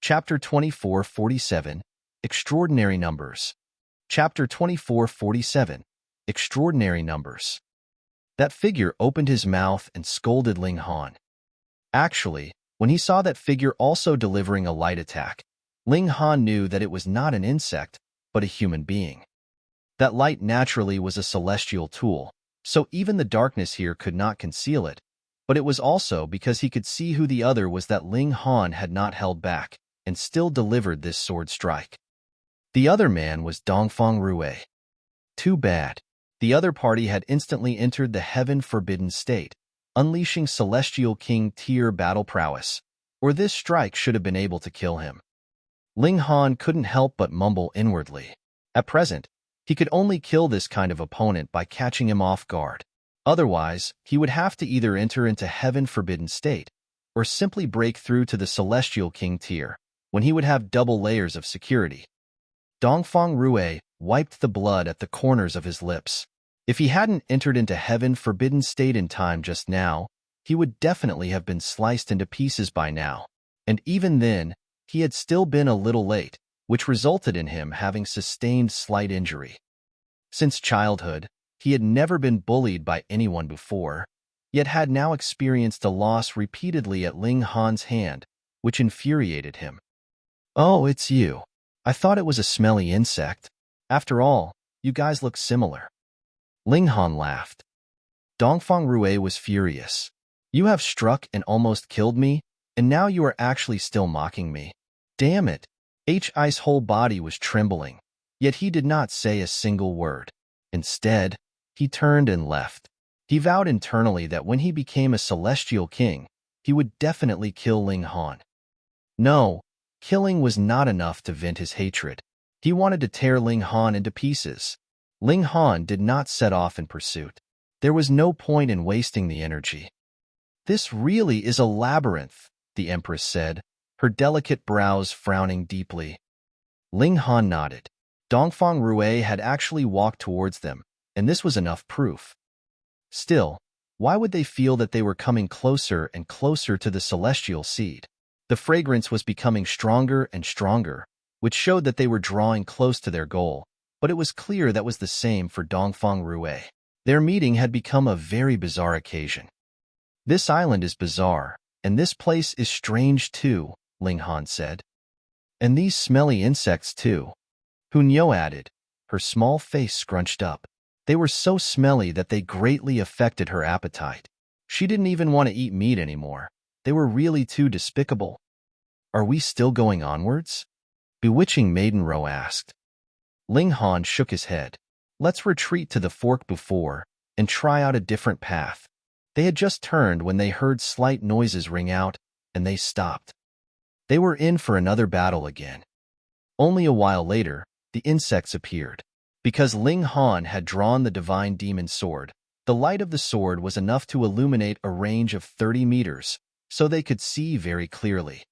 Chapter 2447, Extraordinary Numbers. Chapter 2447, Extraordinary Numbers. That figure opened his mouth and scolded Ling Han. Actually, when he saw that figure also delivering a light attack, Ling Han knew that it was not an insect, but a human being. That light naturally was a celestial tool, so even the darkness here could not conceal it, but it was also because he could see who the other was that Ling Han had not held back and still delivered this sword strike. The other man was Dongfang Rue. Too bad. The other party had instantly entered the heaven-forbidden state, unleashing celestial king tier battle prowess, or this strike should have been able to kill him. Ling Han couldn't help but mumble inwardly. At present, he could only kill this kind of opponent by catching him off guard. Otherwise, he would have to either enter into heaven-forbidden state, or simply break through to the celestial king tier, when he would have double layers of security. Dongfang Rue wiped the blood at the corners of his lips. If he hadn't entered into heaven-forbidden state in time just now, he would definitely have been sliced into pieces by now. And even then, he had still been a little late, which resulted in him having sustained slight injury. Since childhood, he had never been bullied by anyone before, yet had now experienced a loss repeatedly at Ling Han's hand, which infuriated him. "Oh, it's you. I thought it was a smelly insect. After all, you guys look similar." Ling Han laughed. Dongfang Rue was furious. "You have struck and almost killed me, and now you are actually still mocking me. Damn it." Hi's whole body was trembling, yet he did not say a single word. Instead, he turned and left. He vowed internally that when he became a celestial king, he would definitely kill Ling Han. No, killing was not enough to vent his hatred. He wanted to tear Ling Han into pieces. Ling Han did not set off in pursuit. There was no point in wasting the energy. "This really is a labyrinth," the Empress said, her delicate brows frowning deeply. Ling Han nodded. Dongfang Rue had actually walked towards them, and this was enough proof. Still, why would they feel that they were coming closer and closer to the celestial seed? The fragrance was becoming stronger and stronger, which showed that they were drawing close to their goal, but it was clear that was the same for Dongfang Rue. Their meeting had become a very bizarre occasion. "This island is bizarre, and this place is strange too," Ling Han said. "And these smelly insects too," Hunyo added, her small face scrunched up. They were so smelly that they greatly affected her appetite. She didn't even want to eat meat anymore. They were really too despicable. "Are we still going onwards?" Bewitching Maidenrow asked. Ling Han shook his head. "Let's retreat to the fork before and try out a different path." They had just turned when they heard slight noises ring out, and they stopped. They were in for another battle again. Only a while later, the insects appeared. Because Ling Han had drawn the divine demon sword, the light of the sword was enough to illuminate a range of 30 meters, so they could see very clearly.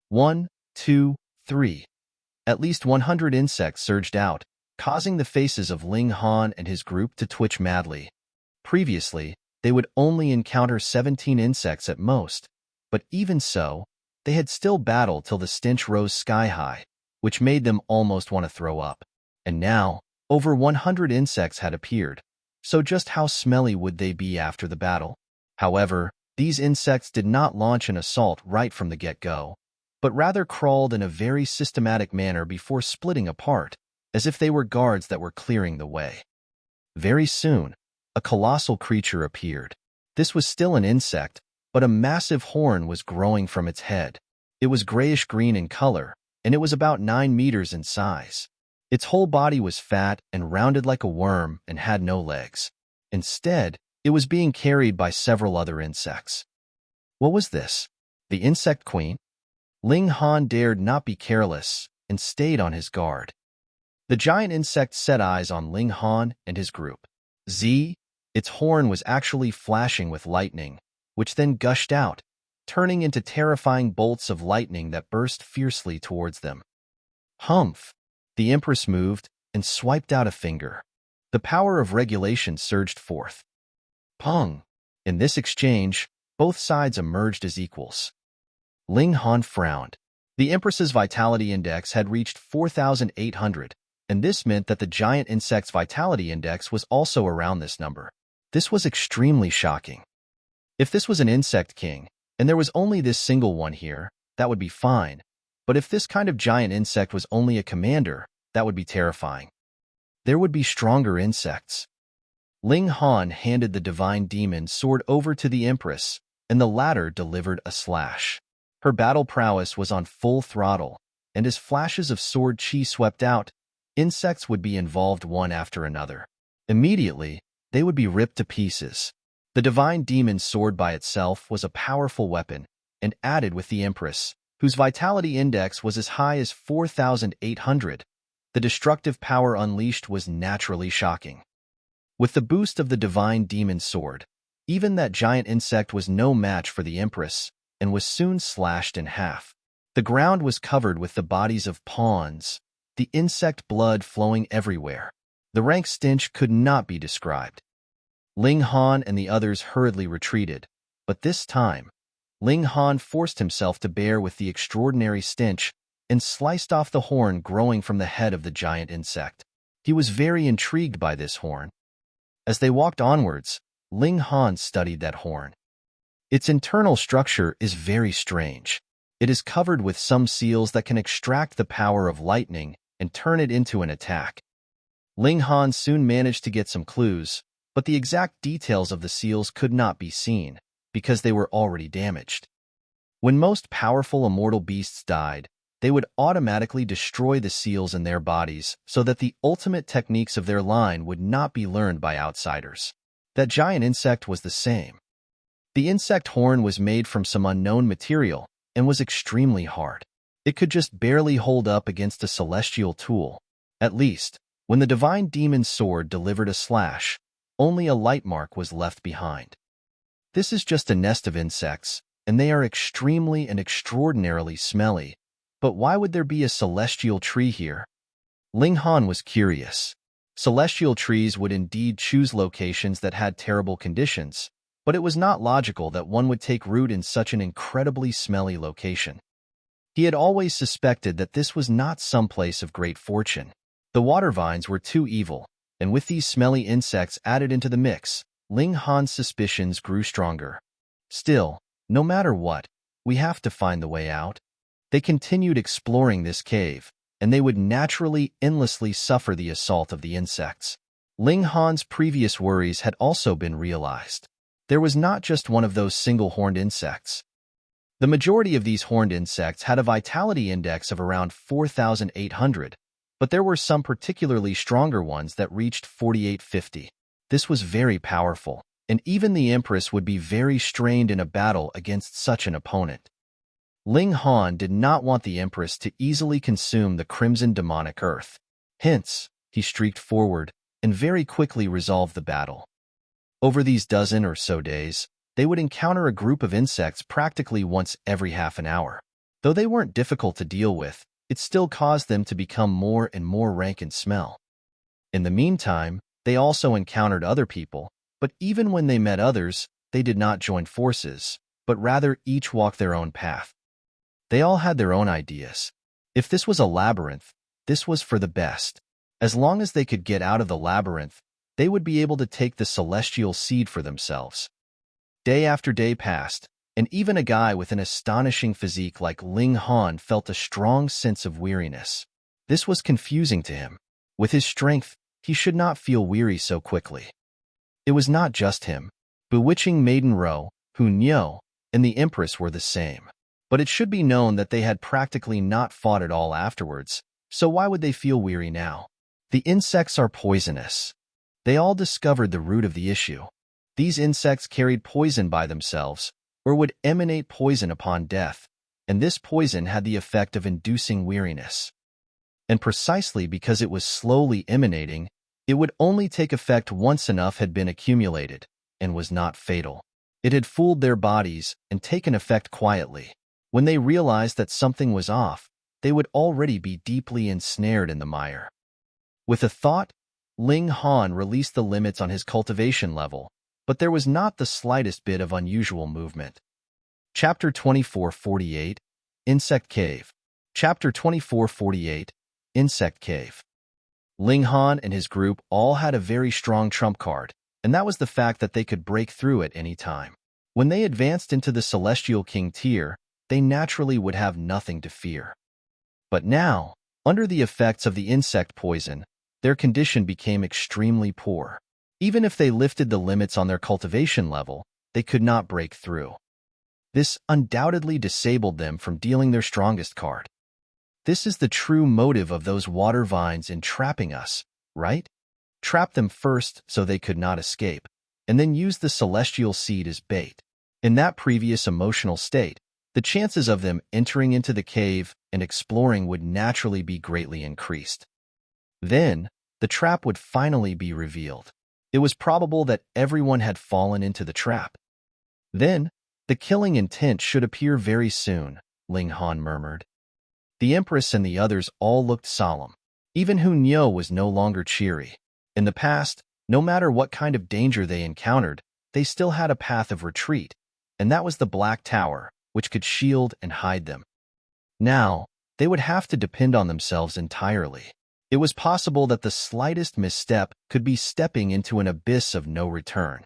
1, 2, 3. At least 100 insects surged out, causing the faces of Ling Han and his group to twitch madly. Previously, they would only encounter 17 insects at most, but even so, they had still battled till the stench rose sky-high, which made them almost want to throw up. And now, over 100 insects had appeared, so just how smelly would they be after the battle? However, these insects did not launch an assault right from the get-go, but rather crawled in a very systematic manner before splitting apart, as if they were guards that were clearing the way. Very soon, a colossal creature appeared. This was still an insect, but a massive horn was growing from its head. It was grayish-green in color, and it was about 9 meters in size. Its whole body was fat and rounded like a worm and had no legs. Instead, it was being carried by several other insects. What was this? The insect queen? Ling Han dared not be careless and stayed on his guard. The giant insect set eyes on Ling Han and his group. Its horn was actually flashing with lightning, which then gushed out, turning into terrifying bolts of lightning that burst fiercely towards them. Humph! The Empress moved and swiped out a finger. The power of regulation surged forth. Pong! In this exchange, both sides emerged as equals. Ling Han frowned. The Empress's vitality index had reached 4,800, and this meant that the giant insect's vitality index was also around this number. This was extremely shocking. If this was an insect king, and there was only this single one here, that would be fine. But if this kind of giant insect was only a commander, that would be terrifying. There would be stronger insects. Ling Han handed the divine demon sword over to the Empress, and the latter delivered a slash. Her battle prowess was on full throttle, and as flashes of sword chi swept out, insects would be involved one after another. Immediately, they would be ripped to pieces. The divine demon's sword by itself was a powerful weapon, and added with the Empress, whose vitality index was as high as 4,800, the destructive power unleashed was naturally shocking. With the boost of the divine demon's sword, even that giant insect was no match for the Empress, and was soon slashed in half. The ground was covered with the bodies of pawns, the insect blood flowing everywhere. The rank stench could not be described. Ling Han and the others hurriedly retreated, but this time, Ling Han forced himself to bear with the extraordinary stench and sliced off the horn growing from the head of the giant insect. He was very intrigued by this horn. As they walked onwards, Ling Han studied that horn. Its internal structure is very strange. It is covered with some seals that can extract the power of lightning and turn it into an attack. Ling Han soon managed to get some clues, but the exact details of the seals could not be seen, because they were already damaged. When most powerful immortal beasts died, they would automatically destroy the seals in their bodies so that the ultimate techniques of their line would not be learned by outsiders. That giant insect was the same. The insect horn was made from some unknown material and was extremely hard. It could just barely hold up against a celestial tool. At least, when the divine demon's sword delivered a slash, only a light mark was left behind. This is just a nest of insects, and they are extremely and extraordinarily smelly. But why would there be a celestial tree here? Ling Han was curious. Celestial trees would indeed choose locations that had terrible conditions, but it was not logical that one would take root in such an incredibly smelly location. He had always suspected that this was not some place of great fortune. The water vines were too evil, and with these smelly insects added into the mix, Ling Han's suspicions grew stronger. Still, no matter what, we have to find the way out. They continued exploring this cave, and they would naturally endlessly suffer the assault of the insects. Ling Han's previous worries had also been realized. There was not just one of those single-horned insects. The majority of these horned insects had a vitality index of around 4,800, but there were some particularly stronger ones that reached 4,850. This was very powerful, and even the Empress would be very strained in a battle against such an opponent. Ling Han did not want the Empress to easily consume the crimson demonic earth. Hence, he streaked forward and very quickly resolved the battle. Over these dozen or so days, they would encounter a group of insects practically once every half an hour. Though they weren't difficult to deal with, it still caused them to become more and more rank in smell. In the meantime, they also encountered other people, but even when they met others, they did not join forces, but rather each walked their own path. They all had their own ideas. If this was a labyrinth, this was for the best. As long as they could get out of the labyrinth, they would be able to take the celestial seed for themselves. Day after day passed, and even a guy with an astonishing physique like Ling Han felt a strong sense of weariness. This was confusing to him. With his strength, he should not feel weary so quickly. It was not just him. Bewitching Maiden Ro, Hun Yo, and the Empress were the same. But it should be known that they had practically not fought at all afterwards, so why would they feel weary now? The insects are poisonous. They all discovered the root of the issue. These insects carried poison by themselves, or would emanate poison upon death, and this poison had the effect of inducing weariness. And precisely because it was slowly emanating, it would only take effect once enough had been accumulated, and was not fatal. It had fooled their bodies and taken effect quietly. When they realized that something was off, they would already be deeply ensnared in the mire. With a thought, Ling Han released the limits on his cultivation level, but there was not the slightest bit of unusual movement. Chapter 2448, Insect Cave. Chapter 2448, Insect Cave. Ling Han and his group all had a very strong trump card, and that was the fact that they could break through at any time. When they advanced into the Celestial King tier, they naturally would have nothing to fear. But now, under the effects of the insect poison, their condition became extremely poor. Even if they lifted the limits on their cultivation level, they could not break through. This undoubtedly disabled them from dealing their strongest card. This is the true motive of those water vines in trapping us, right? Trap them first so they could not escape, and then use the celestial seed as bait. In that previous emotional state, the chances of them entering into the cave and exploring would naturally be greatly increased. Then, the trap would finally be revealed. It was probable that everyone had fallen into the trap. Then, the killing intent should appear very soon, Ling Han murmured. The Empress and the others all looked solemn. Even Hu Niu was no longer cheery. In the past, no matter what kind of danger they encountered, they still had a path of retreat, and that was the Black Tower, which could shield and hide them. Now, they would have to depend on themselves entirely. It was possible that the slightest misstep could be stepping into an abyss of no return.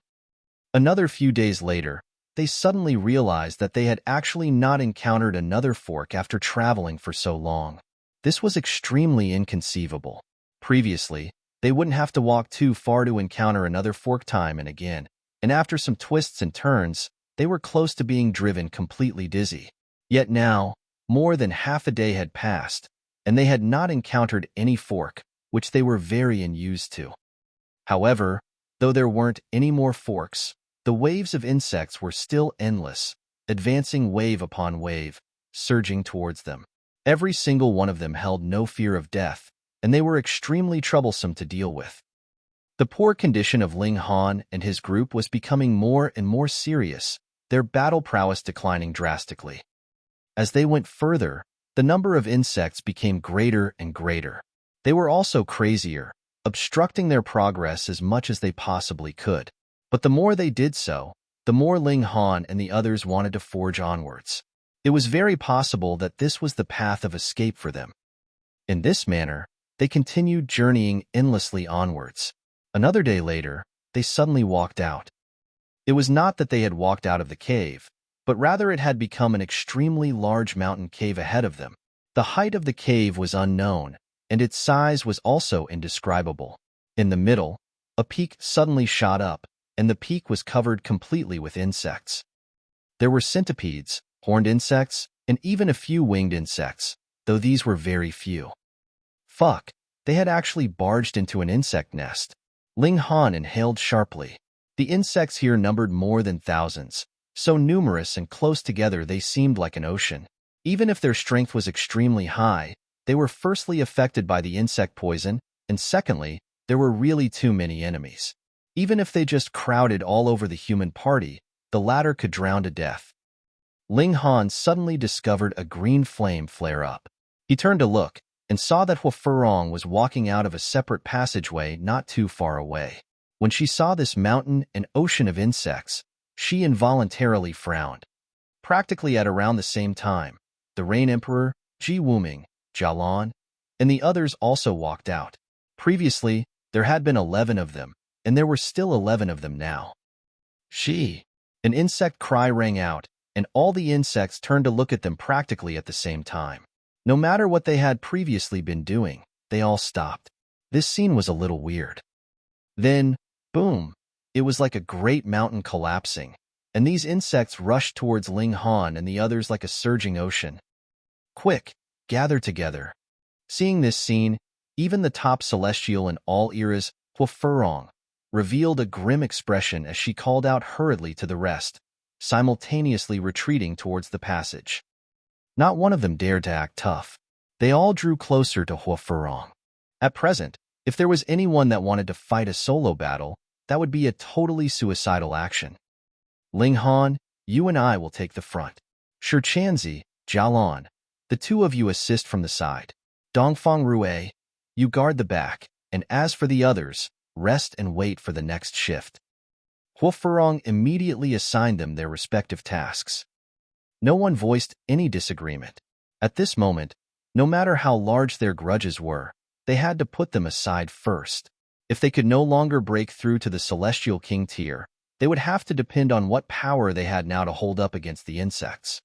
Another few days later, they suddenly realized that they had actually not encountered another fork after traveling for so long. This was extremely inconceivable. Previously, they wouldn't have to walk too far to encounter another fork time and again, and after some twists and turns, they were close to being driven completely dizzy. Yet now, more than half a day had passed, and they had not encountered any fork, which they were very unused to. However, though there weren't any more forks, the waves of insects were still endless, advancing wave upon wave, surging towards them. Every single one of them held no fear of death, and they were extremely troublesome to deal with. The poor condition of Ling Han and his group was becoming more and more serious, their battle prowess declining drastically. As they went further, the number of insects became greater and greater. They were also crazier, obstructing their progress as much as they possibly could. But the more they did so, the more Ling Han and the others wanted to forge onwards. It was very possible that this was the path of escape for them. In this manner, they continued journeying endlessly onwards. Another day later, they suddenly walked out. It was not that they had walked out of the cave, but rather it had become an extremely large mountain cave ahead of them. The height of the cave was unknown, and its size was also indescribable. In the middle, a peak suddenly shot up, and the peak was covered completely with insects. There were centipedes, horned insects, and even a few winged insects, though these were very few. Fuck, they had actually barged into an insect nest. Ling Han inhaled sharply. The insects here numbered more than thousands, so numerous and close together they seemed like an ocean. Even if their strength was extremely high, they were firstly affected by the insect poison, and secondly, there were really too many enemies. Even if they just crowded all over the human party, the latter could drown to death. Ling Han suddenly discovered a green flame flare up. He turned to look, and saw that Hua Furong was walking out of a separate passageway not too far away. When she saw this mountain and ocean of insects, she involuntarily frowned. Practically at around the same time, the Rain Emperor, Ji Wuming, Jialan, and the others also walked out. Previously, there had been 11 of them, and there were still 11 of them now. She! An insect cry rang out, and all the insects turned to look at them practically at the same time. No matter what they had previously been doing, they all stopped. This scene was a little weird. Then, boom! It was like a great mountain collapsing, and these insects rushed towards Ling Han and the others like a surging ocean. Quick, gather together. Seeing this scene, even the top celestial in all eras, Hua Furong, revealed a grim expression as she called out hurriedly to the rest, simultaneously retreating towards the passage. Not one of them dared to act tough. They all drew closer to Hua Furong. At present, if there was anyone that wanted to fight a solo battle, that would be a totally suicidal action. Ling Han, you and I will take the front. Shi Chanzi, Jialan, the two of you assist from the side. Dongfang Rue, you guard the back, and as for the others, rest and wait for the next shift. Hua Furong immediately assigned them their respective tasks. No one voiced any disagreement. At this moment, No matter how large their grudges were, they had to put them aside first. If they could no longer break through to the Celestial King tier, they would have to depend on what power they had now to hold up against the insects.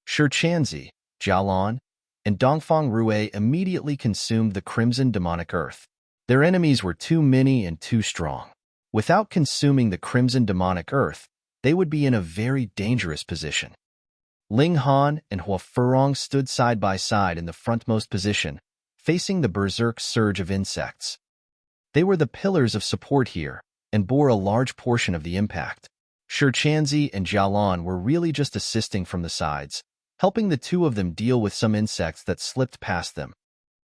Shichanzi, Jialan, and Dongfang Rue immediately consumed the crimson demonic earth. Their enemies were too many and too strong. Without consuming the crimson demonic earth, they would be in a very dangerous position. Ling Han and Hua Furong stood side by side in the frontmost position, facing the berserk surge of insects. They were the pillars of support here and bore a large portion of the impact. Shichanzi and Jialan were really just assisting from the sides, helping the two of them deal with some insects that slipped past them.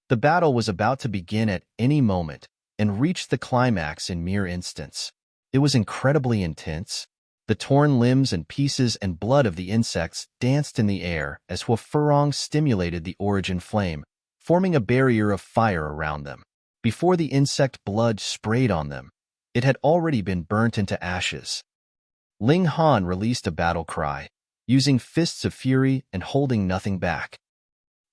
The battle was about to begin at any moment and reached the climax in mere instants. It was incredibly intense. The torn limbs and pieces and blood of the insects danced in the air as Hua Furong stimulated the origin flame, forming a barrier of fire around them. Before the insect blood sprayed on them, it had already been burnt into ashes. Ling Han released a battle cry, using fists of fury and holding nothing back.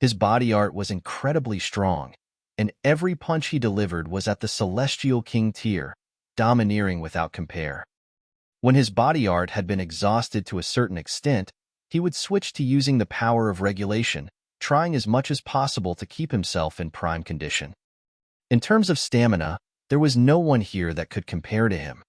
His body art was incredibly strong, and every punch he delivered was at the Celestial King tier, domineering without compare. When his body art had been exhausted to a certain extent, he would switch to using the power of regulation, trying as much as possible to keep himself in prime condition. In terms of stamina, there was no one here that could compare to him.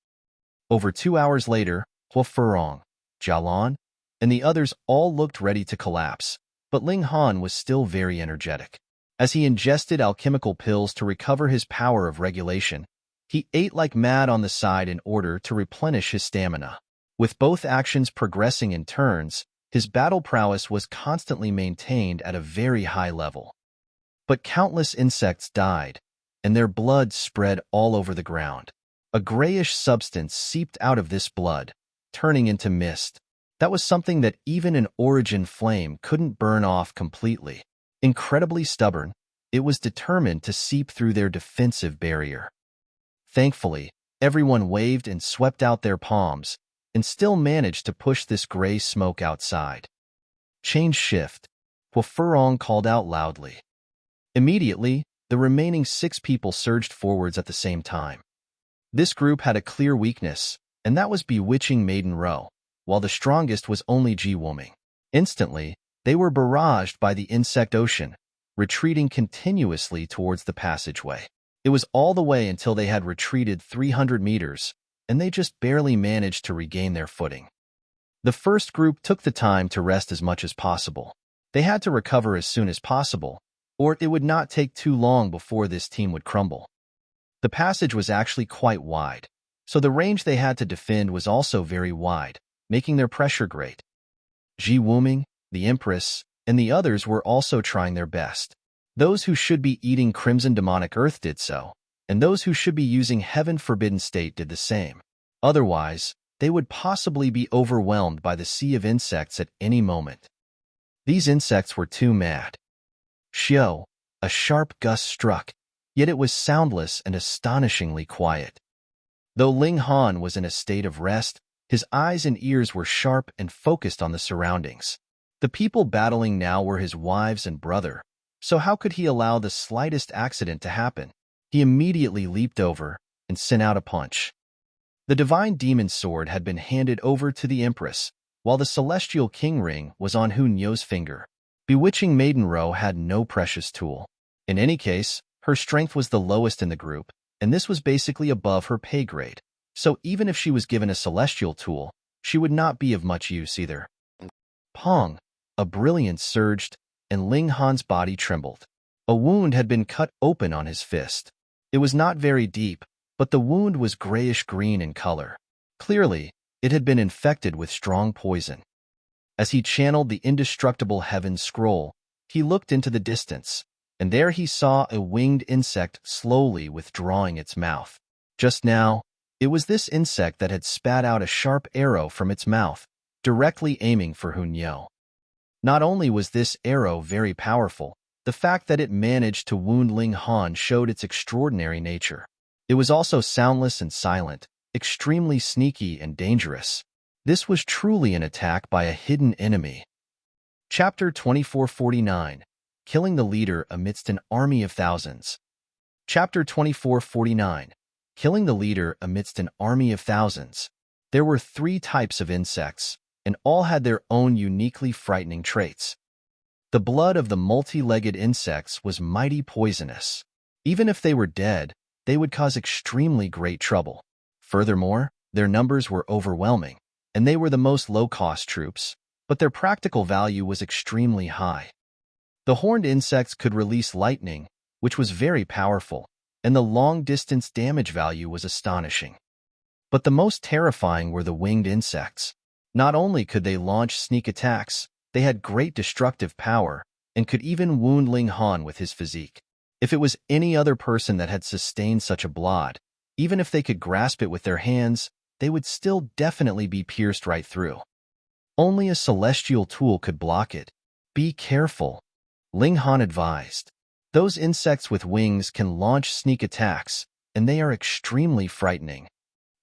Over 2 hours later, Hua Furong, Jialan, and the others all looked ready to collapse, but Ling Han was still very energetic. As he ingested alchemical pills to recover his power of regulation, he ate like mad on the side in order to replenish his stamina. With both actions progressing in turns, his battle prowess was constantly maintained at a very high level. But countless insects died, and their blood spread all over the ground. A grayish substance seeped out of this blood, turning into mist. That was something that even an origin flame couldn't burn off completely. Incredibly stubborn, it was determined to seep through their defensive barrier. Thankfully, everyone waved and swept out their palms, and still managed to push this gray smoke outside. Change shift, Hua Furong called out loudly. Immediately, the remaining 6 people surged forwards at the same time. This group had a clear weakness, and that was bewitching Maiden Row, while the strongest was only Ji Wuming. Instantly, they were barraged by the insect ocean, retreating continuously towards the passageway. It was all the way until they had retreated 300 meters, and they just barely managed to regain their footing. The first group took the time to rest as much as possible. They had to recover as soon as possible, or it would not take too long before this team would crumble. The passage was actually quite wide, so the range they had to defend was also very wide, making their pressure great. Ji Wuming, the Empress, and the others were also trying their best. Those who should be eating Crimson Demonic Earth did so, and those who should be using Heaven Forbidden State did the same. Otherwise, they would possibly be overwhelmed by the sea of insects at any moment. These insects were too mad. Xiao, a sharp gust struck, yet it was soundless and astonishingly quiet. Though Ling Han was in a state of rest, his eyes and ears were sharp and focused on the surroundings. The people battling now were his wives and brother, so how could he allow the slightest accident to happen? He immediately leaped over and sent out a punch. The divine demon sword had been handed over to the Empress, while the celestial king ring was on Hu Nyo's finger. Bewitching Maiden Row had no precious tool. In any case, her strength was the lowest in the group, and this was basically above her pay grade. So even if she was given a celestial tool, she would not be of much use either. Pong! A brilliance surged, and Ling Han's body trembled. A wound had been cut open on his fist. It was not very deep, but the wound was grayish-green in color. Clearly, it had been infected with strong poison. As he channeled the indestructible Heaven Scroll, he looked into the distance, and there he saw a winged insect slowly withdrawing its mouth. Just now, it was this insect that had spat out a sharp arrow from its mouth, directly aiming for Hu Nyo. Not only was this arrow very powerful, the fact that it managed to wound Ling Han showed its extraordinary nature. It was also soundless and silent, extremely sneaky and dangerous. This was truly an attack by a hidden enemy. Chapter 2449. killing the leader amidst an army of thousands. Chapter 24:49. Killing the leader amidst an army of thousands. There were 3 types of insects, and all had their own uniquely frightening traits. The blood of the multi-legged insects was mighty poisonous. Even if they were dead, they would cause extremely great trouble. Furthermore, their numbers were overwhelming, and they were the most low-cost troops, but their practical value was extremely high. The horned insects could release lightning, which was very powerful, and the long-distance damage value was astonishing. But the most terrifying were the winged insects. Not only could they launch sneak attacks, they had great destructive power and could even wound Ling Han with his physique. If it was any other person that had sustained such a blow, even if they could grasp it with their hands, they would still definitely be pierced right through. Only a celestial tool could block it. Be careful, Ling Han advised. Those insects with wings can launch sneak attacks, and they are extremely frightening.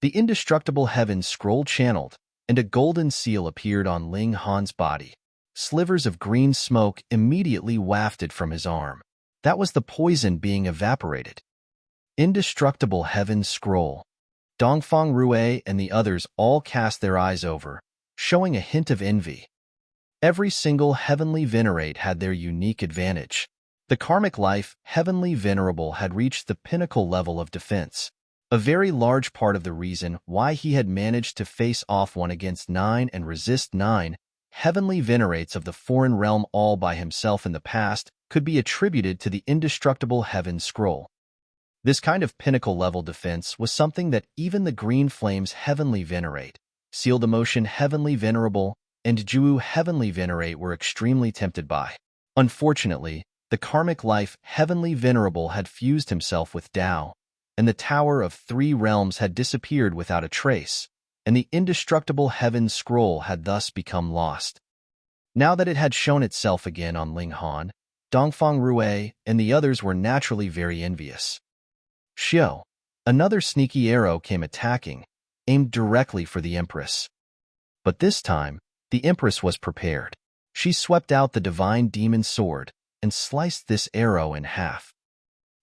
The indestructible heaven scroll channeled, and a golden seal appeared on Ling Han's body. Slivers of green smoke immediately wafted from his arm. That was the poison being evaporated. Indestructible heaven scroll. Dongfang Rue and the others all cast their eyes over, showing a hint of envy. Every single heavenly venerate had their unique advantage. The karmic life, heavenly venerable, had reached the pinnacle level of defense. A very large part of the reason why he had managed to face off 1 against 9 and resist 9 heavenly venerates of the foreign realm all by himself in the past could be attributed to the indestructible heaven scroll. This kind of pinnacle-level defense was something that even the Green Flame's heavenly venerate, Sealed Emotion heavenly venerable, and Juwu heavenly venerate were extremely tempted by. Unfortunately, the karmic life heavenly venerable had fused himself with Tao, and the Tower of 3 Realms had disappeared without a trace, and the indestructible heaven scroll had thus become lost. Now that it had shown itself again on Ling Han, Dongfang Rue and the others were naturally very envious. Xiao, another sneaky arrow came attacking, aimed directly for the Empress. But this time, the Empress was prepared. She swept out the divine demon sword and sliced this arrow in half.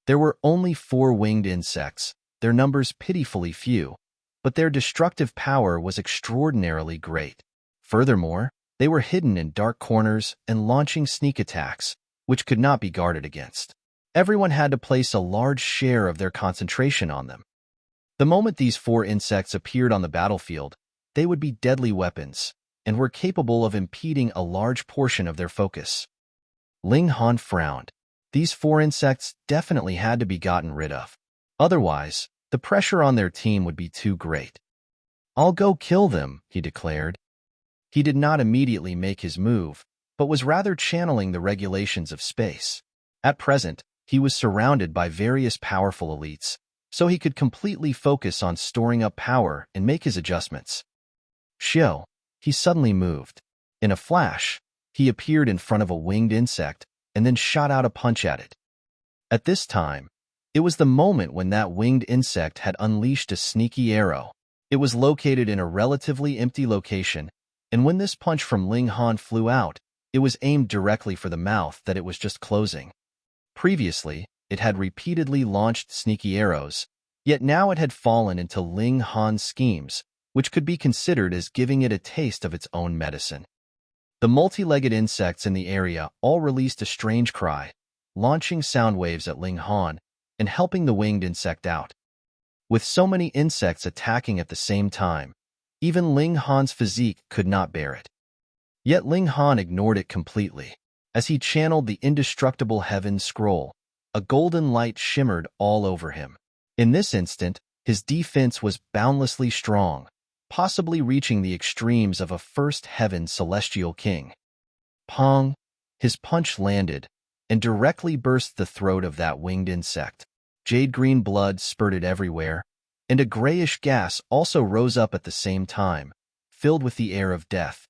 There were only 4 winged insects, their numbers pitifully few, but their destructive power was extraordinarily great. Furthermore, they were hidden in dark corners and launching sneak attacks, which could not be guarded against. Everyone had to place a large share of their concentration on them. The moment these 4 insects appeared on the battlefield, they would be deadly weapons, and were capable of impeding a large portion of their focus. Ling Han frowned. These 4 insects definitely had to be gotten rid of. Otherwise, the pressure on their team would be too great. "I'll go kill them," he declared. He did not immediately make his move, but was rather channeling the regulations of space. At present, he was surrounded by various powerful elites, so he could completely focus on storing up power and make his adjustments. Xiao, he suddenly moved. In a flash, he appeared in front of a winged insect and then shot out a punch at it. At this time, it was the moment when that winged insect had unleashed a sneaky arrow. It was located in a relatively empty location, and when this punch from Ling Han flew out, it was aimed directly for the mouth that it was just closing. Previously, it had repeatedly launched sneaky arrows, yet now it had fallen into Ling Han's schemes, which could be considered as giving it a taste of its own medicine. The multi-legged insects in the area all released a strange cry, launching sound waves at Ling Han and helping the winged insect out. With so many insects attacking at the same time, even Ling Han's physique could not bear it. Yet Ling Han ignored it completely. As he channeled the indestructible heaven scroll, a golden light shimmered all over him. In this instant, his defense was boundlessly strong, possibly reaching the extremes of a first heaven celestial king. Pong! His punch landed and directly burst the throat of that winged insect. Jade-green blood spurted everywhere, and a grayish gas also rose up at the same time, filled with the air of death.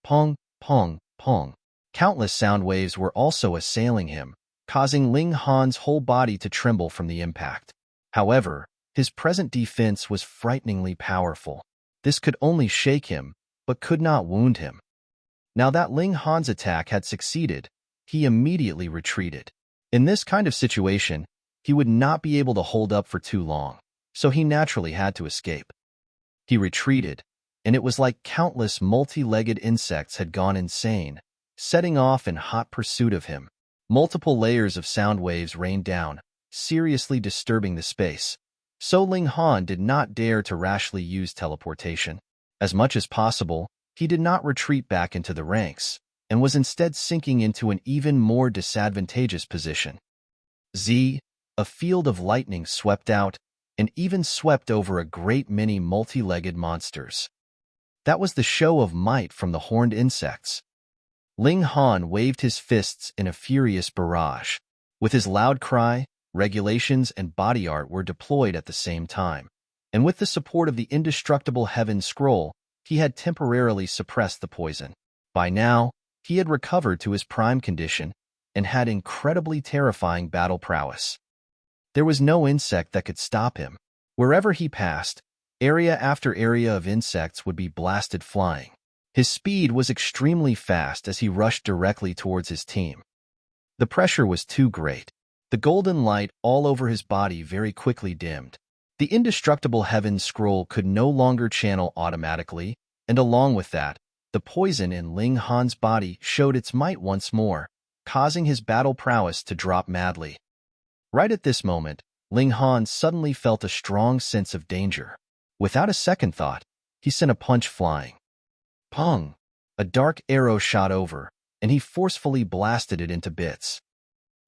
Pong, pong, pong. Countless sound waves were also assailing him, causing Ling Han's whole body to tremble from the impact. However, his present defense was frighteningly powerful. This could only shake him, but could not wound him. Now that Ling Han's attack had succeeded, he immediately retreated. In this kind of situation, he would not be able to hold up for too long, so he naturally had to escape. He retreated, and it was like countless multi-legged insects had gone insane, setting off in hot pursuit of him. Multiple layers of sound waves rained down, seriously disturbing the space. So Ling Han did not dare to rashly use teleportation. As much as possible, he did not retreat back into the ranks, and was instead sinking into an even more disadvantageous position. A field of lightning swept out, and even swept over a great many multi-legged monsters. That was the show of might from the horned insects. Ling Han waved his fists in a furious barrage. With his loud cry, regulations and body art were deployed at the same time, and with the support of the indestructible Heaven Scroll, he had temporarily suppressed the poison. By now, he had recovered to his prime condition and had incredibly terrifying battle prowess. There was no insect that could stop him. Wherever he passed, area after area of insects would be blasted flying. His speed was extremely fast as he rushed directly towards his team. The pressure was too great. The golden light all over his body very quickly dimmed. The indestructible Heaven Scroll could no longer channel automatically, and along with that, the poison in Ling Han's body showed its might once more, causing his battle prowess to drop madly. Right at this moment, Ling Han suddenly felt a strong sense of danger. Without a second thought, he sent a punch flying. Pong! A dark arrow shot over, and he forcefully blasted it into bits.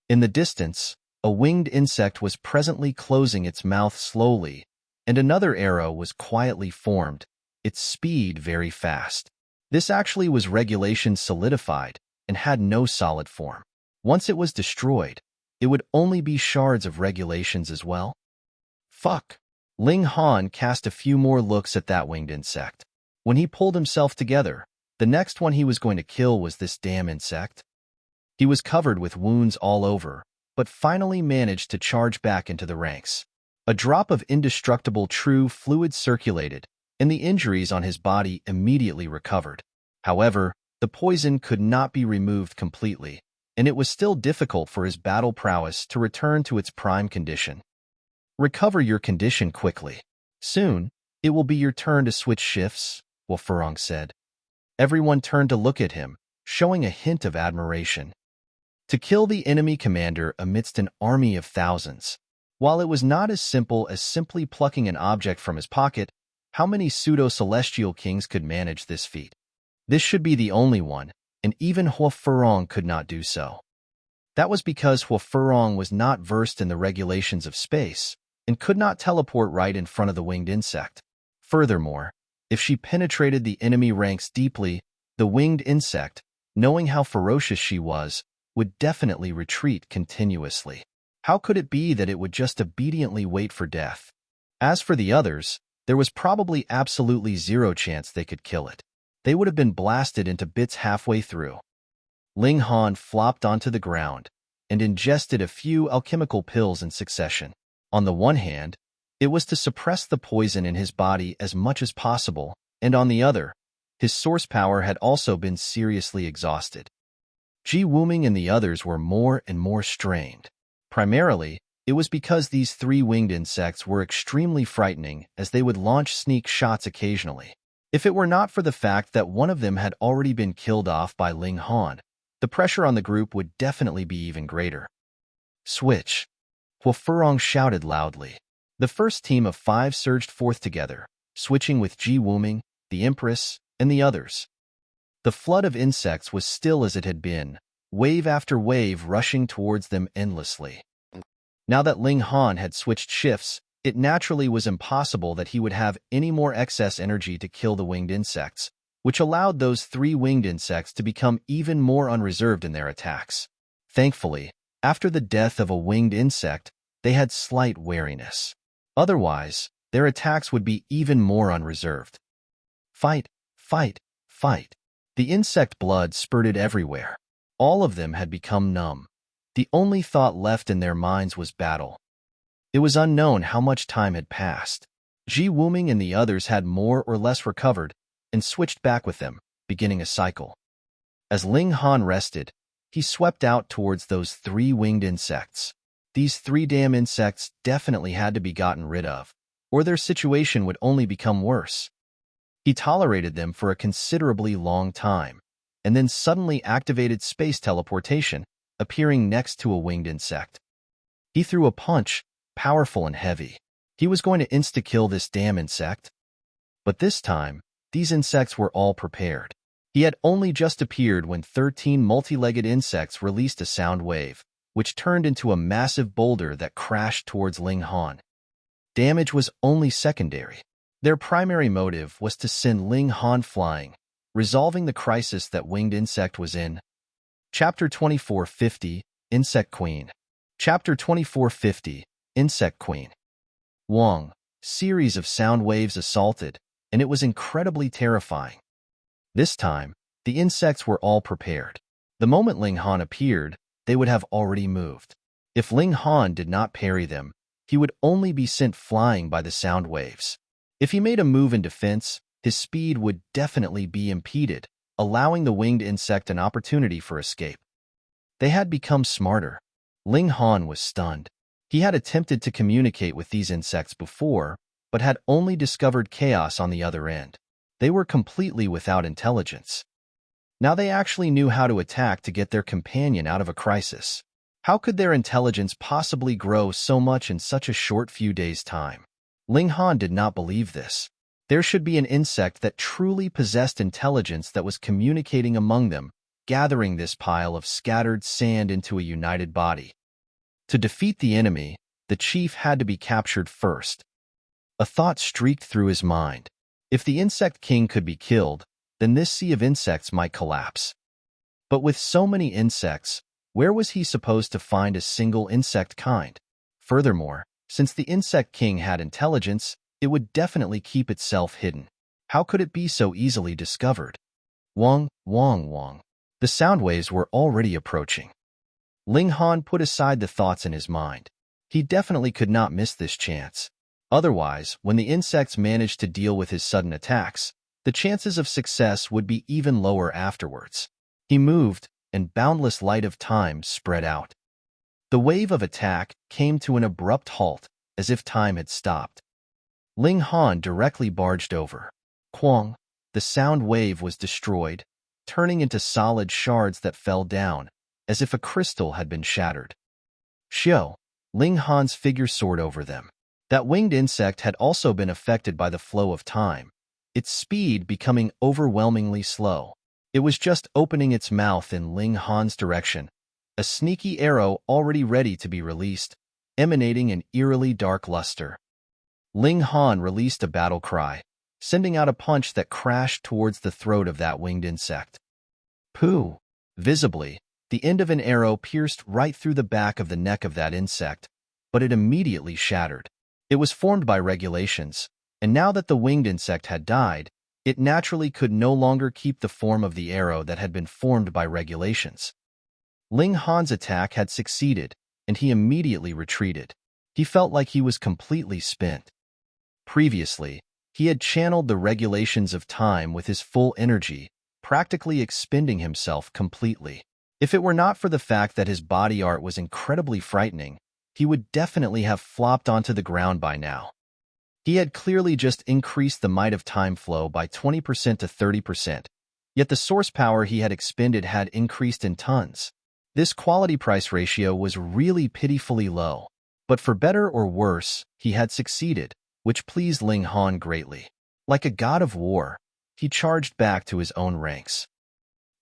In the distance, a winged insect was presently closing its mouth slowly, and another arrow was quietly formed, its speed very fast. This actually was regulation solidified and had no solid form. Once it was destroyed, it would only be shards of regulations as well. Fuck! Ling Han cast a few more looks at that winged insect. When he pulled himself together, the next one he was going to kill was this damn insect. He was covered with wounds all over, but finally managed to charge back into the ranks. A drop of indestructible true fluid circulated, and the injuries on his body immediately recovered. However, the poison could not be removed completely, and it was still difficult for his battle prowess to return to its prime condition. Recover your condition quickly. Soon, it will be your turn to switch shifts, Wolfurong said. Everyone turned to look at him, showing a hint of admiration. To kill the enemy commander amidst an army of thousands. While it was not as simple as simply plucking an object from his pocket, how many pseudo-celestial kings could manage this feat? This should be the only one, and even Wolfurong could not do so. That was because Wolfurong was not versed in the regulations of space, and could not teleport right in front of the winged insect. Furthermore, if she penetrated the enemy ranks deeply, the winged insect, knowing how ferocious she was, would definitely retreat continuously. How could it be that it would just obediently wait for death? As for the others, there was probably absolutely zero chance they could kill it. They would have been blasted into bits halfway through. Ling Han flopped onto the ground and ingested a few alchemical pills in succession. On the one hand, it was to suppress the poison in his body as much as possible, and on the other, his source power had also been seriously exhausted. Ji Wuming and the others were more and more strained. Primarily, it was because these three winged insects were extremely frightening as they would launch sneak shots occasionally. If it were not for the fact that one of them had already been killed off by Ling Han, the pressure on the group would definitely be even greater. Switch! Wolfurong shouted loudly. The first team of 5 surged forth together, switching with Ji Wuming, the Empress, and the others. The flood of insects was still as it had been, wave after wave rushing towards them endlessly. Now that Ling Han had switched shifts, it naturally was impossible that he would have any more excess energy to kill the winged insects, which allowed those 3 winged insects to become even more unreserved in their attacks. Thankfully, after the death of a winged insect, they had slight wariness. Otherwise, their attacks would be even more unreserved. Fight, fight, fight. The insect blood spurted everywhere. All of them had become numb. The only thought left in their minds was battle. It was unknown how much time had passed. Ji Wuming and the others had more or less recovered and switched back with them, beginning a cycle. As Ling Han rested, he swept out towards those 3 winged insects. These 3 damn insects definitely had to be gotten rid of, or their situation would only become worse. He tolerated them for a considerably long time, and then suddenly activated space teleportation, appearing next to a winged insect. He threw a punch, powerful and heavy. He was going to insta-kill this damn insect. But this time, these insects were all prepared. He had only just appeared when 13 multi-legged insects released a sound wave, which turned into a massive boulder that crashed towards Ling Han. Damage was only secondary. Their primary motive was to send Ling Han flying, resolving the crisis that winged insect was in. Chapter 2450, Insect Queen. Chapter 2450, Insect Queen. Wong. Series of sound waves assaulted, and it was incredibly terrifying. This time, the insects were all prepared. The moment Ling Han appeared, they would have already moved. If Ling Han did not parry them, he would only be sent flying by the sound waves. If he made a move in defense, his speed would definitely be impeded, allowing the winged insect an opportunity for escape. They had become smarter. Ling Han was stunned. He had attempted to communicate with these insects before, but had only discovered chaos on the other end. They were completely without intelligence. Now they actually knew how to attack to get their companion out of a crisis. How could their intelligence possibly grow so much in such a short few days' time? Ling Han did not believe this. There should be an insect that truly possessed intelligence that was communicating among them, gathering this pile of scattered sand into a united body. To defeat the enemy, the chief had to be captured first. A thought streaked through his mind. If the insect king could be killed, then this sea of insects might collapse. But with so many insects, where was he supposed to find a single insect kind? Furthermore, since the insect king had intelligence, it would definitely keep itself hidden. How could it be so easily discovered? Wong, Wong, Wong. The sound waves were already approaching. Ling Han put aside the thoughts in his mind. He definitely could not miss this chance. Otherwise, when the insects managed to deal with his sudden attacks, the chances of success would be even lower afterwards. He moved, and boundless light of time spread out. The wave of attack came to an abrupt halt, as if time had stopped. Ling Han directly barged over. Quang, the sound wave was destroyed, turning into solid shards that fell down, as if a crystal had been shattered. Xiao, Ling Han's figure soared over them. That winged insect had also been affected by the flow of time, its speed becoming overwhelmingly slow. It was just opening its mouth in Ling Han's direction, a sneaky arrow already ready to be released, emanating an eerily dark luster. Ling Han released a battle cry, sending out a punch that crashed towards the throat of that winged insect. Pooh! Visibly, the end of an arrow pierced right through the back of the neck of that insect, but it immediately shattered. It was formed by regulations, and now that the winged insect had died, it naturally could no longer keep the form of the arrow that had been formed by regulations. Ling Han's attack had succeeded, and he immediately retreated. He felt like he was completely spent. Previously, he had channeled the regulations of time with his full energy, practically expending himself completely. If it were not for the fact that his body art was incredibly frightening, he would definitely have flopped onto the ground by now. He had clearly just increased the might of time flow by 20% to 30%, yet the source power he had expended had increased in tons. This quality-price ratio was really pitifully low, but for better or worse, he had succeeded, which pleased Ling Han greatly. Like a god of war, he charged back to his own ranks.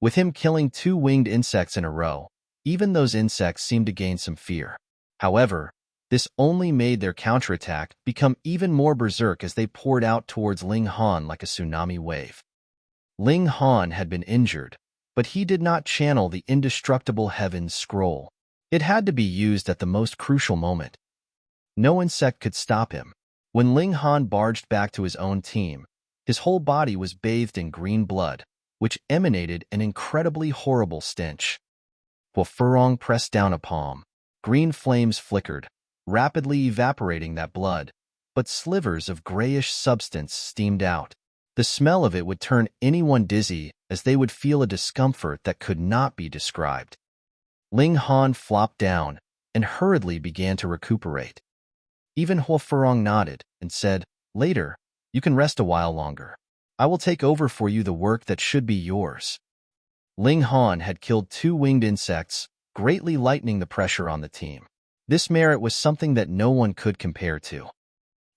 With him killing 2 winged insects in a row, even those insects seemed to gain some fear. However, this only made their counterattack become even more berserk as they poured out towards Ling Han like a tsunami wave. Ling Han had been injured, but he did not channel the indestructible Heaven's Scroll. It had to be used at the most crucial moment. No insect could stop him. When Ling Han barged back to his own team, his whole body was bathed in green blood, which emanated an incredibly horrible stench. While Furong pressed down a palm, green flames flickered, rapidly evaporating that blood, but slivers of grayish substance steamed out. The smell of it would turn anyone dizzy, as they would feel a discomfort that could not be described. Ling Han flopped down and hurriedly began to recuperate. Even Huofurong nodded and said, "Later, you can rest a while longer. I will take over for you the work that should be yours." Ling Han had killed 2 winged insects, greatly lightening the pressure on the team. This merit was something that no one could compare to.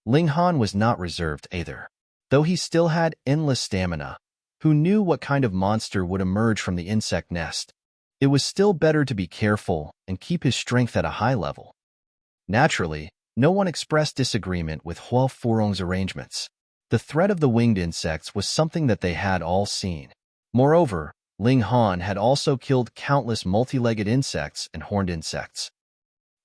Ling Han was not reserved either. Though he still had endless stamina, who knew what kind of monster would emerge from the insect nest? It was still better to be careful and keep his strength at a high level. Naturally, no one expressed disagreement with Huofurong's arrangements. The threat of the winged insects was something that they had all seen. Moreover, Ling Han had also killed countless multi-legged insects and horned insects.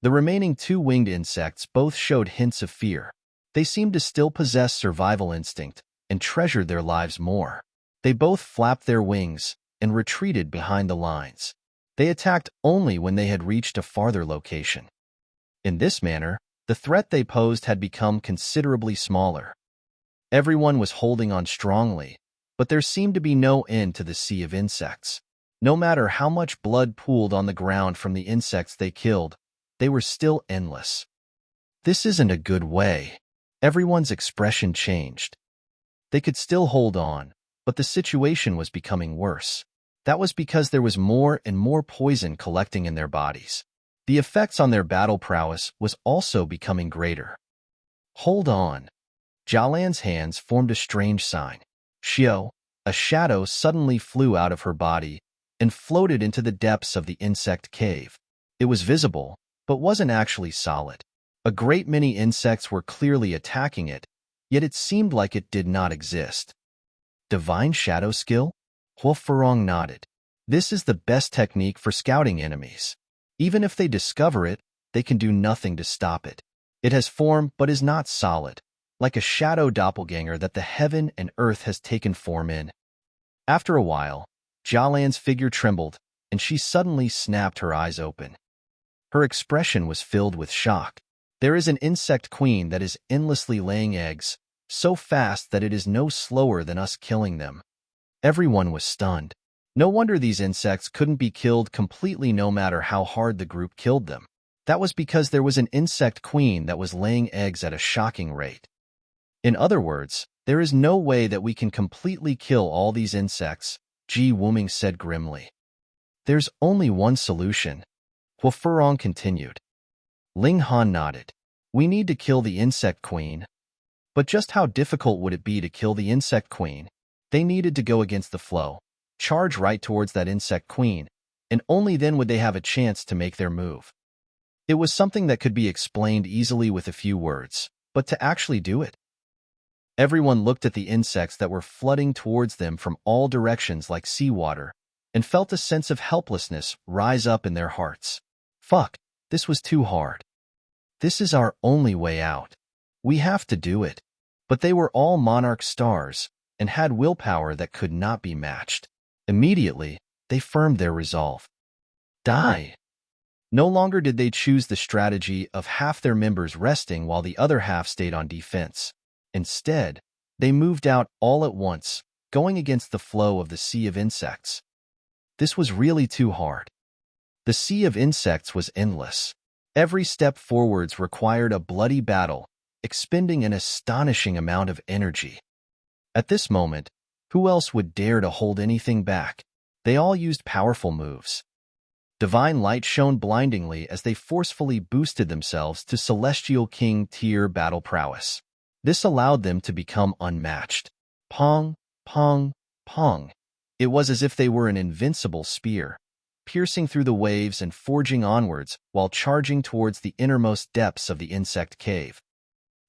The remaining 2 winged insects both showed hints of fear. They seemed to still possess survival instinct and treasured their lives more. They both flapped their wings and retreated behind the lines. They attacked only when they had reached a farther location. In this manner, the threat they posed had become considerably smaller. Everyone was holding on strongly, but there seemed to be no end to the sea of insects. No matter how much blood pooled on the ground from the insects they killed, they were still endless. This isn't a good way. Everyone's expression changed. They could still hold on, but the situation was becoming worse. That was because there was more and more poison collecting in their bodies. The effects on their battle prowess was also becoming greater. "Hold on." Jialan's hands formed a strange sign. Xiao, a shadow suddenly flew out of her body and floated into the depths of the insect cave. It was visible, but wasn't actually solid. A great many insects were clearly attacking it, yet it seemed like it did not exist. Divine shadow skill? Huofurong nodded. This is the best technique for scouting enemies. Even if they discover it, they can do nothing to stop it. It has form but is not solid, like a shadow doppelganger that the heaven and earth has taken form in. After a while, Jialan's figure trembled, and she suddenly snapped her eyes open. Her expression was filled with shock. There is an insect queen that is endlessly laying eggs, so fast that it is no slower than us killing them. Everyone was stunned. No wonder these insects couldn't be killed completely no matter how hard the group killed them. That was because there was an insect queen that was laying eggs at a shocking rate. In other words, there is no way that we can completely kill all these insects, Ji Wuming said grimly. There's only one solution, Huofurong continued. Ling Han nodded. We need to kill the insect queen. But just how difficult would it be to kill the insect queen? They needed to go against the flow, charge right towards that insect queen, and only then would they have a chance to make their move. It was something that could be explained easily with a few words, but to actually do it? Everyone looked at the insects that were flooding towards them from all directions like seawater, and felt a sense of helplessness rise up in their hearts. Fuck, this was too hard. This is our only way out. We have to do it. But they were all monarch stars, and had willpower that could not be matched. Immediately, they firmed their resolve. Die. No longer did they choose the strategy of half their members resting while the other half stayed on defense. Instead, they moved out all at once, going against the flow of the sea of insects. This was really too hard. The sea of insects was endless. Every step forwards required a bloody battle, expending an astonishing amount of energy. At this moment, who else would dare to hold anything back? They all used powerful moves. Divine light shone blindingly as they forcefully boosted themselves to Celestial King tier battle prowess. This allowed them to become unmatched. Pong, pong, pong. It was as if they were an invincible spear, piercing through the waves and forging onwards while charging towards the innermost depths of the insect cave.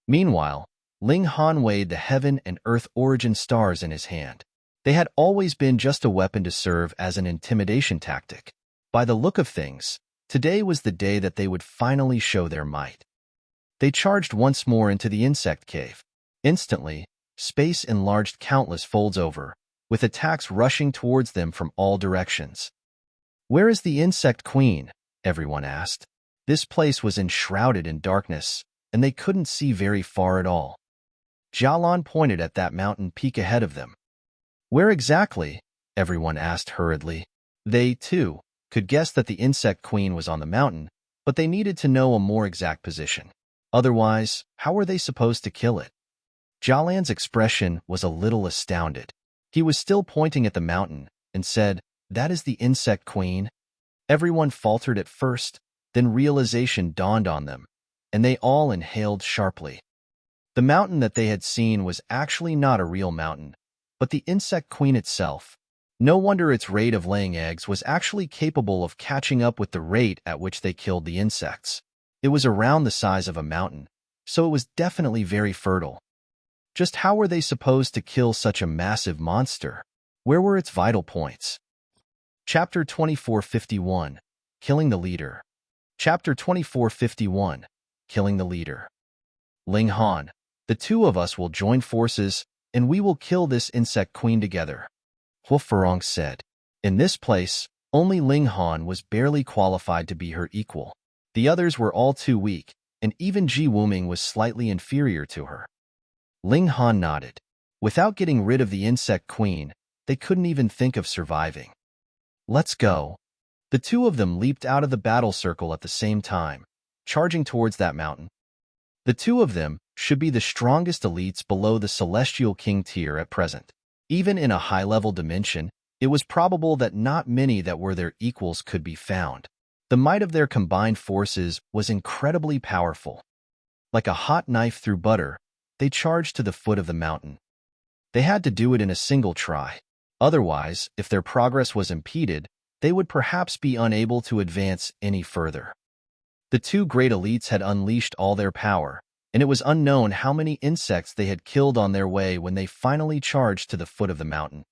Meanwhile, Ling Han weighed the heaven and earth origin stars in his hand. They had always been just a weapon to serve as an intimidation tactic. By the look of things, today was the day that they would finally show their might. They charged once more into the insect cave. Instantly, space enlarged countless folds over, with attacks rushing towards them from all directions. Where is the insect queen? Everyone asked. This place was enshrouded in darkness, and they couldn't see very far at all. Jialan pointed at that mountain peak ahead of them. Where exactly? Everyone asked hurriedly. They, too, could guess that the insect queen was on the mountain, but they needed to know a more exact position. Otherwise, how were they supposed to kill it? Jalan's expression was a little astounded. He was still pointing at the mountain and said, "That is the insect queen?" Everyone faltered at first, then realization dawned on them, and they all inhaled sharply. The mountain that they had seen was actually not a real mountain, but the insect queen itself. No wonder its rate of laying eggs was actually capable of catching up with the rate at which they killed the insects. It was around the size of a mountain, so it was definitely very fertile. Just how were they supposed to kill such a massive monster? Where were its vital points? Chapter 2451, Killing the Leader. Chapter 2451, Killing the Leader. Ling Han, the two of us will join forces, and we will kill this insect queen together, Hua Furong said. In this place, only Ling Han was barely qualified to be her equal. The others were all too weak, and even Ji Wuming was slightly inferior to her. Ling Han nodded. Without getting rid of the insect queen, they couldn't even think of surviving. Let's go. The two of them leaped out of the battle circle at the same time, charging towards that mountain. The two of them should be the strongest elites below the Celestial King tier at present. Even in a high-level dimension, it was probable that not many that were their equals could be found. The might of their combined forces was incredibly powerful. Like a hot knife through butter, they charged to the foot of the mountain. They had to do it in a single try. Otherwise, if their progress was impeded, they would perhaps be unable to advance any further. The two great elites had unleashed all their power, and it was unknown how many insects they had killed on their way when they finally charged to the foot of the mountain.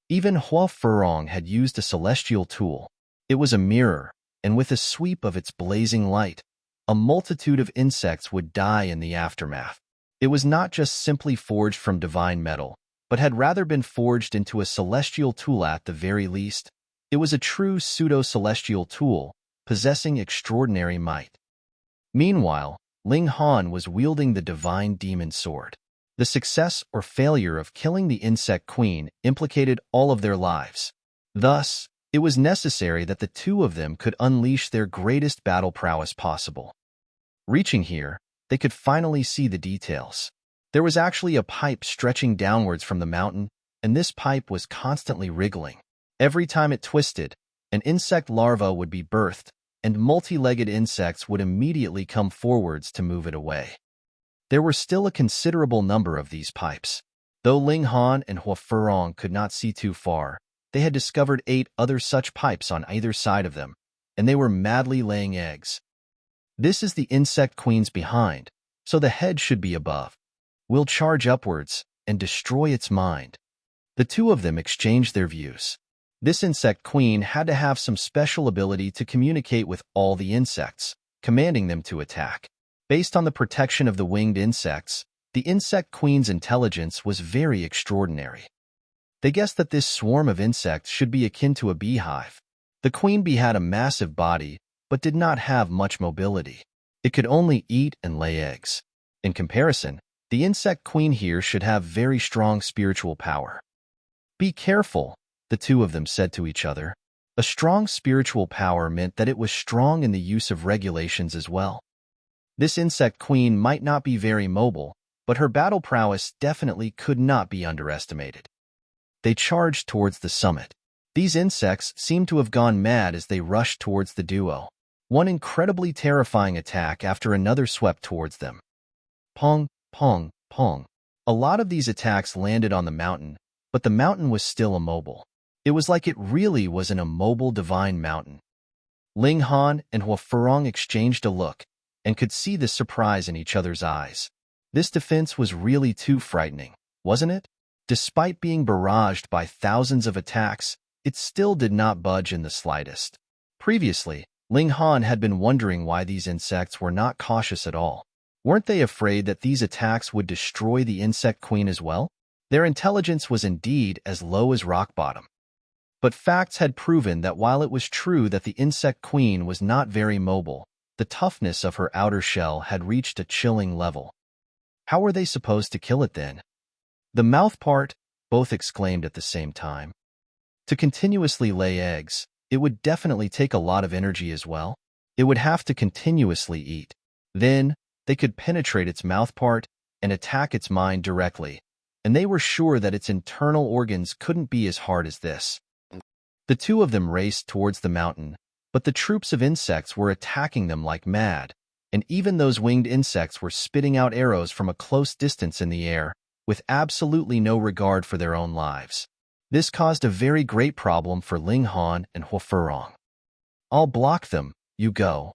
Even Hua Furong had used a celestial tool. It was a mirror, and with a sweep of its blazing light, a multitude of insects would die in the aftermath. It was not just simply forged from divine metal, but had rather been forged into a celestial tool at the very least. It was a true pseudo-celestial tool, possessing extraordinary might. Meanwhile, Ling Han was wielding the divine demon sword. The success or failure of killing the insect queen implicated all of their lives. Thus, it was necessary that the two of them could unleash their greatest battle prowess possible. Reaching here, they could finally see the details. There was actually a pipe stretching downwards from the mountain, and this pipe was constantly wriggling. Every time it twisted, an insect larva would be birthed, and multi-legged insects would immediately come forwards to move it away. There were still a considerable number of these pipes. Though Ling Han and Hua Furong could not see too far, they had discovered 8 other such pipes on either side of them, and they were madly laying eggs. This is the insect queen's behind, so the head should be above. We'll charge upwards and destroy its mind. The two of them exchanged their views. This insect queen had to have some special ability to communicate with all the insects, commanding them to attack. Based on the protection of the winged insects, the insect queen's intelligence was very extraordinary. They guessed that this swarm of insects should be akin to a beehive. The queen bee had a massive body, but did not have much mobility. It could only eat and lay eggs. In comparison, the insect queen here should have very strong spiritual power. Be careful, the two of them said to each other. A strong spiritual power meant that it was strong in the use of regulations as well. This insect queen might not be very mobile, but her battle prowess definitely could not be underestimated. They charged towards the summit. These insects seemed to have gone mad as they rushed towards the duo. One incredibly terrifying attack after another swept towards them. Pong, pong, pong. A lot of these attacks landed on the mountain, but the mountain was still immobile. It was like it really was an immobile divine mountain. Ling Han and Hua Furong exchanged a look, and could see the surprise in each other's eyes. This defense was really too frightening, wasn't it? Despite being barraged by thousands of attacks, it still did not budge in the slightest. Previously, Ling Han had been wondering why these insects were not cautious at all. Weren't they afraid that these attacks would destroy the insect queen as well? Their intelligence was indeed as low as rock bottom. But facts had proven that while it was true that the insect queen was not very mobile, the toughness of her outer shell had reached a chilling level. How were they supposed to kill it then? The mouth part, both exclaimed at the same time. To continuously lay eggs, it would definitely take a lot of energy as well. It would have to continuously eat. Then, they could penetrate its mouthpart and attack its mind directly, and they were sure that its internal organs couldn't be as hard as this. The two of them raced towards the mountain, but the troops of insects were attacking them like mad, and even those winged insects were spitting out arrows from a close distance in the air, with absolutely no regard for their own lives. This caused a very great problem for Ling Han and Hua Furong. "I'll block them, you go."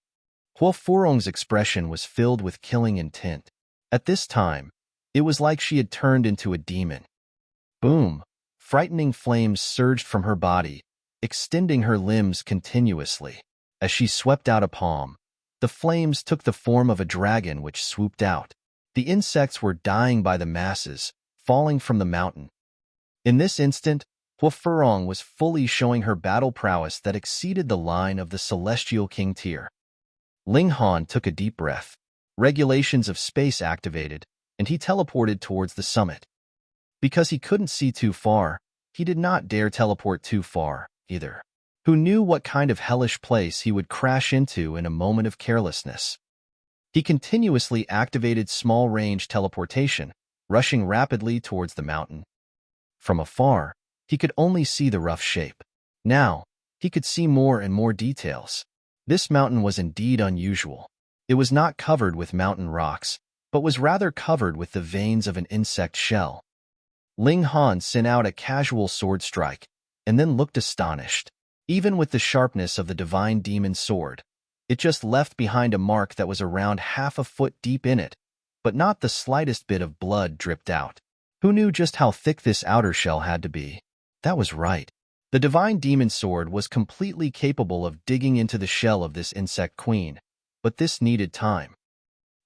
Hua Furong's expression was filled with killing intent. At this time, it was like she had turned into a demon. Boom! Frightening flames surged from her body, extending her limbs continuously. As she swept out a palm, the flames took the form of a dragon which swooped out. The insects were dying by the masses, falling from the mountain. In this instant, Hua Furong was fully showing her battle prowess that exceeded the line of the Celestial King tier. Ling Han took a deep breath. Regulations of space activated, and he teleported towards the summit. Because he couldn't see too far, he did not dare teleport too far, either. Who knew what kind of hellish place he would crash into in a moment of carelessness? He continuously activated small-range teleportation, rushing rapidly towards the mountain. From afar, he could only see the rough shape. Now, he could see more and more details. This mountain was indeed unusual. It was not covered with mountain rocks, but was rather covered with the veins of an insect shell. Ling Han sent out a casual sword strike, and then looked astonished. Even with the sharpness of the divine demon sword, it just left behind a mark that was around half a foot deep in it, but not the slightest bit of blood dripped out. Who knew just how thick this outer shell had to be? That was right. The divine demon sword was completely capable of digging into the shell of this insect queen, but this needed time.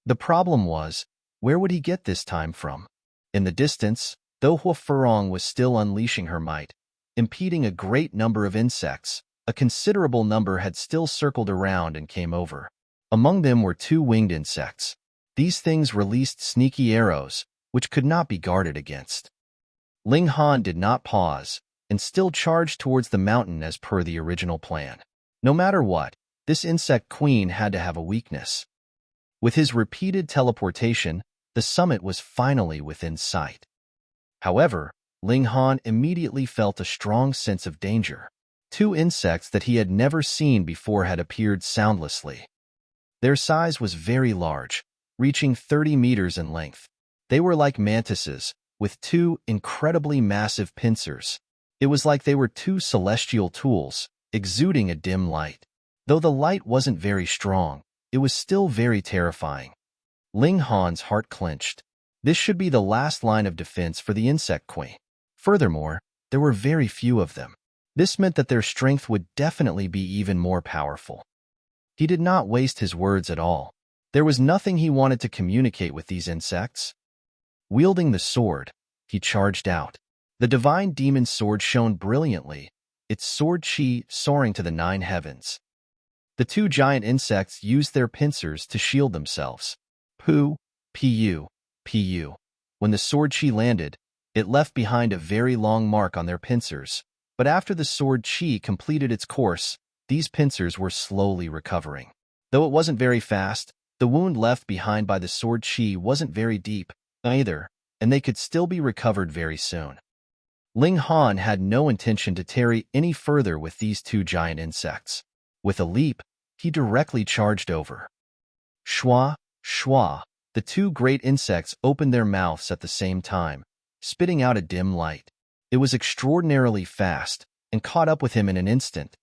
The problem was, where would he get this time from? In the distance, though Hua Furong was still unleashing her might, impeding a great number of insects, a considerable number had still circled around and came over. Among them were two winged insects. These things released sneaky arrows, which could not be guarded against. Ling Han did not pause, and still charged towards the mountain as per the original plan. No matter what, this insect queen had to have a weakness. With his repeated teleportation, the summit was finally within sight. However, Ling Han immediately felt a strong sense of danger. Two insects that he had never seen before had appeared soundlessly. Their size was very large, reaching 30 meters in length. They were like mantises, with two incredibly massive pincers. It was like they were two celestial tools, exuding a dim light. Though the light wasn't very strong, it was still very terrifying. Ling Han's heart clenched. This should be the last line of defense for the insect queen. Furthermore, there were very few of them. This meant that their strength would definitely be even more powerful. He did not waste his words at all. There was nothing he wanted to communicate with these insects. Wielding the sword, he charged out. The divine demon sword shone brilliantly, its sword chi soaring to the 9 heavens. The two giant insects used their pincers to shield themselves. Pu, pu, pu. When the sword chi landed, it left behind a very long mark on their pincers, but after the sword chi completed its course, these pincers were slowly recovering. Though it wasn't very fast, the wound left behind by the sword chi wasn't very deep either, and they could still be recovered very soon. Ling Han had no intention to tarry any further with these two giant insects. With a leap, he directly charged over. Shwa, shwa, the two great insects opened their mouths at the same time, spitting out a dim light. It was extraordinarily fast, and caught up with him in an instant.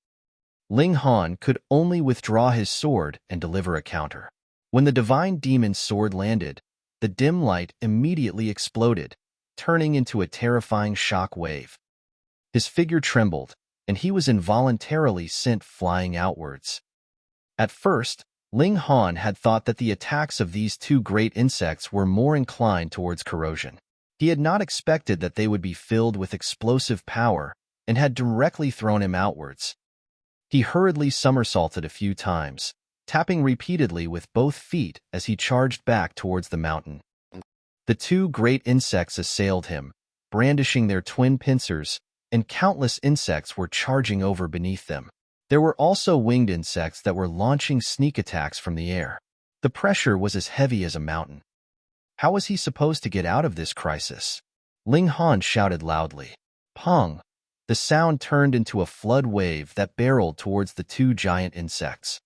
Ling Han could only withdraw his sword and deliver a counter. When the divine demon's sword landed, the dim light immediately exploded, turning into a terrifying shock wave. His figure trembled, and he was involuntarily sent flying outwards. At first, Ling Han had thought that the attacks of these two great insects were more inclined towards corrosion. He had not expected that they would be filled with explosive power and had directly thrown him outwards. He hurriedly somersaulted a few times, tapping repeatedly with both feet as he charged back towards the mountain. The two great insects assailed him, brandishing their twin pincers, and countless insects were charging over beneath them. There were also winged insects that were launching sneak attacks from the air. The pressure was as heavy as a mountain. How was he supposed to get out of this crisis? Ling Han shouted loudly. Pong! The sound turned into a flood wave that barreled towards the two giant insects.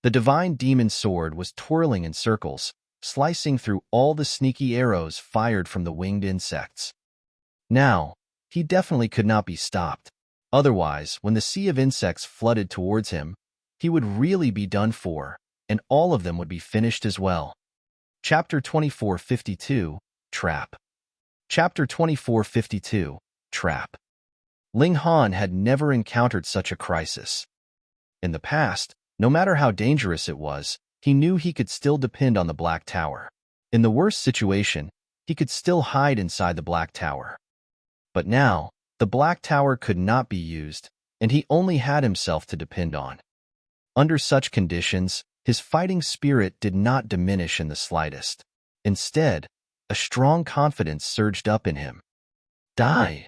The divine demon sword was twirling in circles, slicing through all the sneaky arrows fired from the winged insects. Now, he definitely could not be stopped. Otherwise, when the sea of insects flooded towards him, he would really be done for, and all of them would be finished as well. Chapter 2452, Trap. Chapter 2452, Trap. Ling Han had never encountered such a crisis. In the past, no matter how dangerous it was, he knew he could still depend on the Black Tower. In the worst situation, he could still hide inside the Black Tower. But now, the Black Tower could not be used, and he only had himself to depend on. Under such conditions, his fighting spirit did not diminish in the slightest. Instead, a strong confidence surged up in him. Die!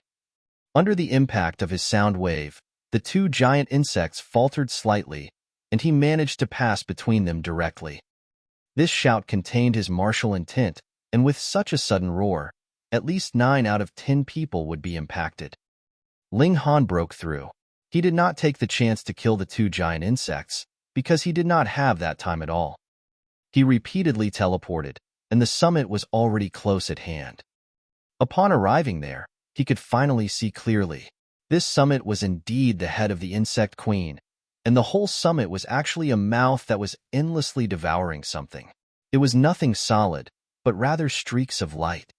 Under the impact of his sound wave, the two giant insects faltered slightly, and he managed to pass between them directly. This shout contained his martial intent, and with such a sudden roar, at least 9 out of 10 people would be impacted. Ling Han broke through. He did not take the chance to kill the two giant insects, because he did not have that time at all. He repeatedly teleported, and the summit was already close at hand. Upon arriving there, he could finally see clearly. This summit was indeed the head of the insect queen, and the whole summit was actually a mouth that was endlessly devouring something. It was nothing solid, but rather streaks of light.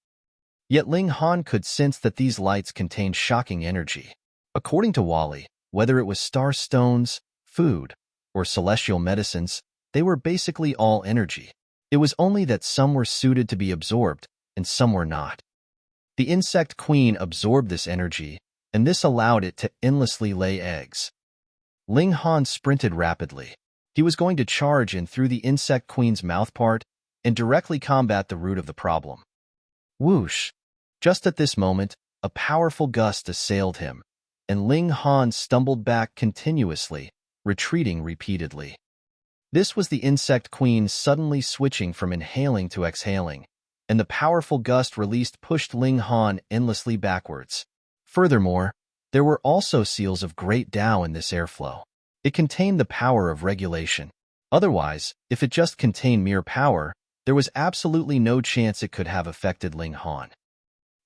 Yet Ling Han could sense that these lights contained shocking energy. According to Wally, whether it was star stones, food, or celestial medicines, they were basically all energy. It was only that some were suited to be absorbed, and some were not. The insect queen absorbed this energy, and this allowed it to endlessly lay eggs. Ling Han sprinted rapidly. He was going to charge in through the insect queen's mouthpart and directly combat the root of the problem. Whoosh! Just at this moment, a powerful gust assailed him, and Ling Han stumbled back continuously, retreating repeatedly. This was the insect queen suddenly switching from inhaling to exhaling, and the powerful gust released pushed Ling Han endlessly backwards. Furthermore, there were also seals of great Tao in this airflow. It contained the power of regulation. Otherwise, if it just contained mere power, there was absolutely no chance it could have affected Ling Han.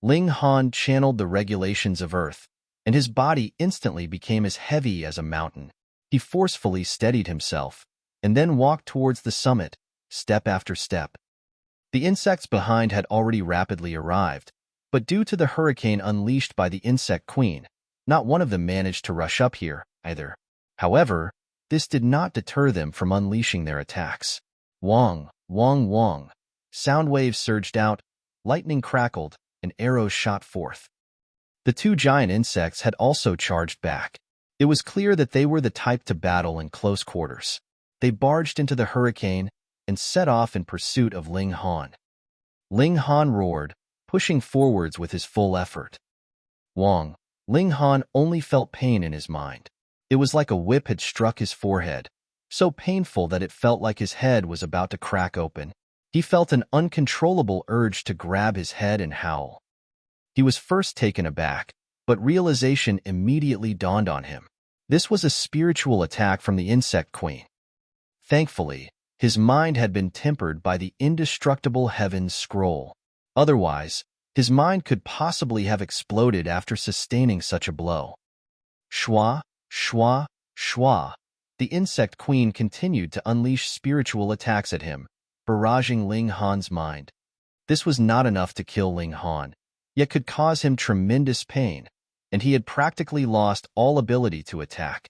Ling Han channeled the regulations of Earth, and his body instantly became as heavy as a mountain. He forcefully steadied himself, and then walked towards the summit, step after step. The insects behind had already rapidly arrived, but due to the hurricane unleashed by the insect queen, not one of them managed to rush up here, either. However, this did not deter them from unleashing their attacks. Wong, wong, wong. Sound waves surged out, lightning crackled, and arrows shot forth. The two giant insects had also charged back. It was clear that they were the type to battle in close quarters. They barged into the hurricane and set off in pursuit of Ling Han. Ling Han roared, pushing forwards with his full effort. Wong. Ling Han only felt pain in his mind. It was like a whip had struck his forehead, so painful that it felt like his head was about to crack open. He felt an uncontrollable urge to grab his head and howl. He was first taken aback, but realization immediately dawned on him. This was a spiritual attack from the insect queen. Thankfully, his mind had been tempered by the indestructible heaven's scroll. Otherwise, his mind could possibly have exploded after sustaining such a blow. Shwa, shwa, shwa. The insect queen continued to unleash spiritual attacks at him, barraging Ling Han's mind. This was not enough to kill Ling Han, yet could cause him tremendous pain, and he had practically lost all ability to attack.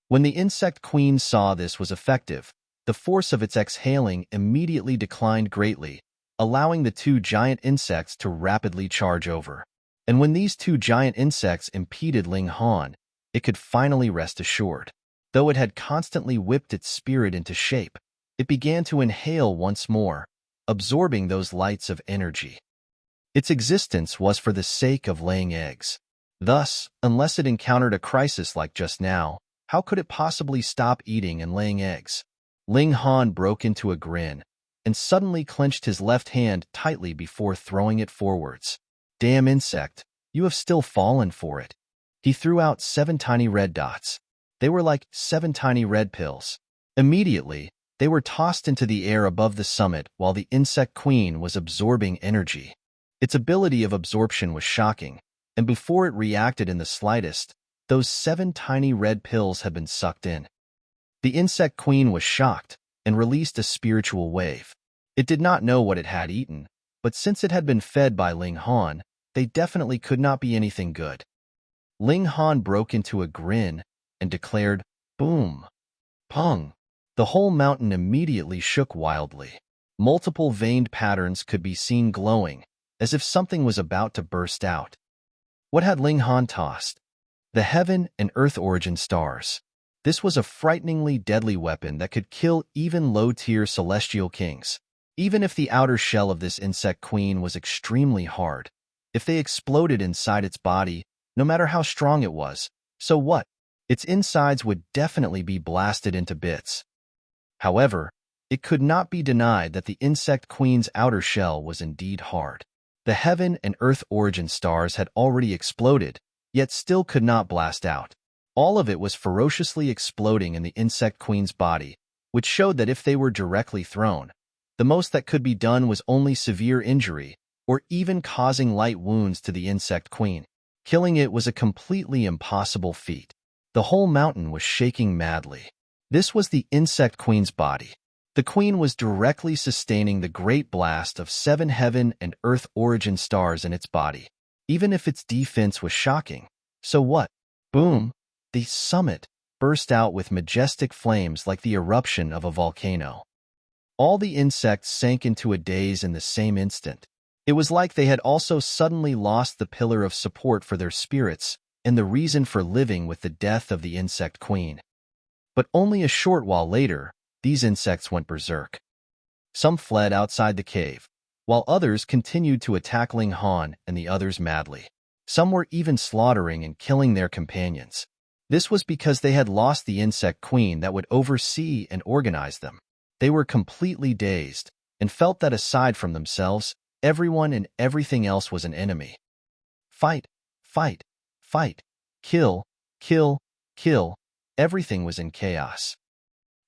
When the insect queen saw this was effective, the force of its exhaling immediately declined greatly, allowing the two giant insects to rapidly charge over. And when these two giant insects impeded Ling Han, it could finally rest assured. Though it had constantly whipped its spirit into shape, it began to inhale once more, absorbing those lights of energy. Its existence was for the sake of laying eggs. Thus, unless it encountered a crisis like just now, How could it possibly stop eating and laying eggs? Ling Han broke into a grin and suddenly clenched his left hand tightly before throwing it forwards. Damn insect, you have still fallen for it. He threw out 7 tiny red dots. They were like 7 tiny red pills. Immediately, they were tossed into the air above the summit while the insect queen was absorbing energy. Its ability of absorption was shocking, and before it reacted in the slightest, those 7 tiny red pills had been sucked in. The insect queen was shocked and released a spiritual wave. It did not know what it had eaten, but since it had been fed by Ling Han, they definitely could not be anything good. Ling Han broke into a grin and declared, "Boom! Pung!" The whole mountain immediately shook wildly. Multiple veined patterns could be seen glowing, as if something was about to burst out. What had Ling Han tossed? The heaven and earth origin stars. This was a frighteningly deadly weapon that could kill even low-tier celestial kings. Even if the outer shell of this insect queen was extremely hard, if they exploded inside its body, no matter how strong it was, so what? Its insides would definitely be blasted into bits. However, it could not be denied that the insect queen's outer shell was indeed hard. The heaven and earth origin stars had already exploded, yet still could not blast out. All of it was ferociously exploding in the insect queen's body, which showed that if they were directly thrown, the most that could be done was only severe injury, or even causing light wounds to the insect queen. Killing it was a completely impossible feat. The whole mountain was shaking madly. This was the insect queen's body. The queen was directly sustaining the great blast of 7 heaven and earth origin stars in its body. Even if its defense was shocking, so what? Boom! The summit burst out with majestic flames like the eruption of a volcano. All the insects sank into a daze in the same instant. It was like they had also suddenly lost the pillar of support for their spirits and the reason for living with the death of the insect queen. But only a short while later, these insects went berserk. Some fled outside the cave, while others continued to attack Ling Han and the others madly. Some were even slaughtering and killing their companions. This was because they had lost the insect queen that would oversee and organize them. They were completely dazed and felt that aside from themselves, everyone and everything else was an enemy. Fight, fight, fight, kill, kill, kill. Everything was in chaos.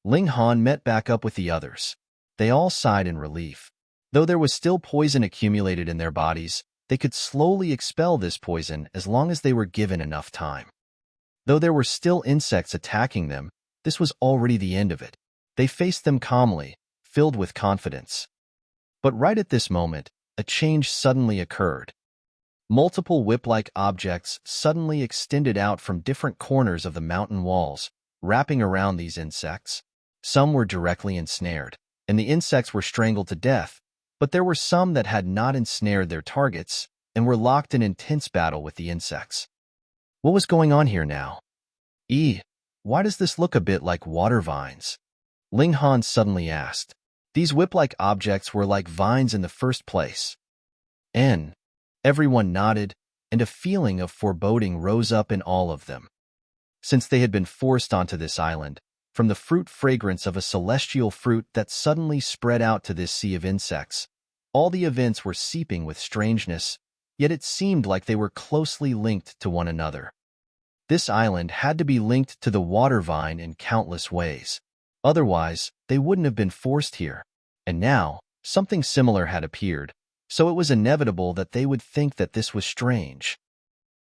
Ling Han met back up with the others. They all sighed in relief. Though there was still poison accumulated in their bodies, they could slowly expel this poison as long as they were given enough time. Though there were still insects attacking them, this was already the end of it. They faced them calmly, filled with confidence. But right at this moment, a change suddenly occurred. Multiple whip-like objects suddenly extended out from different corners of the mountain walls, wrapping around these insects. Some were directly ensnared, and the insects were strangled to death, but there were some that had not ensnared their targets and were locked in intense battle with the insects. What was going on here now? Why does this look a bit like water vines? Ling Han suddenly asked. These whip-like objects were like vines in the first place. Everyone nodded, and a feeling of foreboding rose up in all of them. Since they had been forced onto this island, from the fruit fragrance of a celestial fruit that suddenly spread out to this sea of insects, all the events were seeping with strangeness, yet it seemed like they were closely linked to one another. This island had to be linked to the water vine in countless ways. Otherwise, they wouldn't have been forced here. And now, something similar had appeared, so it was inevitable that they would think that this was strange.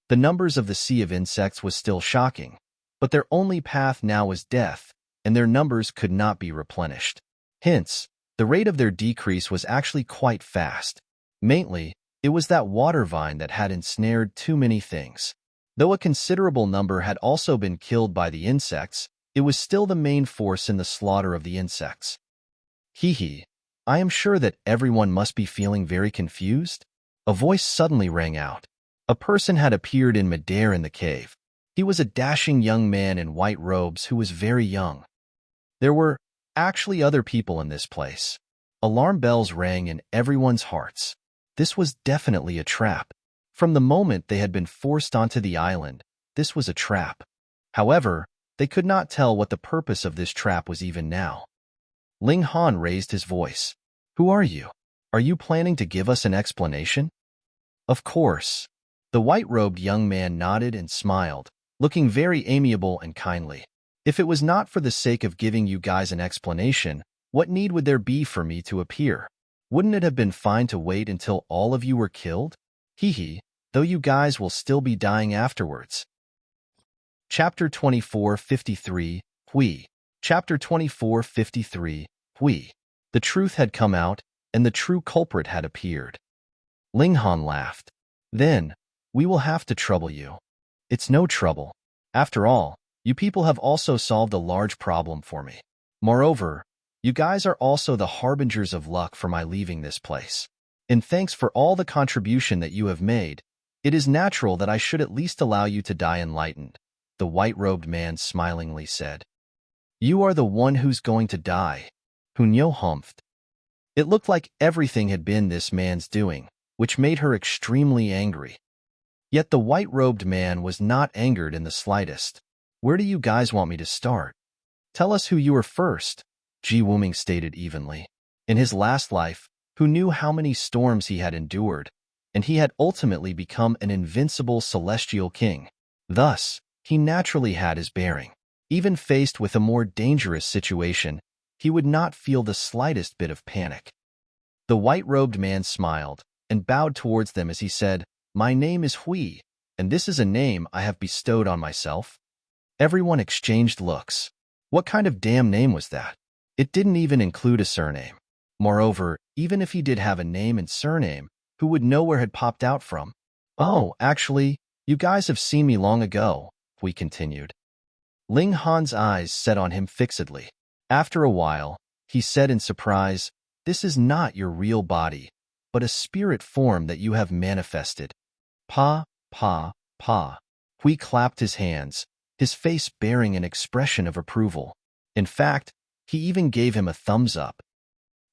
The numbers of the sea of insects was still shocking, but their only path now was death, and their numbers could not be replenished. Hence, the rate of their decrease was actually quite fast. Mainly, it was that water vine that had ensnared too many things. Though a considerable number had also been killed by the insects, it was still the main force in the slaughter of the insects. I am sure that everyone must be feeling very confused. A voice suddenly rang out. A person had appeared in midair in the cave. He was a dashing young man in white robes who was very young. There were actually other people in this place. Alarm bells rang in everyone's hearts. This was definitely a trap. From the moment they had been forced onto the island, this was a trap. However, They could not tell what the purpose of this trap was even now. Ling Han raised his voice. Who are you? Are you planning to give us an explanation? Of course. The white-robed young man nodded and smiled, looking very amiable and kindly. If it was not for the sake of giving you guys an explanation, what need would there be for me to appear? Wouldn't it have been fine to wait until all of you were killed? Hee, though you guys will still be dying afterwards. Chapter 24:53, Hui. Chapter 24:53, Hui. The truth had come out, and the true culprit had appeared. Ling Han laughed. Then, we will have to trouble you. It's no trouble. After all, you people have also solved a large problem for me. Moreover, you guys are also the harbingers of luck for my leaving this place. In thanks for all the contribution that you have made, it is natural that I should at least allow you to die enlightened, the white-robed man smilingly said. You are the one who's going to die, Hunyo humphed. It looked like everything had been this man's doing, which made her extremely angry. Yet the white-robed man was not angered in the slightest. Where do you guys want me to start? Tell us who you were first, Ji Wuming stated evenly. In his last life, who knew how many storms he had endured, and he had ultimately become an invincible celestial king. Thus, he naturally had his bearing. Even faced with a more dangerous situation, he would not feel the slightest bit of panic. The white-robed man smiled and bowed towards them as he said, My name is Hui, and this is a name I have bestowed on myself. Everyone exchanged looks. What kind of damn name was that? It didn't even include a surname. Moreover, even if he did have a name and surname, who would know where it had popped out from? Oh, actually, you guys have seen me long ago, Hui continued. Ling Han's eyes set on him fixedly. After a while, he said in surprise, This is not your real body, but a spirit form that you have manifested. Pa. Hui clapped his hands, his face bearing an expression of approval. In fact, he even gave him a thumbs up.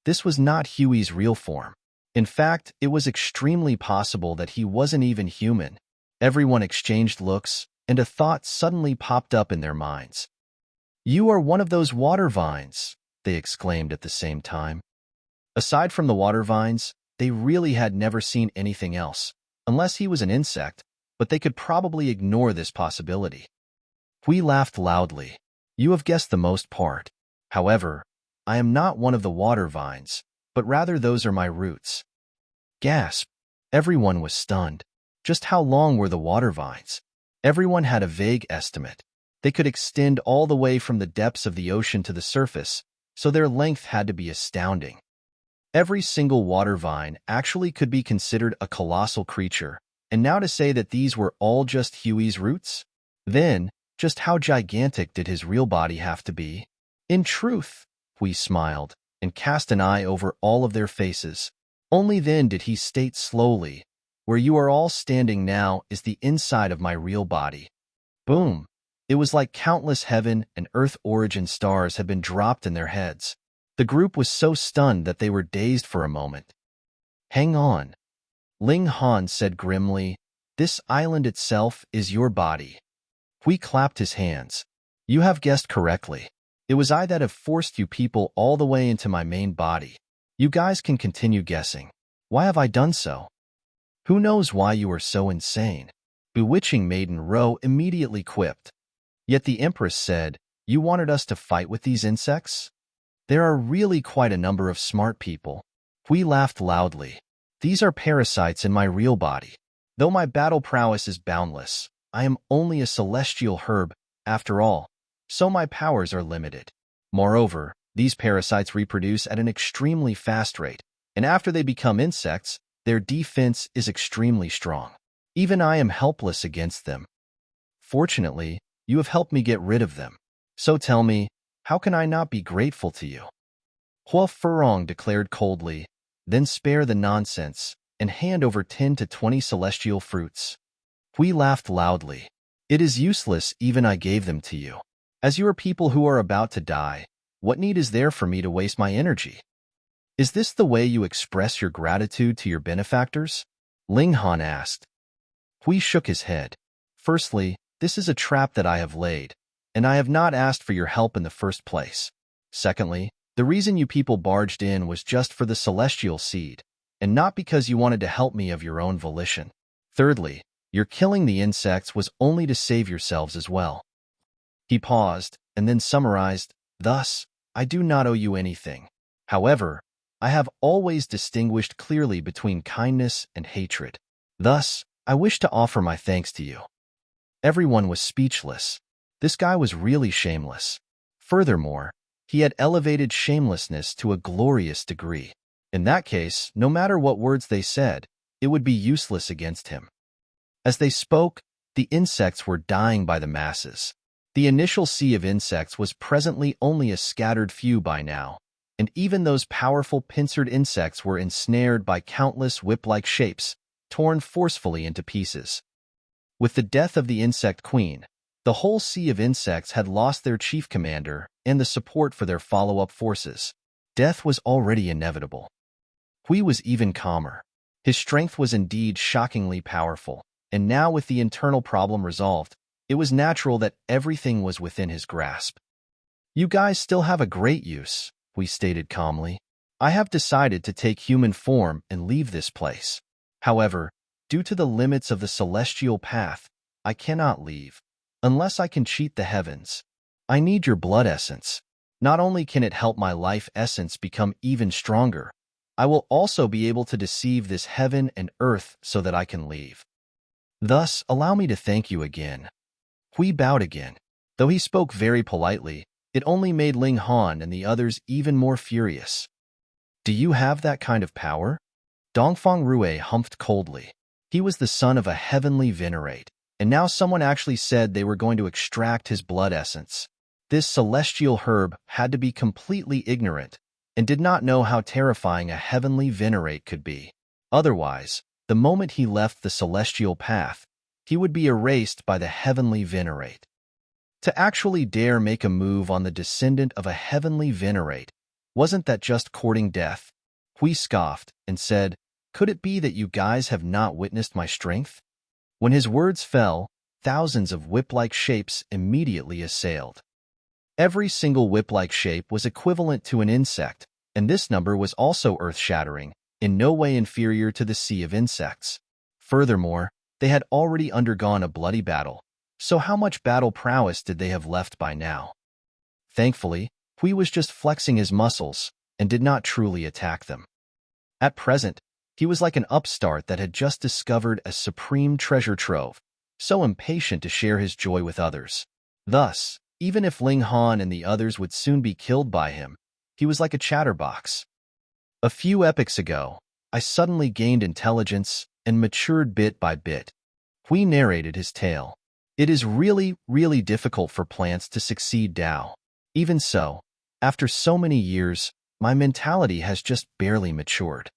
This was not Huey's real form. In fact, it was extremely possible that he wasn't even human. Everyone exchanged looks, and a thought suddenly popped up in their minds. You are one of those water vines, they exclaimed at the same time. Aside from the water vines, they really had never seen anything else, unless he was an insect, but they could probably ignore this possibility. Hui laughed loudly. You have guessed the most part. However, I am not one of the water vines, but rather those are my roots. Gasp! Everyone was stunned. Just how long were the water vines? Everyone had a vague estimate. They could extend all the way from the depths of the ocean to the surface, so their length had to be astounding. Every single water vine actually could be considered a colossal creature, and now to say that these were all just Huey's roots? Then, just how gigantic did his real body have to be? In truth, Hui smiled and cast an eye over all of their faces. Only then did he state slowly, Where you are all standing now is the inside of my real body. Boom! It was like countless heaven and earth origin stars had been dropped in their heads. The group was so stunned that they were dazed for a moment. Hang on. Ling Han said grimly, This island itself is your body. Hui clapped his hands. You have guessed correctly. It was I that have forced you people all the way into my main body. You guys can continue guessing. Why have I done so? Who knows why you are so insane? Bewitching Maiden Ro immediately quipped. Yet the Empress said, You wanted us to fight with these insects? There are really quite a number of smart people. Hui laughed loudly. These are parasites in my real body. Though my battle prowess is boundless, I am only a celestial herb, after all, so my powers are limited. Moreover, these parasites reproduce at an extremely fast rate, and after they become insects, their defense is extremely strong. Even I am helpless against them. Fortunately, you have helped me get rid of them. So tell me, how can I not be grateful to you? Hua Furong declared coldly, Then spare the nonsense, and hand over 10 to 20 celestial fruits. Hui laughed loudly. It is useless even I gave them to you. As you are people who are about to die, what need is there for me to waste my energy? Is this the way you express your gratitude to your benefactors? Ling Han asked. Hui shook his head. Firstly, this is a trap that I have laid, and I have not asked for your help in the first place. Secondly, the reason you people barged in was just for the celestial seed, and not because you wanted to help me of your own volition. Thirdly, your killing the insects was only to save yourselves as well. He paused, and then summarized, thus, I do not owe you anything. However, I have always distinguished clearly between kindness and hatred. Thus, I wish to offer my thanks to you. Everyone was speechless. This guy was really shameless. Furthermore, he had elevated shamelessness to a glorious degree. In that case, no matter what words they said, it would be useless against him. As they spoke, the insects were dying by the masses. The initial sea of insects was presently only a scattered few by now, and even those powerful pincered insects were ensnared by countless whip-like shapes, torn forcefully into pieces. With the death of the insect queen, the whole sea of insects had lost their chief commander and the support for their follow-up forces. Death was already inevitable. Hui was even calmer. His strength was indeed shockingly powerful, and now with the internal problem resolved, it was natural that everything was within his grasp. You guys still have a great use, Hui stated calmly. I have decided to take human form and leave this place. However, due to the limits of the celestial path, I cannot leave, unless I can cheat the heavens. I need your blood essence. Not only can it help my life essence become even stronger, I will also be able to deceive this heaven and earth so that I can leave. Thus, allow me to thank you again. Hui bowed again. Though he spoke very politely, it only made Ling Han and the others even more furious. Do you have that kind of power? Dongfang Rue humphed coldly. He was the son of a heavenly venerate, and now someone actually said they were going to extract his blood essence. This celestial herb had to be completely ignorant and did not know how terrifying a heavenly venerate could be. Otherwise, the moment he left the celestial path, he would be erased by the heavenly venerate. To actually dare make a move on the descendant of a heavenly venerate, wasn't that just courting death? Hui scoffed and said, could it be that you guys have not witnessed my strength? When his words fell, thousands of whip-like shapes immediately assailed. Every single whip-like shape was equivalent to an insect, and this number was also earth-shattering, in no way inferior to the sea of insects. Furthermore, they had already undergone a bloody battle, so how much battle prowess did they have left by now? Thankfully, Hui was just flexing his muscles and did not truly attack them. At present, he was like an upstart that had just discovered a supreme treasure trove, so impatient to share his joy with others. Thus, even if Ling Han and the others would soon be killed by him, he was like a chatterbox. A few epochs ago, I suddenly gained intelligence and matured bit by bit. Hui narrated his tale. It is really, really difficult for plants to succeed Tao. Even so, after so many years, my mentality has just barely matured.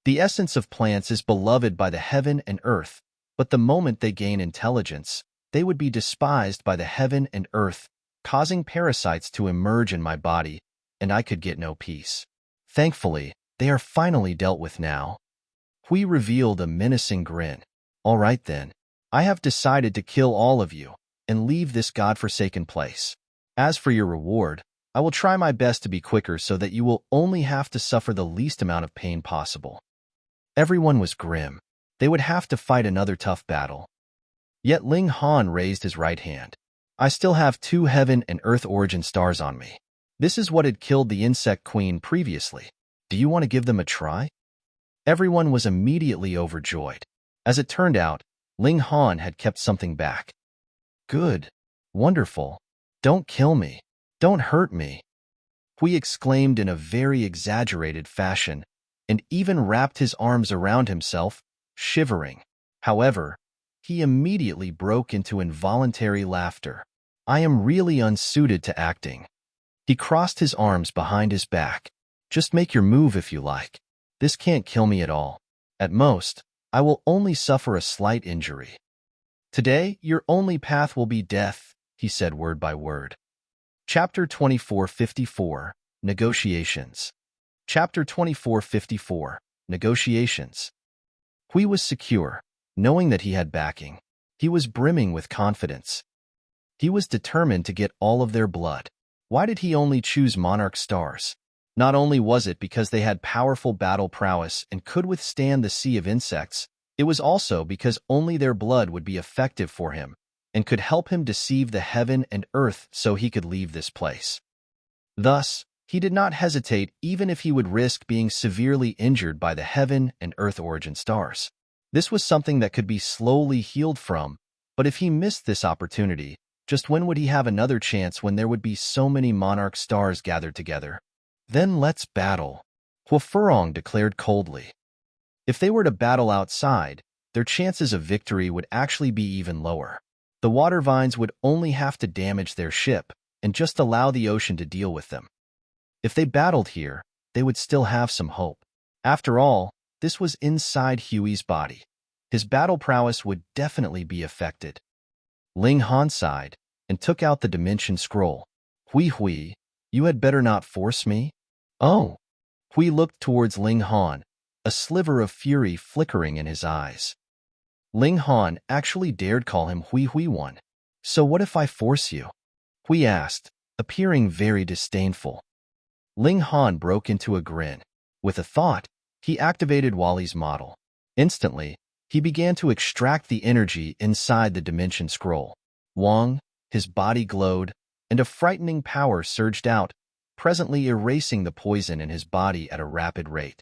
The essence of plants is beloved by the heaven and earth, but the moment they gain intelligence, they would be despised by the heaven and earth, causing parasites to emerge in my body, and I could get no peace. Thankfully, they are finally dealt with now. Hui revealed a menacing grin. All right then, I have decided to kill all of you and leave this godforsaken place. As for your reward, I will try my best to be quicker so that you will only have to suffer the least amount of pain possible. Everyone was grim. They would have to fight another tough battle. Yet Ling Han raised his right hand. I still have 2 heaven and earth origin stars on me. This is what had killed the insect queen previously. Do you want to give them a try? Everyone was immediately overjoyed. As it turned out, Ling Han had kept something back. Good. Wonderful. Don't kill me. Don't hurt me. Hui exclaimed in a very exaggerated fashion, and even wrapped his arms around himself, shivering. However, he immediately broke into involuntary laughter. I am really unsuited to acting. He crossed his arms behind his back. Just make your move if you like. This can't kill me at all. At most, I will only suffer a slight injury. Today, your only path will be death, he said word by word. Chapter 2454, Negotiations. Chapter 2454, Negotiations. Hui was secure, knowing that he had backing. He was brimming with confidence. He was determined to get all of their blood. Why did he only choose monarch stars? Not only was it because they had powerful battle prowess and could withstand the sea of insects, it was also because only their blood would be effective for him and could help him deceive the heaven and earth so he could leave this place. Thus, he did not hesitate even if he would risk being severely injured by the heaven and earth origin stars. This was something that could be slowly healed from, but if he missed this opportunity, just when would he have another chance when there would be so many monarch stars gathered together? Then let's battle, Huafurong declared coldly. If they were to battle outside, their chances of victory would actually be even lower. The water vines would only have to damage their ship and just allow the ocean to deal with them. If they battled here, they would still have some hope. After all, this was inside Huey's body. His battle prowess would definitely be affected. Ling Han sighed and took out the dimension scroll. Hui, you had better not force me. Oh. Hui looked towards Ling Han, a sliver of fury flickering in his eyes. Ling Han actually dared call him Hui one. So what if I force you? Hui asked, appearing very disdainful. Ling Han broke into a grin. With a thought, he activated Wally's model. Instantly, he began to extract the energy inside the dimension scroll. Wang, his body glowed, and a frightening power surged out, presently erasing the poison in his body at a rapid rate.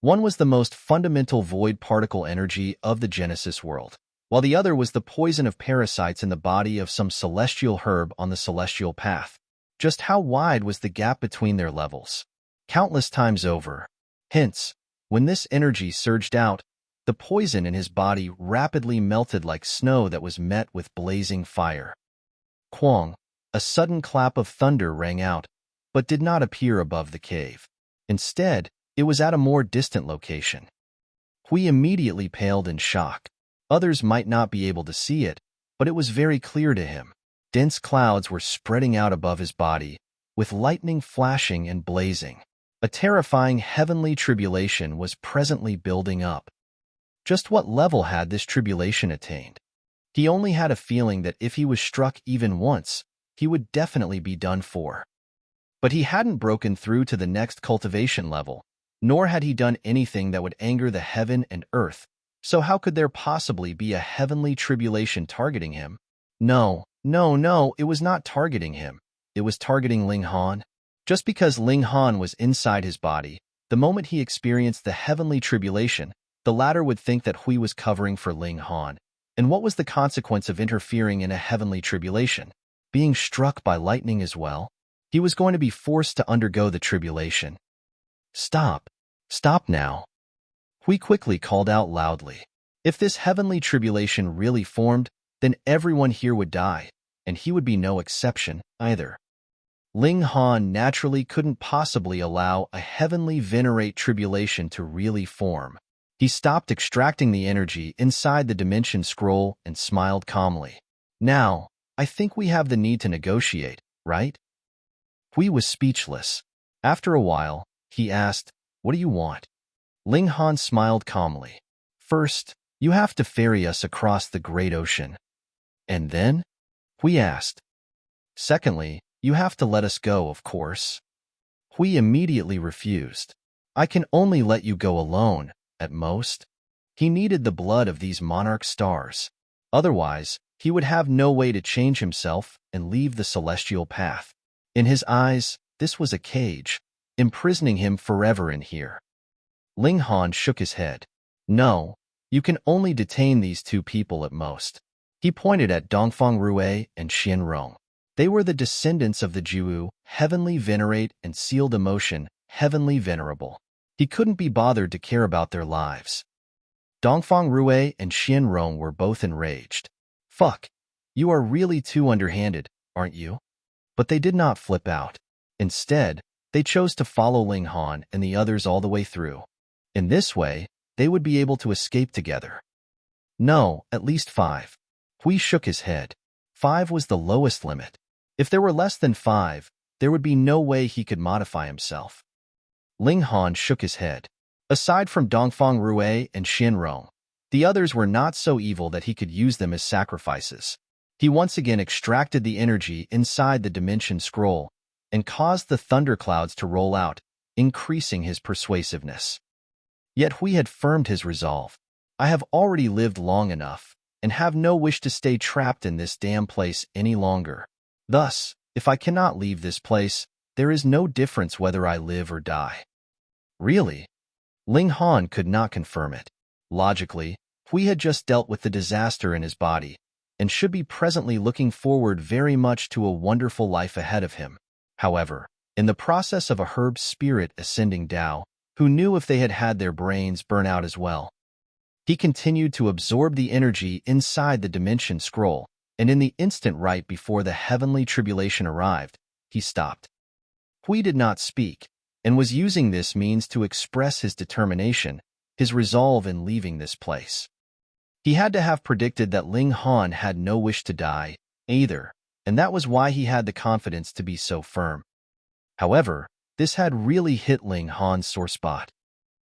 One was the most fundamental void particle energy of the Genesis world, while the other was the poison of parasites in the body of some celestial herb on the celestial path. Just how wide was the gap between their levels? Countless times over. Hence, when this energy surged out, the poison in his body rapidly melted like snow that was met with blazing fire. Quang, a sudden clap of thunder rang out, but did not appear above the cave. Instead, it was at a more distant location. Hui immediately paled in shock. Others might not be able to see it, but it was very clear to him. Dense clouds were spreading out above his body, with lightning flashing and blazing. A terrifying heavenly tribulation was presently building up. Just what level had this tribulation attained? He only had a feeling that if he was struck even once, he would definitely be done for. But he hadn't broken through to the next cultivation level, nor had he done anything that would anger the heaven and earth, so how could there possibly be a heavenly tribulation targeting him? No, it was not targeting him. It was targeting Ling Han. Just because Ling Han was inside his body, the moment he experienced the heavenly tribulation, the latter would think that Hui was covering for Ling Han. And what was the consequence of interfering in a heavenly tribulation? Being struck by lightning as well? He was going to be forced to undergo the tribulation. Stop now. Hui quickly called out loudly. If this heavenly tribulation really formed, then everyone here would die, and he would be no exception either. Ling Han naturally couldn't possibly allow a heavenly venerate tribulation to really form. He stopped extracting the energy inside the dimension scroll and smiled calmly. Now, I think we have the need to negotiate, right? Hui was speechless. After a while, he asked, "What do you want?" Ling Han smiled calmly. "First, you have to ferry us across the great ocean." "And then?" Hui asked. "Secondly, you have to let us go, of course." Hui immediately refused. "I can only let you go alone, at most." He needed the blood of these monarch stars. Otherwise, he would have no way to change himself and leave the celestial path. In his eyes, this was a cage, imprisoning him forever in here. Ling Han shook his head. "No, you can only detain these two people at most." He pointed at Dongfang Rue and Xian Rong. They were the descendants of the Jiwu, heavenly venerate, and sealed emotion, heavenly venerable. He couldn't be bothered to care about their lives. Dongfang Rue and Xian Rong were both enraged. "Fuck, you are really too underhanded, aren't you?" But they did not flip out. Instead, they chose to follow Ling Han and the others all the way through. In this way, they would be able to escape together. No, at least 5. Hui shook his head. 5 was the lowest limit. If there were less than 5, there would be no way he could modify himself. Ling Han shook his head. Aside from Dongfang Rue and Xian Rong, the others were not so evil that he could use them as sacrifices. He once again extracted the energy inside the dimension scroll and caused the thunderclouds to roll out, increasing his persuasiveness. Yet Hui had firmed his resolve. I have already lived long enough and have no wish to stay trapped in this damn place any longer. Thus, if I cannot leave this place, there is no difference whether I live or die. Really? Ling Han could not confirm it. Logically, Hui had just dealt with the disaster in his body and should be presently looking forward very much to a wonderful life ahead of him. However, in the process of a herb spirit ascending Tao, who knew if they had had their brains burn out as well? He continued to absorb the energy inside the dimension scroll, and in the instant right before the heavenly tribulation arrived, he stopped. Hui did not speak, and was using this means to express his determination, his resolve in leaving this place. He had to have predicted that Ling Han had no wish to die, either, and that was why he had the confidence to be so firm. However, this had really hit Ling Han's sore spot.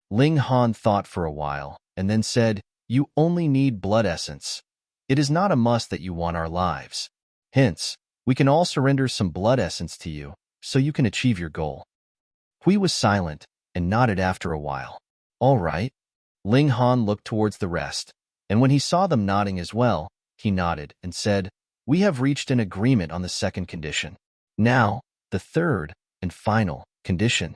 Ling Han thought for a while, and then said, "You only need blood essence. It is not a must that you want our lives. Hence, we can all surrender some blood essence to you, so you can achieve your goal." Hui was silent and nodded after a while. "All right." Ling Han looked towards the rest, and when he saw them nodding as well, he nodded and said, "We have reached an agreement on the second condition. Now, the third and final condition."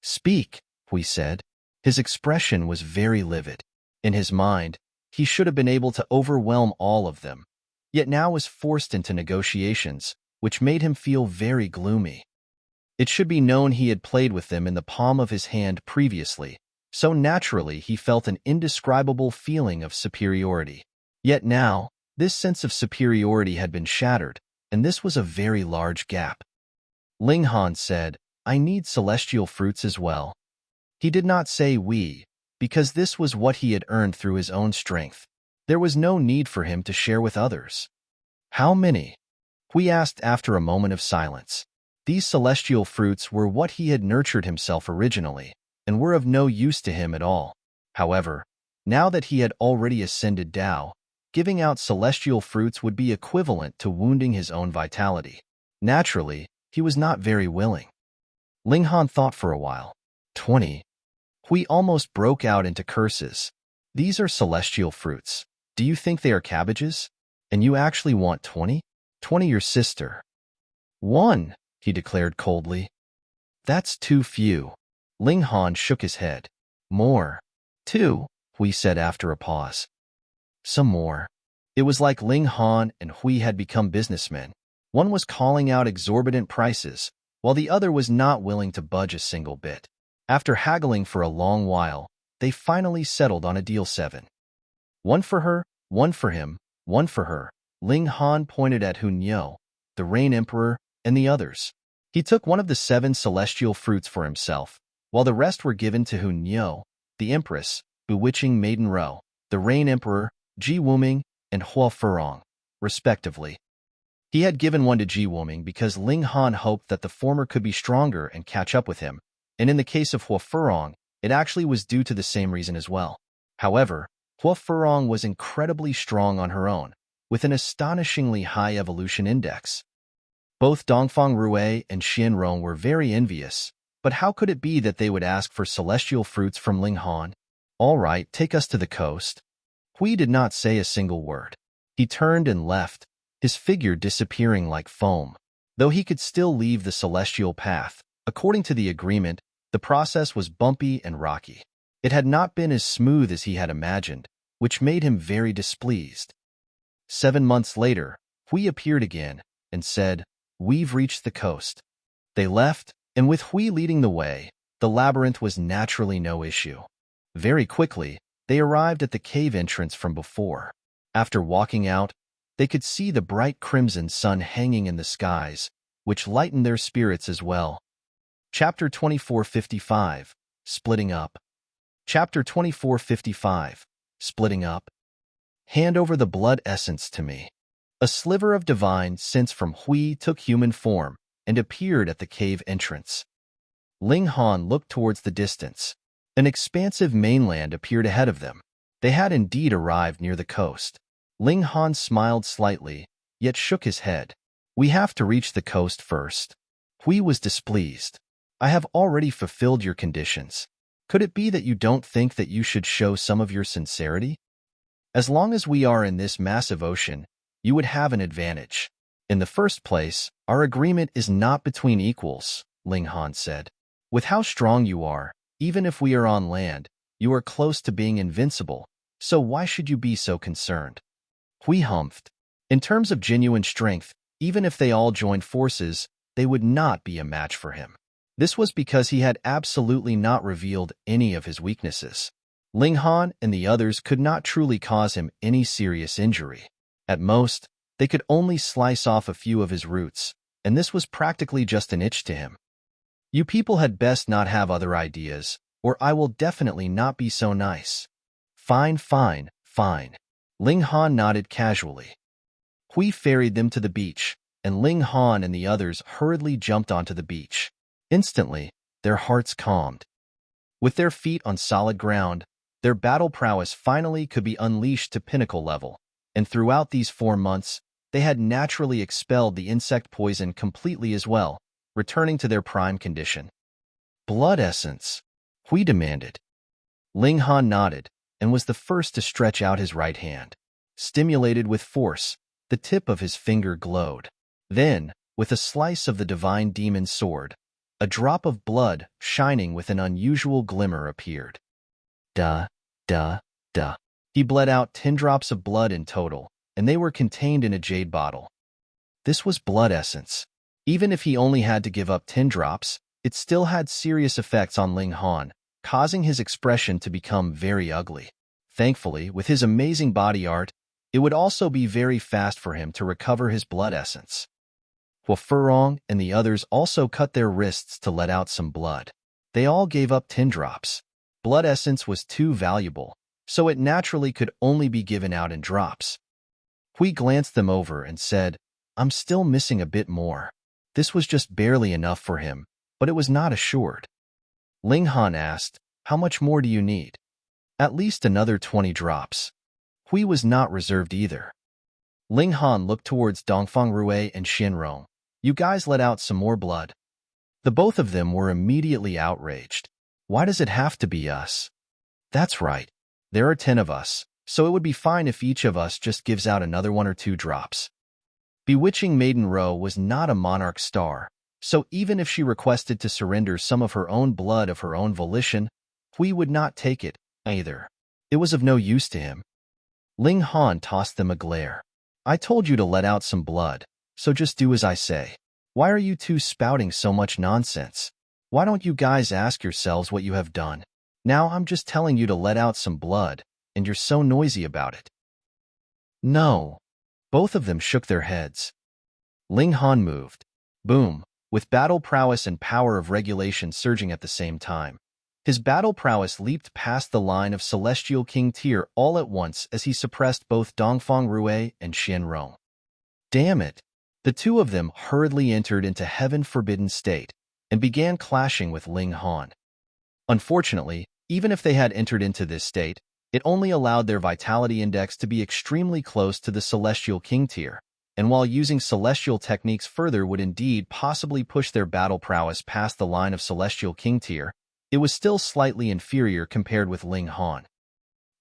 "Speak," Hui said. His expression was very livid. In his mind, he should have been able to overwhelm all of them, yet now was forced into negotiations, which made him feel very gloomy. It should be known he had played with them in the palm of his hand previously, so naturally he felt an indescribable feeling of superiority. Yet now, this sense of superiority had been shattered, and this was a very large gap. Ling Han said, "I need celestial fruits as well." He did not say we, because this was what he had earned through his own strength. There was no need for him to share with others. "How many?" Hui asked after a moment of silence. These celestial fruits were what he had nurtured himself originally, and were of no use to him at all. However, now that he had already ascended Tao, giving out celestial fruits would be equivalent to wounding his own vitality. Naturally, he was not very willing. Ling Han thought for a while. 20. Hui almost broke out into curses. "These are celestial fruits. Do you think they are cabbages? And you actually want 20? 20 your sister." "1, he declared coldly. "That's too few." Ling Han shook his head. "More." 2, Hui said after a pause. "Some more." It was like Ling Han and Hui had become businessmen. One was calling out exorbitant prices, while the other was not willing to budge a single bit. After haggling for a long while, they finally settled on a deal 7. 1 for her, 1 for him, 1 for her. Ling Han pointed at Hunyeo, the Rain Emperor, and the others. He took one of the 7 celestial fruits for himself, while the rest were given to Hunyeo, the Empress, Bewitching Maiden Ro, the Rain Emperor, Ji Wuming, and Hua Furong, respectively. He had given one to Ji Wuming because Ling Han hoped that the former could be stronger and catch up with him, and in the case of Hua Furong, it actually was due to the same reason as well. However, Hua Furong was incredibly strong on her own, with an astonishingly high evolution index. Both Dongfang Rui and Xian Rong were very envious, but how could it be that they would ask for celestial fruits from Ling Han? "All right, take us to the coast." Hui did not say a single word. He turned and left, his figure disappearing like foam. Though he could still leave the celestial path, according to the agreement, the process was bumpy and rocky. It had not been as smooth as he had imagined, which made him very displeased. 7 months later, Hui appeared again and said, "We've reached the coast." They left, and with Hui leading the way, the labyrinth was naturally no issue. Very quickly, they arrived at the cave entrance from before. After walking out, they could see the bright crimson sun hanging in the skies, which lightened their spirits as well. Chapter 2455, Splitting Up. Chapter 2455, Splitting Up. "Hand over the blood essence to me." A sliver of divine sense from Hui took human form and appeared at the cave entrance. Ling Han looked towards the distance. An expansive mainland appeared ahead of them. They had indeed arrived near the coast. Ling Han smiled slightly yet shook his head. "We have to reach the coast first." Hui was displeased. "I have already fulfilled your conditions. Could it be that you don't think that you should show some of your sincerity? As long as we are in this massive ocean, you would have an advantage. In the first place, our agreement is not between equals," Ling Han said. "With how strong you are, even if we are on land, you are close to being invincible, so why should you be so concerned?" Hui humphed. In terms of genuine strength, even if they all joined forces, they would not be a match for him. This was because he had absolutely not revealed any of his weaknesses. Ling Han and the others could not truly cause him any serious injury. At most, they could only slice off a few of his roots, and this was practically just an itch to him. "You people had best not have other ideas, or I will definitely not be so nice." Fine, fine, fine." Ling Han nodded casually. Hui ferried them to the beach, and Ling Han and the others hurriedly jumped onto the beach. Instantly, their hearts calmed. With their feet on solid ground, their battle prowess finally could be unleashed to pinnacle level, and throughout these 4 months, they had naturally expelled the insect poison completely as well, returning to their prime condition. "Blood essence," Hui demanded. Ling Han nodded, and was the first to stretch out his right hand. Stimulated with force, the tip of his finger glowed. Then, with a slice of the divine demon's sword, a drop of blood shining with an unusual glimmer appeared. Duh, duh, duh. He bled out 10 drops of blood in total, and they were contained in a jade bottle. This was blood essence. Even if he only had to give up 10 drops, it still had serious effects on Ling Han, causing his expression to become very ugly. Thankfully, with his amazing body art, it would also be very fast for him to recover his blood essence. Furong and the others also cut their wrists to let out some blood. They all gave up 10 drops. Blood essence was too valuable, so it naturally could only be given out in drops. Hui glanced them over and said, "I'm still missing a bit more." This was just barely enough for him, but it was not assured. Ling Han asked, "How much more do you need?" "At least another 20 drops." Hui was not reserved either. Ling Han looked towards Dongfang Rui and Xianrong. "You guys let out some more blood." The both of them were immediately outraged. "Why does it have to be us?" "That's right. There are 10 of us, so it would be fine if each of us just gives out another 1 or 2 drops. Bewitching Maiden Row was not a monarch star, so even if she requested to surrender some of her own blood of her own volition, Hui would not take it either. It was of no use to him. Ling Han tossed them a glare. "I told you to let out some blood, so just do as I say. Why are you two spouting so much nonsense? Why don't you guys ask yourselves what you have done? Now I'm just telling you to let out some blood, and you're so noisy about it." "No." Both of them shook their heads. Ling Han moved. Boom, with battle prowess and power of regulation surging at the same time. His battle prowess leaped past the line of Celestial King tier all at once as he suppressed both Dongfang Rui and Xianrong. Damn it! The two of them hurriedly entered into heaven-forbidden state and began clashing with Ling Han. Unfortunately, even if they had entered into this state, it only allowed their vitality index to be extremely close to the Celestial King tier, and while using celestial techniques further would indeed possibly push their battle prowess past the line of Celestial King tier, it was still slightly inferior compared with Ling Han.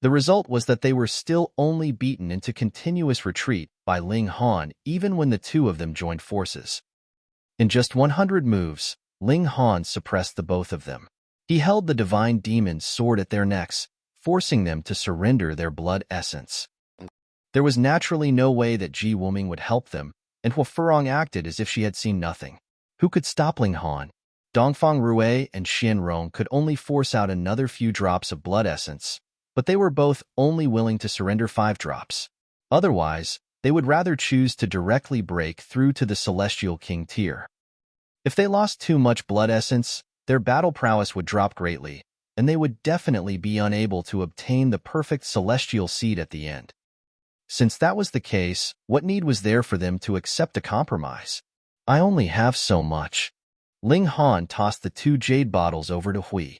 The result was that they were still only beaten into continuous retreat by Ling Han even when the two of them joined forces. In just 100 moves, Ling Han suppressed the both of them. He held the divine demon's sword at their necks, forcing them to surrender their blood essence. There was naturally no way that Ji Wuming would help them, and Furong acted as if she had seen nothing. Who could stop Ling Han? Dongfang Rui and Xianrong could only force out another few drops of blood essence, but they were both only willing to surrender 5 drops. Otherwise, they would rather choose to directly break through to the Celestial King tier. If they lost too much blood essence, their battle prowess would drop greatly, and they would definitely be unable to obtain the perfect celestial seed at the end. Since that was the case, what need was there for them to accept a compromise? "I only have so much." Ling Han tossed the 2 jade bottles over to Hui.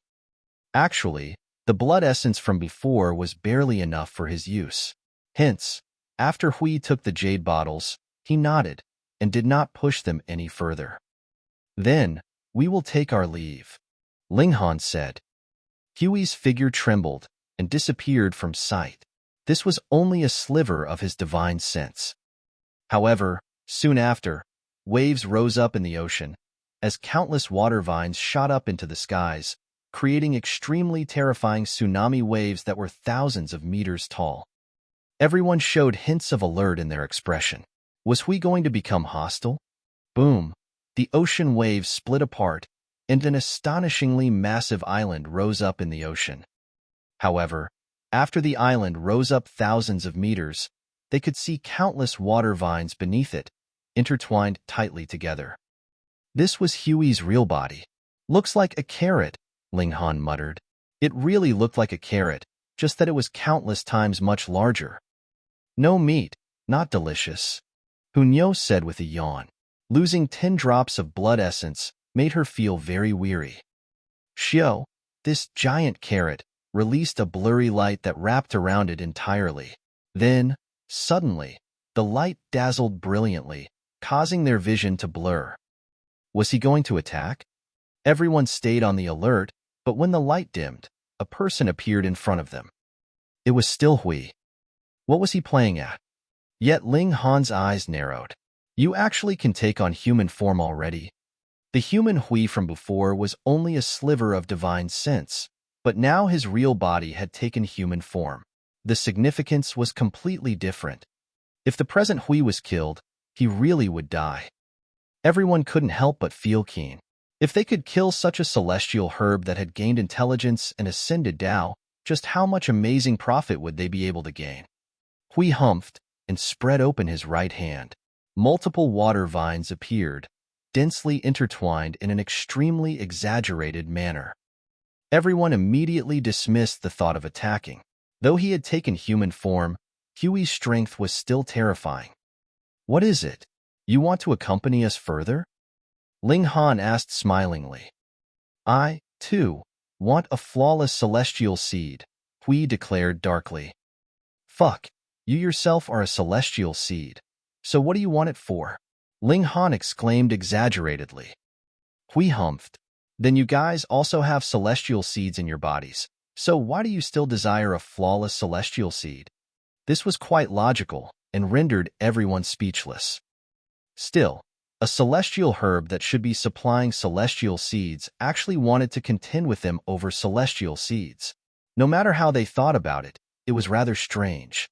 Actually, the blood essence from before was barely enough for his use. Hence, after Hui took the jade bottles, He nodded and did not push them any further. Then, we will take our leave, Ling Han said. Huey's figure trembled and disappeared from sight. This was only a sliver of his divine sense. However, soon after, waves rose up in the ocean as countless water vines shot up into the skies, creating extremely terrifying tsunami waves that were thousands of meters tall. Everyone showed hints of alert in their expression. Was Hui going to become hostile? Boom! The ocean waves split apart, and an astonishingly massive island rose up in the ocean. However, after the island rose up thousands of meters, they could see countless water vines beneath it, intertwined tightly together. This was Huey's real body. Looks like a carrot, Ling Han muttered. It really looked like a carrot, just that it was countless times much larger. No meat, not delicious, Hunyo said with a yawn. Losing 10 drops of blood essence made her feel very weary. Xiao, this giant carrot, released a blurry light that wrapped around it entirely. Then, suddenly, the light dazzled brilliantly, causing their vision to blur. Was he going to attack? Everyone stayed on the alert, but when the light dimmed, a person appeared in front of them. It was still Hui. What was he playing at? Yet Ling Han's eyes narrowed. You actually can take on human form already. The human Hui from before was only a sliver of divine sense, but now his real body had taken human form. The significance was completely different. If the present Hui was killed, he really would die. Everyone couldn't help but feel keen. If they could kill such a celestial herb that had gained intelligence and ascended Tao, just how much amazing profit would they be able to gain? Hui humphed and spread open his right hand. Multiple water vines appeared, densely intertwined in an extremely exaggerated manner. Everyone immediately dismissed the thought of attacking. Though he had taken human form, Huey's strength was still terrifying. What is it? You want to accompany us further? Ling Han asked smilingly. I, too, want a flawless celestial seed, Hui declared darkly. Fuck, you yourself are a celestial seed. So what do you want it for? Ling Han exclaimed exaggeratedly. Hui humphed. Then you guys also have celestial seeds in your bodies. So why do you still desire a flawless celestial seed? This was quite logical and rendered everyone speechless. Still, a celestial herb that should be supplying celestial seeds actually wanted to contend with them over celestial seeds. No matter how they thought about it, it was rather strange.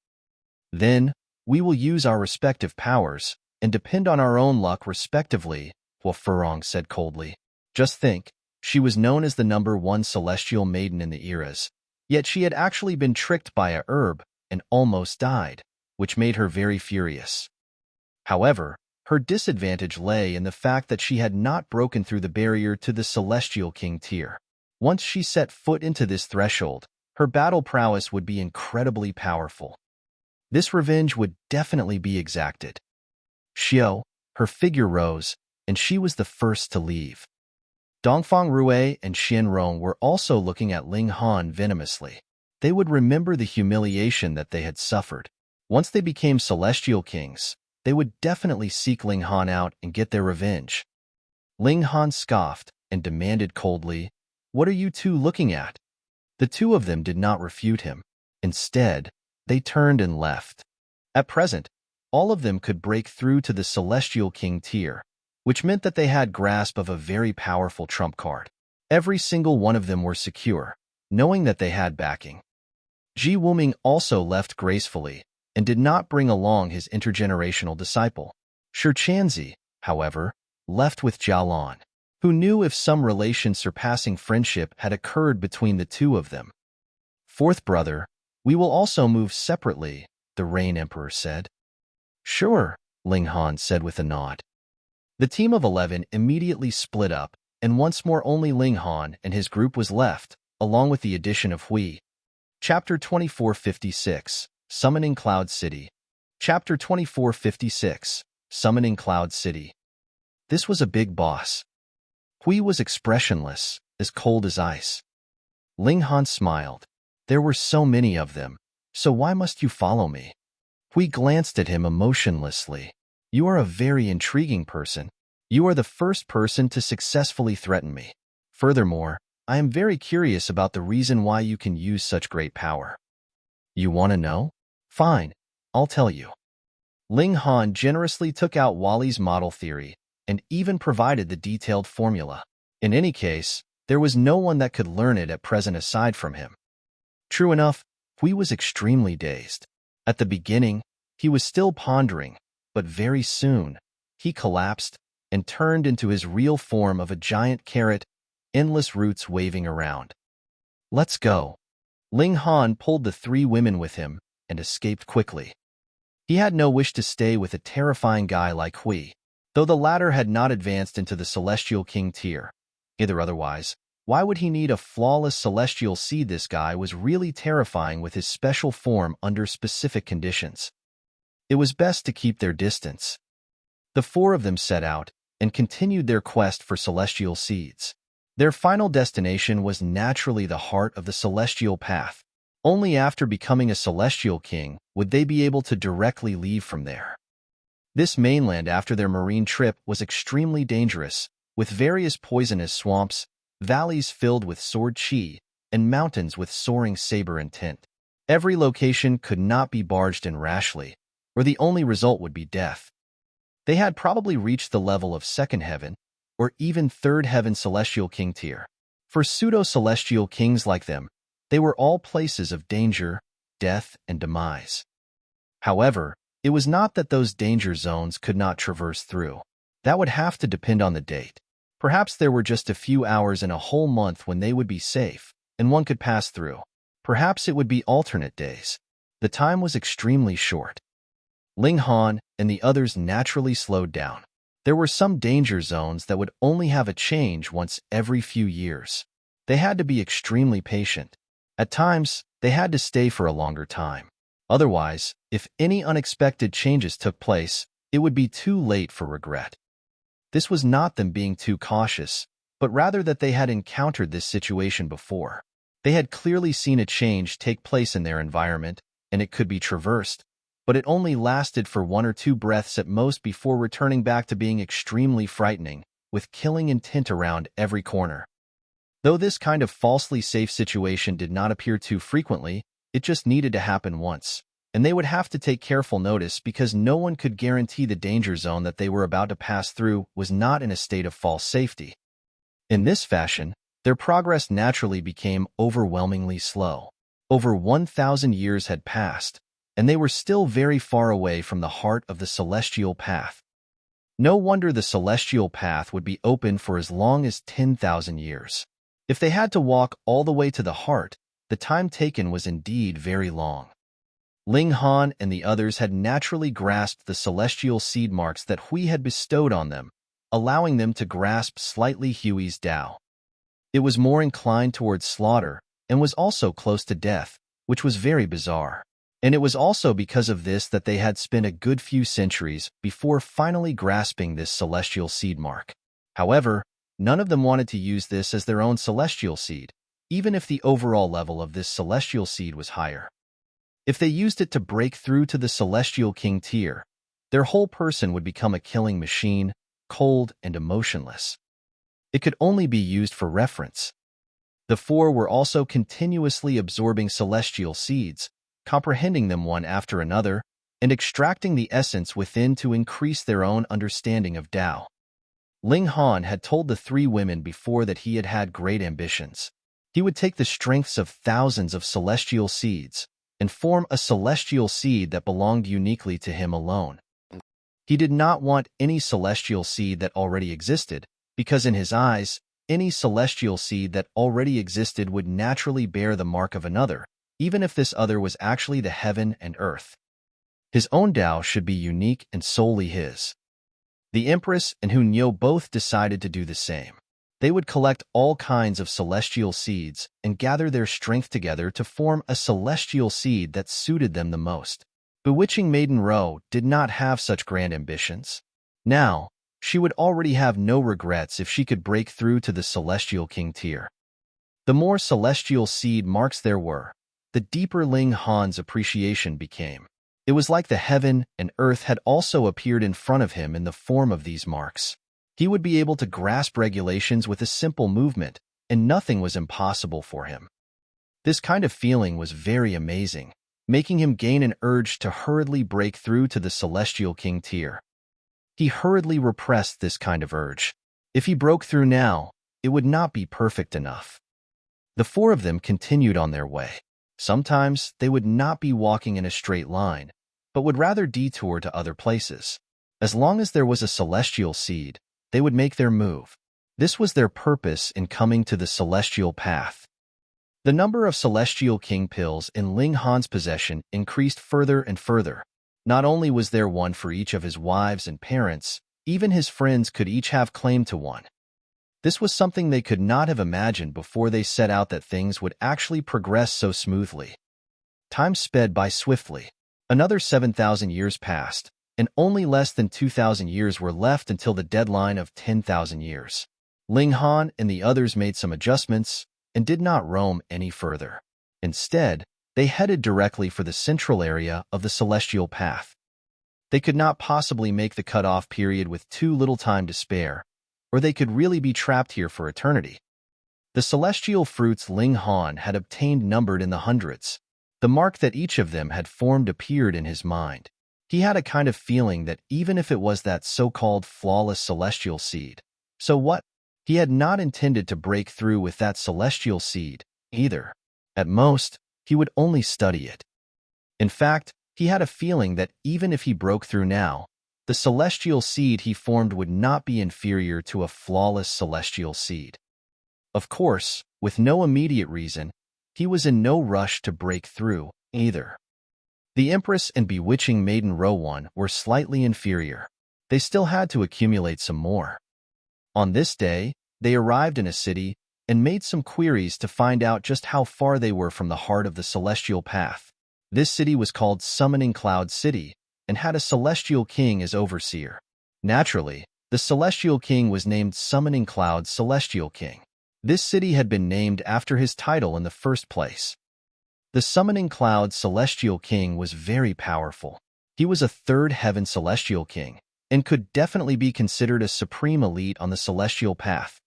Then, we will use our respective powers and depend on our own luck respectively, Hua Furong said coldly. Just think, she was known as the #1 celestial maiden in the eras, yet she had actually been tricked by a herb and almost died, which made her very furious. However, her disadvantage lay in the fact that she had not broken through the barrier to the Celestial King tier. Once she set foot into this threshold, her battle prowess would be incredibly powerful. This revenge would definitely be exacted. Xiao, her figure rose, and she was the first to leave. Dongfang Rui and Xianrong were also looking at Ling Han venomously. They would remember the humiliation that they had suffered. Once they became Celestial Kings, they would definitely seek Ling Han out and get their revenge. Ling Han scoffed and demanded coldly, "What are you two looking at?" The two of them did not refute him. Instead, they turned and left. At present, all of them could break through to the Celestial King tier, which meant that they had grasp of a very powerful trump card. Every single one of them were secure, knowing that they had backing. Ji Wuming also left gracefully and did not bring along his intergenerational disciple. Shi Chanzi, however, left with Jialan, who knew if some relation surpassing friendship had occurred between the two of them. Fourth brother, we will also move separately, the Rain Emperor said. Sure, Ling Han said with a nod. The team of 11 immediately split up, and once more only Ling Han and his group was left, along with the addition of Hui. Chapter 2456, Summoning Cloud City. Chapter 2456, Summoning Cloud City. This was a big boss. Hui was expressionless, as cold as ice. Ling Han smiled. There were so many of them, so why must you follow me? Hui glanced at him emotionlessly. You are a very intriguing person. You are the first person to successfully threaten me. Furthermore, I am very curious about the reason why you can use such great power. You want to know? Fine, I'll tell you. Ling Han generously took out Wally's model theory and even provided the detailed formula. In any case, there was no one that could learn it at present aside from him. True enough, Hui was extremely dazed. At the beginning, he was still pondering, but very soon, he collapsed and turned into his real form of a giant carrot, endless roots waving around. Let's go. Ling Han pulled the three women with him and escaped quickly. He had no wish to stay with a terrifying guy like Hui, though the latter had not advanced into the Celestial King tier. Either otherwise, why would he need a flawless celestial seed? This guy was really terrifying with his special form under specific conditions. It was best to keep their distance. The four of them set out and continued their quest for celestial seeds. Their final destination was naturally the heart of the celestial path. Only after becoming a celestial king would they be able to directly leave from there. This mainland after their marine trip was extremely dangerous, with various poisonous swamps, valleys filled with sword chi, and mountains with soaring saber intent. Every location could not be barged in rashly, or the only result would be death. They had probably reached the level of second heaven, or even third heaven celestial king tier. For pseudo-celestial kings like them, they were all places of danger, death, and demise. However, it was not that those danger zones could not traverse through. That would have to depend on the date. Perhaps there were just a few hours in a whole month when they would be safe, and one could pass through. Perhaps it would be alternate days. The time was extremely short. Ling Han and the others naturally slowed down. There were some danger zones that would only have a change once every few years. They had to be extremely patient. At times, they had to stay for a longer time. Otherwise, if any unexpected changes took place, it would be too late for regret. This was not them being too cautious, but rather that they had encountered this situation before. They had clearly seen a change take place in their environment, and it could be traversed, but it only lasted for 1 or 2 breaths at most before returning back to being extremely frightening, with killing intent around every corner. Though this kind of falsely safe situation did not appear too frequently, it just needed to happen once, and they would have to take careful notice because no one could guarantee the danger zone that they were about to pass through was not in a state of false safety. In this fashion, their progress naturally became overwhelmingly slow. Over 1,000 years had passed, and they were still very far away from the heart of the celestial path. No wonder the celestial path would be open for as long as 10,000 years. If they had to walk all the way to the heart, the time taken was indeed very long. Ling Han and the others had naturally grasped the celestial seed marks that Hui had bestowed on them, allowing them to grasp slightly Hui's Tao. It was more inclined towards slaughter and was also close to death, which was very bizarre. And it was also because of this that they had spent a good few centuries before finally grasping this celestial seed mark. However, none of them wanted to use this as their own celestial seed, even if the overall level of this celestial seed was higher. If they used it to break through to the celestial king tier, their whole person would become a killing machine, cold and emotionless. It could only be used for reference. The four were also continuously absorbing celestial seeds, comprehending them one after another, and extracting the essence within to increase their own understanding of Tao. Ling Han had told the 3 women before that he had had great ambitions. He would take the strengths of thousands of celestial seeds and form a celestial seed that belonged uniquely to him alone. He did not want any celestial seed that already existed, because in his eyes, any celestial seed that already existed would naturally bear the mark of another, even if this other was actually the heaven and earth. His own Tao should be unique and solely his. The Empress and Hunyo both decided to do the same. They would collect all kinds of celestial seeds and gather their strength together to form a celestial seed that suited them the most. Bewitching Maiden Ro did not have such grand ambitions. Now, she would already have no regrets if she could break through to the celestial king tier. The more celestial seed marks there were, the deeper Ling Han's appreciation became. It was like the heaven and earth had also appeared in front of him in the form of these marks. He would be able to grasp regulations with a simple movement, and nothing was impossible for him. This kind of feeling was very amazing, making him gain an urge to hurriedly break through to the Celestial King tier. He hurriedly repressed this kind of urge. If he broke through now, it would not be perfect enough. The four of them continued on their way. Sometimes they would not be walking in a straight line, but would rather detour to other places. As long as there was a celestial seed, they would make their move. This was their purpose in coming to the celestial path. The number of Celestial King pills in Ling Han's possession increased further and further. Not only was there one for each of his wives and parents, even his friends could each have claim to one. This was something they could not have imagined before they set out that things would actually progress so smoothly. Time sped by swiftly. Another 7,000 years passed, and only less than 2,000 years were left until the deadline of 10,000 years. Ling Han and the others made some adjustments and did not roam any further. Instead, they headed directly for the central area of the celestial path. They could not possibly make the cutoff period with too little time to spare, or they could really be trapped here for eternity. The celestial fruits Ling Han had obtained numbered in the hundreds. The mark that each of them had formed appeared in his mind. He had a kind of feeling that even if it was that so-called flawless celestial seed, so what? He had not intended to break through with that celestial seed, either. At most, he would only study it. In fact, he had a feeling that even if he broke through now, the celestial seed he formed would not be inferior to a flawless celestial seed. Of course, with no immediate reason, he was in no rush to break through, either. The Empress and Bewitching Maiden Rowan were slightly inferior. They still had to accumulate some more. On this day, they arrived in a city and made some queries to find out just how far they were from the heart of the celestial path. This city was called Summoning Cloud City and had a celestial king as overseer. Naturally, the celestial king was named Summoning Cloud Celestial King. This city had been named after his title in the first place. The Summoning Cloud Celestial King was very powerful. He was a third heaven celestial king, and could definitely be considered a supreme elite on the celestial path.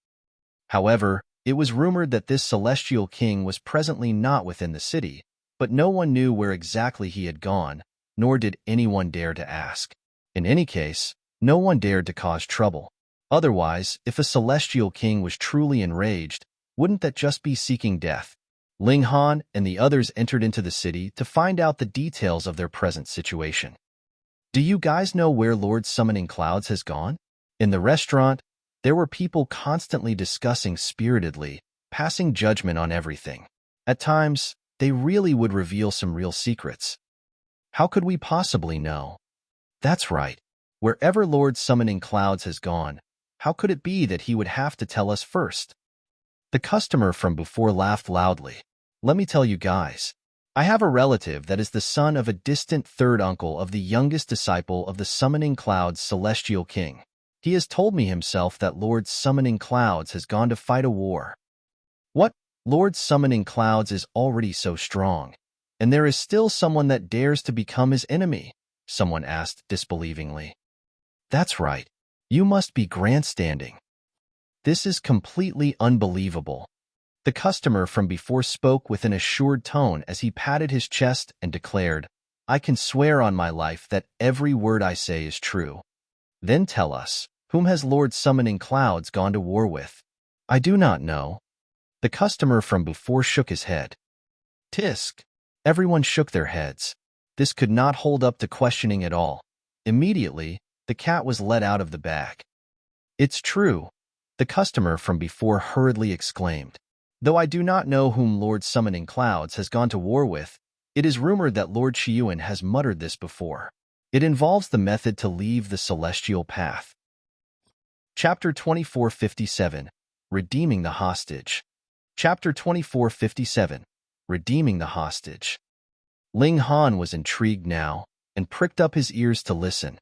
However, it was rumored that this celestial king was presently not within the city, but no one knew where exactly he had gone, nor did anyone dare to ask. In any case, no one dared to cause trouble. Otherwise, if a celestial king was truly enraged, wouldn't that just be seeking death? Ling Han and the others entered into the city to find out the details of their present situation. Do you guys know where Lord Summoning Clouds has gone? In the restaurant, there were people constantly discussing spiritedly, passing judgment on everything. At times, they really would reveal some real secrets. How could we possibly know? That's right. Wherever Lord Summoning Clouds has gone, how could it be that he would have to tell us first? The customer from before laughed loudly. Let me tell you guys. I have a relative that is the son of a distant third uncle of the youngest disciple of the Summoning Clouds Celestial King. He has told me himself that Lord Summoning Clouds has gone to fight a war. What? Lord Summoning Clouds is already so strong, and there is still someone that dares to become his enemy? Someone asked disbelievingly. That's right. You must be grandstanding. This is completely unbelievable. The customer from before spoke with an assured tone as he patted his chest and declared, I can swear on my life that every word I say is true. Then tell us, whom has Lord Summoning Clouds gone to war with? I do not know. The customer from before shook his head. Tisk. Everyone shook their heads. This could not hold up to questioning at all. Immediately, the cat was let out of the bag. It's true, the customer from before hurriedly exclaimed. Though I do not know whom Lord Summoning Clouds has gone to war with, it is rumored that Lord Qiuan has muttered this before. It involves the method to leave the celestial path. Chapter 2457, Redeeming the Hostage. Chapter 2457, Redeeming the Hostage. Ling Han was intrigued now, and pricked up his ears to listen.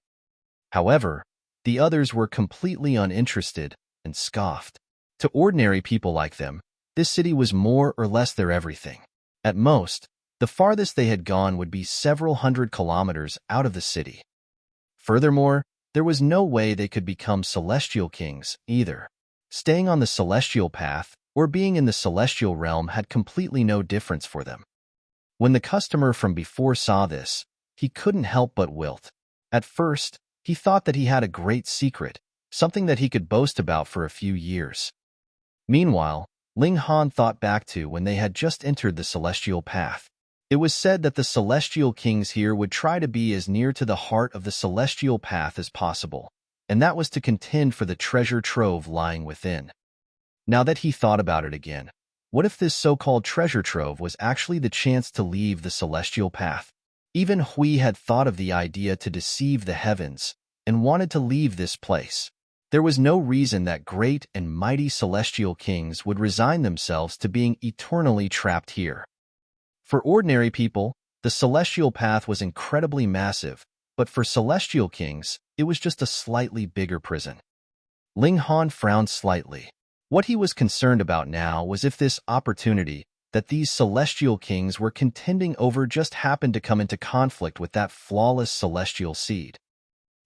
However, the others were completely uninterested and scoffed. To ordinary people like them, this city was more or less their everything. At most, The farthest they had gone would be several hundred kilometers out of the city. Furthermore, there was no way they could become celestial kings either. Staying on the celestial path or being in the celestial realm had completely no difference for them. When the customer from before saw this, he couldn't help but wilt. At first, he thought that he had a great secret, something that he could boast about for a few years. Meanwhile, Ling Han thought back to when they had just entered the celestial path. It was said that the celestial kings here would try to be as near to the heart of the celestial path as possible, and that was to contend for the treasure trove lying within. Now that he thought about it again, what if this so-called treasure trove was actually the chance to leave the celestial path? Even Hui had thought of the idea to deceive the heavens and wanted to leave this place. There was no reason that great and mighty celestial kings would resign themselves to being eternally trapped here. For ordinary people, the celestial path was incredibly massive, but for celestial kings, it was just a slightly bigger prison. Ling Han frowned slightly. What he was concerned about now was if this opportunity that these celestial kings were contending over just happened to come into conflict with that flawless celestial seed.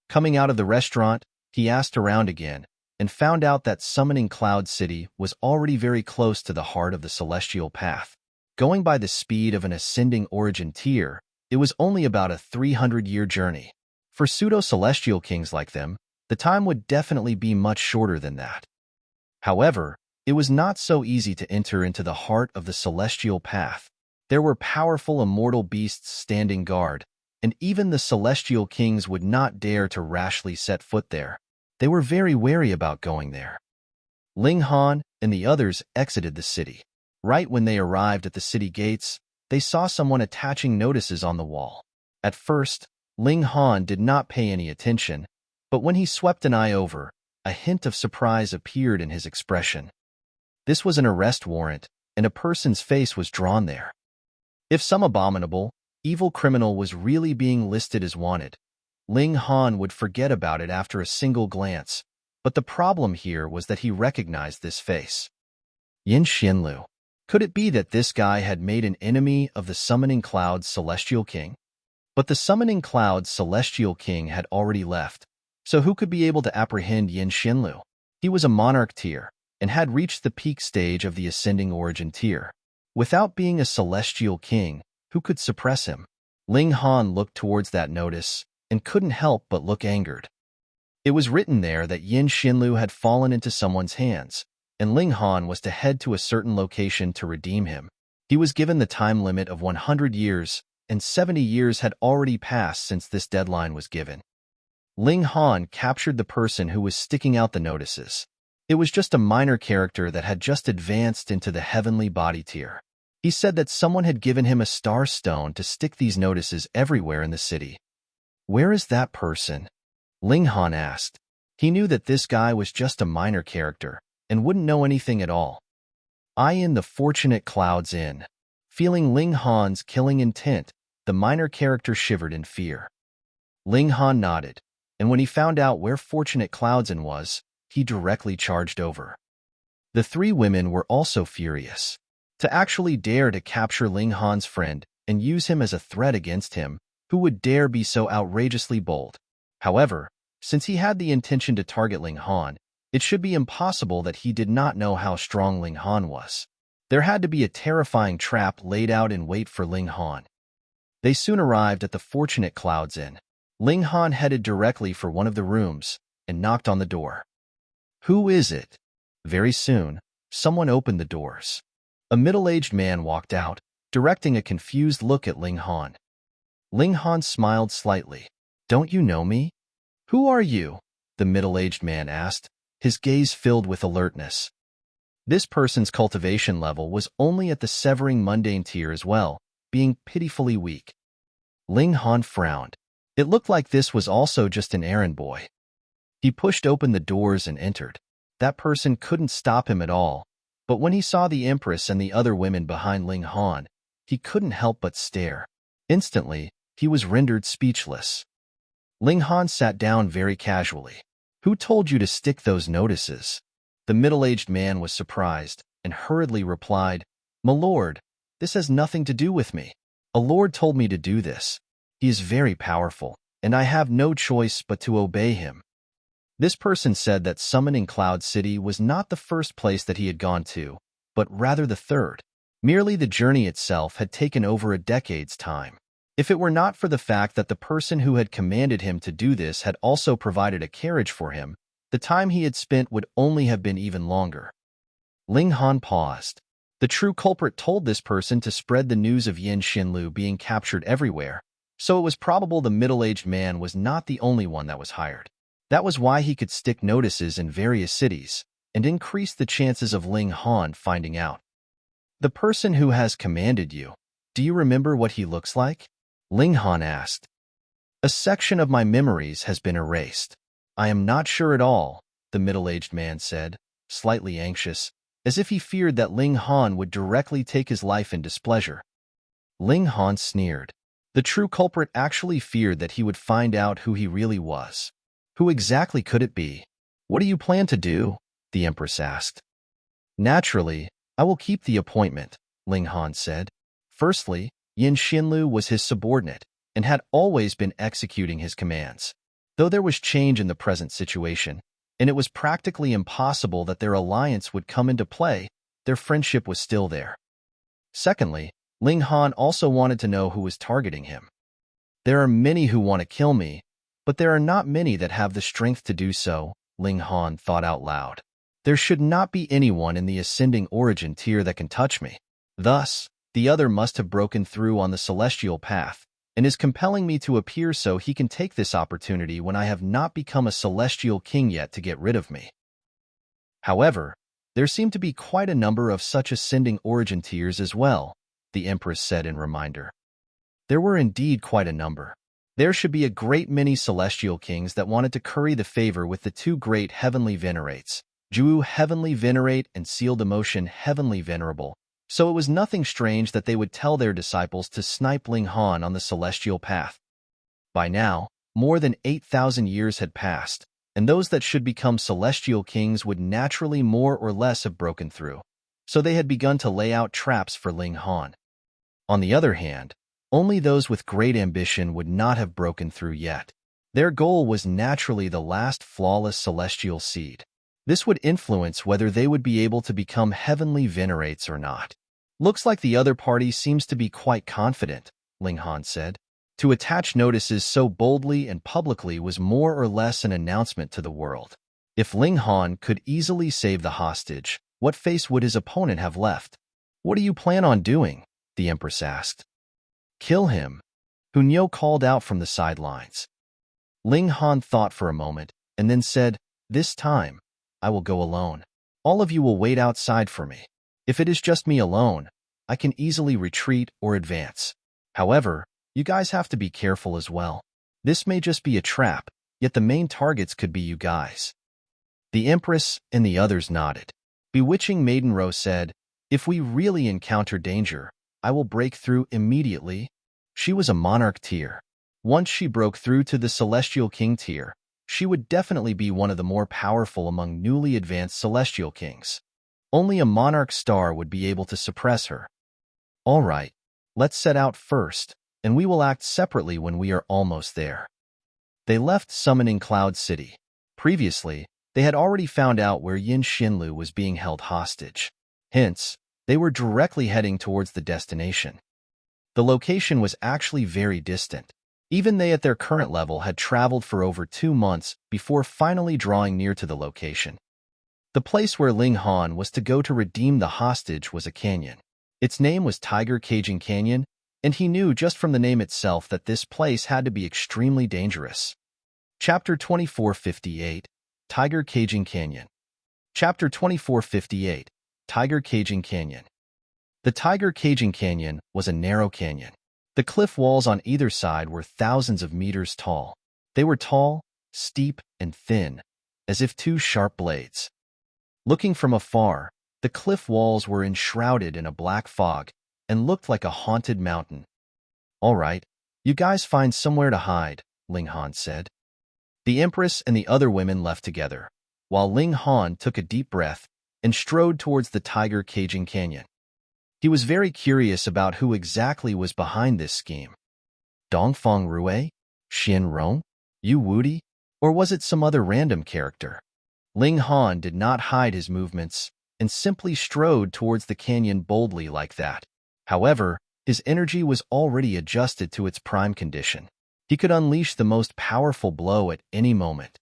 Coming out of the restaurant, he asked around again and found out that Summoning Cloud City was already very close to the heart of the celestial path. Going by the speed of an ascending origin tier, it was only about a 300-year journey. For pseudo-celestial kings like them, the time would definitely be much shorter than that. However, it was not so easy to enter into the heart of the celestial path. There were powerful immortal beasts standing guard, and even the celestial kings would not dare to rashly set foot there. They were very wary about going there. Ling Han and the others exited the city. Right when they arrived at the city gates, they saw someone attaching notices on the wall. At first, Ling Han did not pay any attention, but when he swept an eye over, a hint of surprise appeared in his expression. This was an arrest warrant, and a person's face was drawn there. If some abominable, evil criminal was really being listed as wanted, Ling Han would forget about it after a single glance, but the problem here was that he recognized this face. Yin Xianlu. Could it be that this guy had made an enemy of the Summoning Cloud's Celestial King? But the Summoning Cloud's Celestial King had already left, so who could be able to apprehend Yin Xianlu? He was a monarch tier, and had reached the peak stage of the ascending origin tier. Without being a Celestial King, who could suppress him? Ling Han looked towards that notice, and couldn't help but look angered. It was written there that Yin Xianlu had fallen into someone's hands, and Ling Han was to head to a certain location to redeem him. He was given the time limit of 100 years, and 70 years had already passed since this deadline was given. Ling Han captured the person who was sticking out the notices. It was just a minor character that had just advanced into the heavenly body tier. He said that someone had given him a star stone to stick these notices everywhere in the city. Where is that person? Ling Han asked. He knew that this guy was just a minor character, and wouldn't know anything at all. I in the Fortunate Clouds Inn. Feeling Ling Han's killing intent, the minor character shivered in fear. Ling Han nodded, and when he found out where Fortunate Clouds Inn was, he directly charged over. The three women were also furious. To actually dare to capture Ling Han's friend and use him as a threat against him, who would dare be so outrageously bold? However, since he had the intention to target Ling Han, it should be impossible that he did not know how strong Ling Han was. There had to be a terrifying trap laid out in wait for Ling Han. They soon arrived at the Fortunate Clouds Inn. Ling Han headed directly for one of the rooms and knocked on the door. Who is it? Very soon, someone opened the doors. A middle-aged man walked out, directing a confused look at Ling Han. Ling Han smiled slightly. Don't you know me? Who are you? The middle-aged man asked, his gaze filled with alertness. This person's cultivation level was only at the severing mundane tier as well, being pitifully weak. Ling Han frowned. It looked like this was also just an errand boy. He pushed open the doors and entered. That person couldn't stop him at all, but when he saw the Empress and the other women behind Ling Han, he couldn't help but stare. Instantly, he was rendered speechless. Ling Han sat down very casually. Who told you to stick those notices? The middle-aged man was surprised and hurriedly replied, My lord, this has nothing to do with me. A lord told me to do this. He is very powerful, and I have no choice but to obey him. This person said that summoning Cloud City was not the first place that he had gone to, but rather the third. Merely the journey itself had taken over a decade's time. If it were not for the fact that the person who had commanded him to do this had also provided a carriage for him, the time he had spent would only have been even longer. Ling Han paused. The true culprit told this person to spread the news of Yin Xinlu being captured everywhere, so it was probable the middle-aged man was not the only one that was hired. That was why he could stick notices in various cities and increase the chances of Ling Han finding out. The person who has commanded you, do you remember what he looks like? Ling Han asked. A section of my memories has been erased. I am not sure at all, the middle-aged man said, slightly anxious, as if he feared that Ling Han would directly take his life in displeasure. Ling Han sneered. The true culprit actually feared that he would find out who he really was. Who exactly could it be? What do you plan to do? The Empress asked. Naturally, I will keep the appointment, Ling Han said. Firstly, Yin Xinlu was his subordinate and had always been executing his commands. Though there was change in the present situation, and it was practically impossible that their alliance would come into play, their friendship was still there. Secondly, Ling Han also wanted to know who was targeting him. There are many who want to kill me, but there are not many that have the strength to do so, Ling Han thought out loud. There should not be anyone in the ascending origin tier that can touch me. Thus, the other must have broken through on the celestial path, and is compelling me to appear so he can take this opportunity when I have not become a celestial king yet to get rid of me. However, there seem to be quite a number of such ascending origin tiers as well, the Empress said in reminder. There were indeed quite a number. There should be a great many celestial kings that wanted to curry the favor with the two great heavenly venerates, Ju Heavenly Venerate and Sealed Emotion Heavenly Venerable, so it was nothing strange that they would tell their disciples to snipe Ling Han on the celestial path. By now, more than 8,000 years had passed, and those that should become celestial kings would naturally more or less have broken through, so they had begun to lay out traps for Ling Han. On the other hand, only those with great ambition would not have broken through yet. Their goal was naturally the last flawless celestial seed. This would influence whether they would be able to become heavenly venerates or not. Looks like the other party seems to be quite confident, Ling Han said. To attach notices so boldly and publicly was more or less an announcement to the world. If Ling Han could easily save the hostage, what face would his opponent have left? What do you plan on doing? The Empress asked. Kill him, Hunyo called out from the sidelines. Ling Han thought for a moment and then said, This time, I will go alone. All of you will wait outside for me. If it is just me alone, I can easily retreat or advance. However, you guys have to be careful as well. This may just be a trap, yet the main targets could be you guys. The Empress and the others nodded. Bewitching Maiden Rose said, If we really encounter danger, I will break through immediately. She was a monarch tier. Once she broke through to the celestial king tier, she would definitely be one of the more powerful among newly advanced celestial kings. Only a monarch star would be able to suppress her. All right, let's set out first, and we will act separately when we are almost there. They left Summoning Cloud City. Previously, they had already found out where Yin Xinlu was being held hostage. Hence, they were directly heading towards the destination. The location was actually very distant. Even they at their current level had traveled for over 2 months before finally drawing near to the location. The place where Ling Han was to go to redeem the hostage was a canyon. Its name was Tiger Caging Canyon, and he knew just from the name itself that this place had to be extremely dangerous. Chapter 2458, Tiger Caging Canyon. Chapter 2458, Tiger Caging Canyon. The Tiger Caging Canyon was a narrow canyon. The cliff walls on either side were thousands of meters tall. They were tall, steep, and thin, as if two sharp blades. Looking from afar, the cliff walls were enshrouded in a black fog and looked like a haunted mountain. All right, you guys find somewhere to hide, Ling Han said. The Empress and the other women left together, while Ling Han took a deep breath and strode towards the Tiger Caging Canyon. He was very curious about who exactly was behind this scheme. Dongfeng Rui? Xian Rong? Yu Wudi? Or was it some other random character? Ling Han did not hide his movements and simply strode towards the canyon boldly like that. However, his energy was already adjusted to its prime condition. He could unleash the most powerful blow at any moment.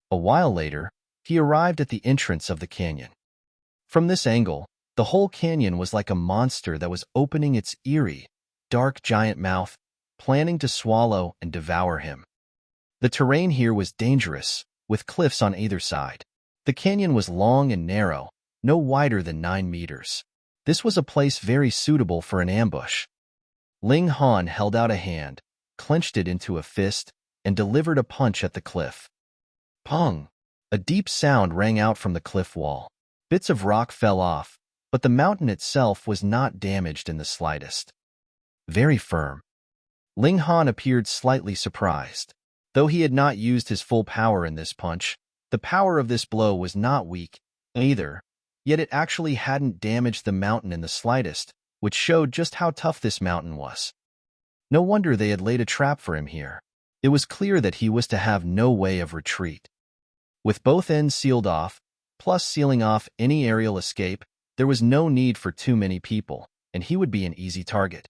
A while later, he arrived at the entrance of the canyon. From this angle, the whole canyon was like a monster that was opening its eerie, dark giant mouth, planning to swallow and devour him. The terrain here was dangerous, with cliffs on either side. The canyon was long and narrow, no wider than 9 meters. This was a place very suitable for an ambush. Ling Han held out a hand, clenched it into a fist, and delivered a punch at the cliff. Pong! A deep sound rang out from the cliff wall. Bits of rock fell off, but the mountain itself was not damaged in the slightest. Very firm. Ling Han appeared slightly surprised. Though he had not used his full power in this punch, the power of this blow was not weak either, yet it actually hadn't damaged the mountain in the slightest, which showed just how tough this mountain was. No wonder they had laid a trap for him here. It was clear that he was to have no way of retreat. With both ends sealed off, plus sealing off any aerial escape, there was no need for too many people, and he would be an easy target.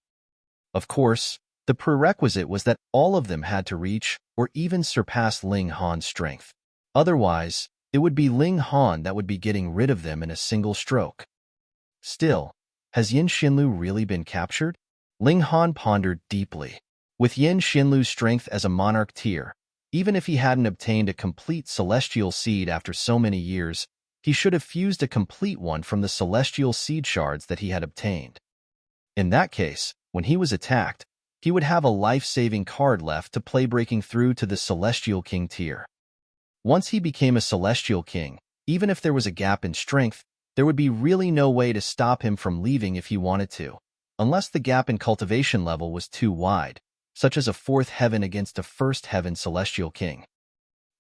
Of course, the prerequisite was that all of them had to reach or even surpass Ling Han's strength. Otherwise, it would be Ling Han that would be getting rid of them in a single stroke. Still, has Yin Xinlu really been captured? Ling Han pondered deeply. With Yin Xinlu's strength as a monarch tier, even if he hadn't obtained a complete celestial seed after so many years, he should have fused a complete one from the celestial seed shards that he had obtained. In that case, when he was attacked, he would have a life-saving card left to play breaking through to the Celestial King tier. Once he became a Celestial King, even if there was a gap in strength, there would be really no way to stop him from leaving if he wanted to, unless the gap in cultivation level was too wide, such as a 4th heaven against a 1st heaven Celestial King.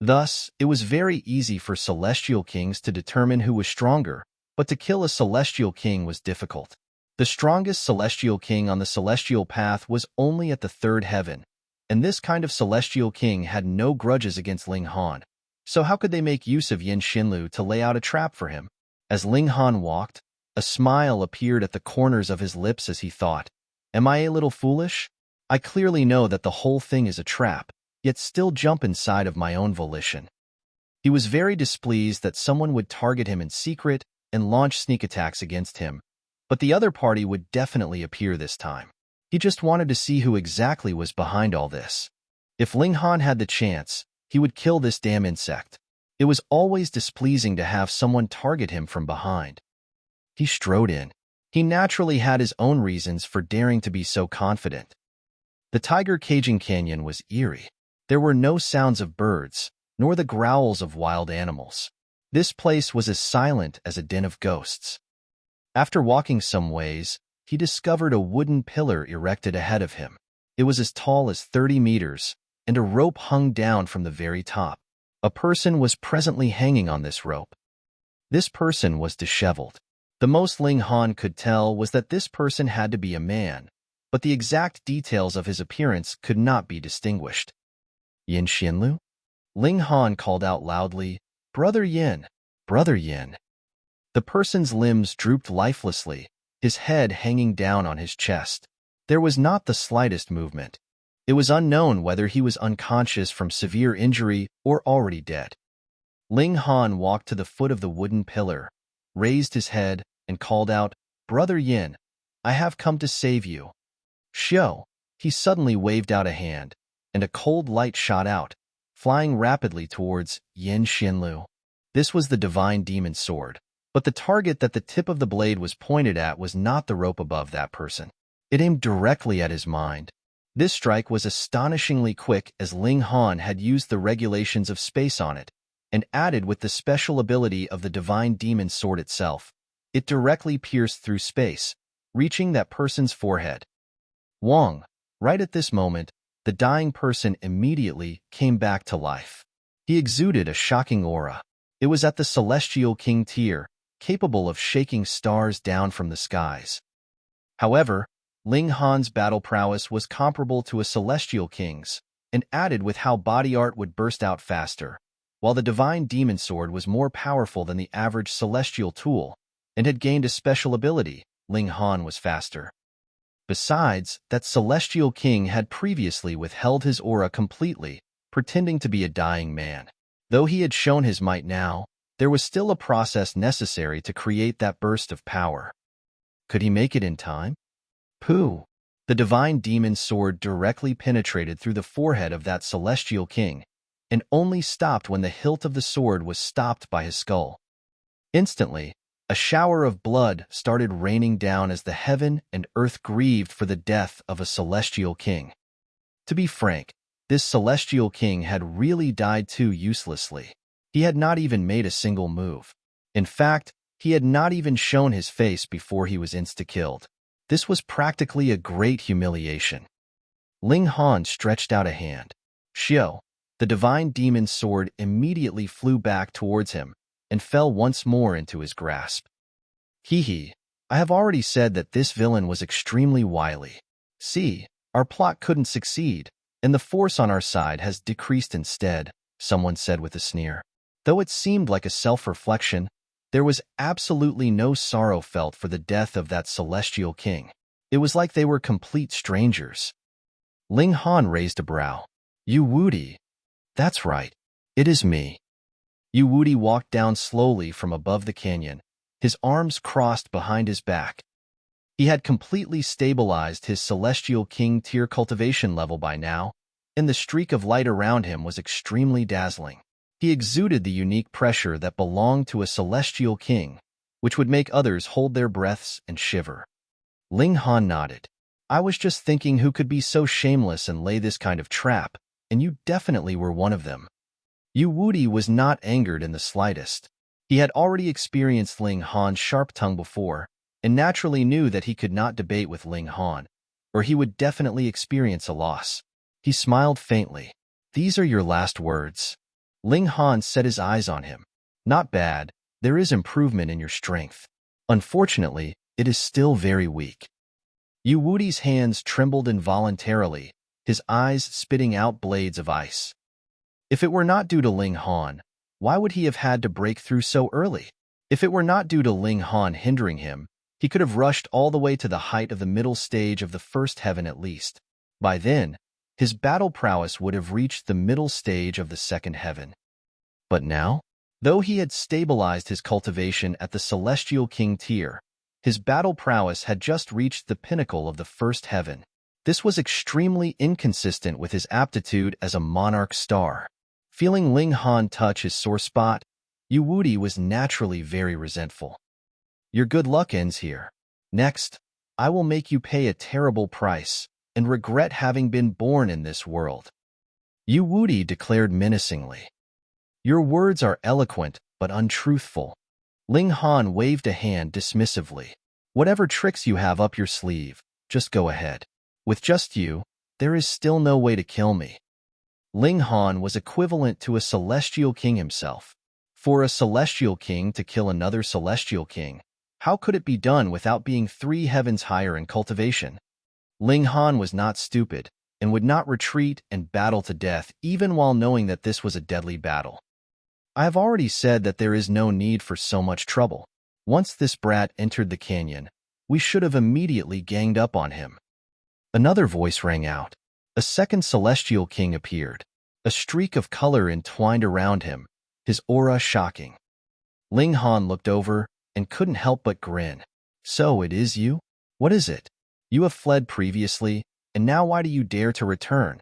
Thus, it was very easy for Celestial Kings to determine who was stronger, but to kill a Celestial King was difficult. The strongest Celestial King on the Celestial Path was only at the 3rd heaven, and this kind of Celestial King had no grudges against Ling Han. So how could they make use of Yin Xinlu to lay out a trap for him? As Ling Han walked, a smile appeared at the corners of his lips as he thought, "Am I a little foolish? I clearly know that the whole thing is a trap, yet still jump inside of my own volition." He was very displeased that someone would target him in secret and launch sneak attacks against him, but the other party would definitely appear this time. He just wanted to see who exactly was behind all this. If Ling Han had the chance, he would kill this damn insect. It was always displeasing to have someone target him from behind. He strode in. He naturally had his own reasons for daring to be so confident. The Tiger Caging Canyon was eerie. There were no sounds of birds, nor the growls of wild animals. This place was as silent as a den of ghosts. After walking some ways, he discovered a wooden pillar erected ahead of him. It was as tall as 30 meters, and a rope hung down from the very top. A person was presently hanging on this rope. This person was disheveled. The most Ling Han could tell was that this person had to be a man, but the exact details of his appearance could not be distinguished. Yin Xinlu? Ling Han called out loudly, "Brother Yin! Brother Yin!" The person's limbs drooped lifelessly, his head hanging down on his chest. There was not the slightest movement. It was unknown whether he was unconscious from severe injury or already dead. Ling Han walked to the foot of the wooden pillar, raised his head, and called out, "Brother Yin, I have come to save you." Xiao! He suddenly waved out a hand, and a cold light shot out, flying rapidly towards Yin Xinlu. This was the divine demon sword. But the target that the tip of the blade was pointed at was not the rope above that person. It aimed directly at his mind. This strike was astonishingly quick as Ling Han had used the regulations of space on it, and added with the special ability of the divine demon sword itself. It directly pierced through space, reaching that person's forehead. Wong! Right at this moment, the dying person immediately came back to life. He exuded a shocking aura. It was at the Celestial King tier, capable of shaking stars down from the skies. However, Ling Han's battle prowess was comparable to a celestial king's, and added with how body art would burst out faster, while the divine demon sword was more powerful than the average celestial tool, and had gained a special ability. Ling Han was faster. Besides, that celestial king had previously withheld his aura completely, pretending to be a dying man. Though he had shown his might now, there was still a process necessary to create that burst of power. Could he make it in time? Pooh! The divine demon sword directly penetrated through the forehead of that celestial king, and only stopped when the hilt of the sword was stopped by his skull. Instantly, a shower of blood started raining down as the heaven and earth grieved for the death of a celestial king. To be frank, this celestial king had really died too uselessly. He had not even made a single move. In fact, he had not even shown his face before he was insta-killed. This was practically a great humiliation. Ling Han stretched out a hand. Xiao, the divine demon sword immediately flew back towards him and fell once more into his grasp. Hee, I have already said that this villain was extremely wily. See, our plot couldn't succeed, and the force on our side has decreased instead, someone said with a sneer. Though it seemed like a self-reflection, there was absolutely no sorrow felt for the death of that celestial king. It was like they were complete strangers. Ling Han raised a brow. You Wudi. That's right. It is me. Yu Wudi walked down slowly from above the canyon, his arms crossed behind his back. He had completely stabilized his celestial king tier cultivation level by now, and the streak of light around him was extremely dazzling. He exuded the unique pressure that belonged to a celestial king, which would make others hold their breaths and shiver. Ling Han nodded. I was just thinking who could be so shameless and lay this kind of trap, and you definitely were one of them. Yu Wudi was not angered in the slightest. He had already experienced Ling Han's sharp tongue before, and naturally knew that he could not debate with Ling Han, or he would definitely experience a loss. He smiled faintly. These are your last words. Ling Han set his eyes on him. Not bad, there is improvement in your strength. Unfortunately, it is still very weak. Yu Wudi's hands trembled involuntarily, his eyes spitting out blades of ice. If it were not due to Ling Han, why would he have had to break through so early? If it were not due to Ling Han hindering him, he could have rushed all the way to the height of the middle stage of the first heaven at least. By then, his battle prowess would have reached the middle stage of the second heaven. But now, though he had stabilized his cultivation at the Celestial King tier, his battle prowess had just reached the pinnacle of the first heaven. This was extremely inconsistent with his aptitude as a monarch star. Feeling Ling Han touch his sore spot, Yu Wudi was naturally very resentful. Your good luck ends here. Next, I will make you pay a terrible price and regret having been born in this world. Yu Wudi declared menacingly. Your words are eloquent but untruthful. Ling Han waved a hand dismissively. Whatever tricks you have up your sleeve, just go ahead. With just you, there is still no way to kill me. Ling Han was equivalent to a celestial king himself. For a celestial king to kill another celestial king, how could it be done without being 3 heavens higher in cultivation? Ling Han was not stupid and would not retreat and battle to death even while knowing that this was a deadly battle. I have already said that there is no need for so much trouble. Once this brat entered the canyon, we should have immediately ganged up on him. Another voice rang out. A second celestial king appeared. A streak of color entwined around him, his aura shocking. Ling Han looked over and couldn't help but grin. So it is you? What is it? You have fled previously, and now why do you dare to return?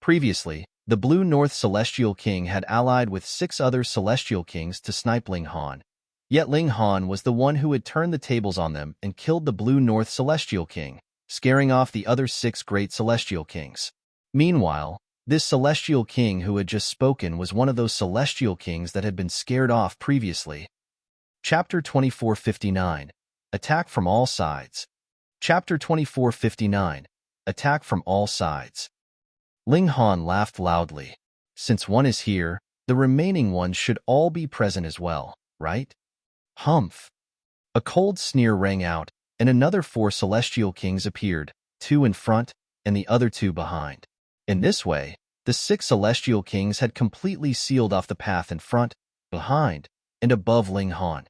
Previously, the Blue North Celestial King had allied with 6 other Celestial Kings to snipe Ling Han. Yet Ling Han was the one who had turned the tables on them and killed the Blue North Celestial King, scaring off the other 6 great Celestial Kings. Meanwhile, this Celestial King who had just spoken was one of those Celestial Kings that had been scared off previously. Chapter 2459. Attack from All Sides. Chapter 2459. Attack from All Sides. Ling Han laughed loudly. Since one is here, the remaining ones should all be present as well, right? Humph. A cold sneer rang out, and another 4 celestial kings appeared, 2 in front and the other 2 behind. In this way, the 6 celestial kings had completely sealed off the path in front, behind, and above Ling Han.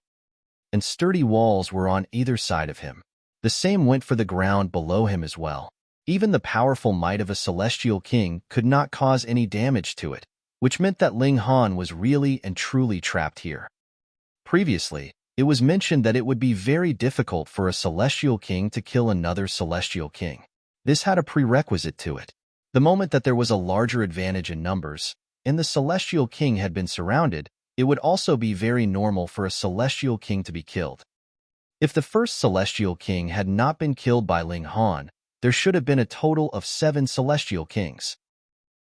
And sturdy walls were on either side of him. The same went for the ground below him as well. Even the powerful might of a celestial king could not cause any damage to it, which meant that Ling Han was really and truly trapped here. Previously, it was mentioned that it would be very difficult for a celestial king to kill another celestial king. This had a prerequisite to it. The moment that there was a larger advantage in numbers, and the celestial king had been surrounded, it would also be very normal for a celestial king to be killed. If the first celestial king had not been killed by Ling Han, there should have been a total of 7 celestial kings.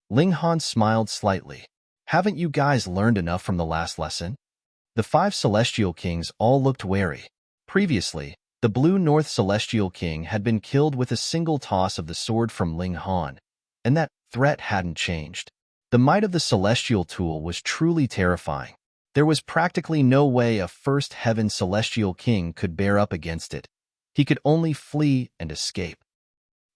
Ling Han smiled slightly. Haven't you guys learned enough from the last lesson? The 5 celestial kings all looked wary. Previously, the blue North Celestial King had been killed with a single toss of the sword from Ling Han, and that threat hadn't changed. The might of the celestial tool was truly terrifying. There was practically no way a first heaven celestial king could bear up against it. He could only flee and escape.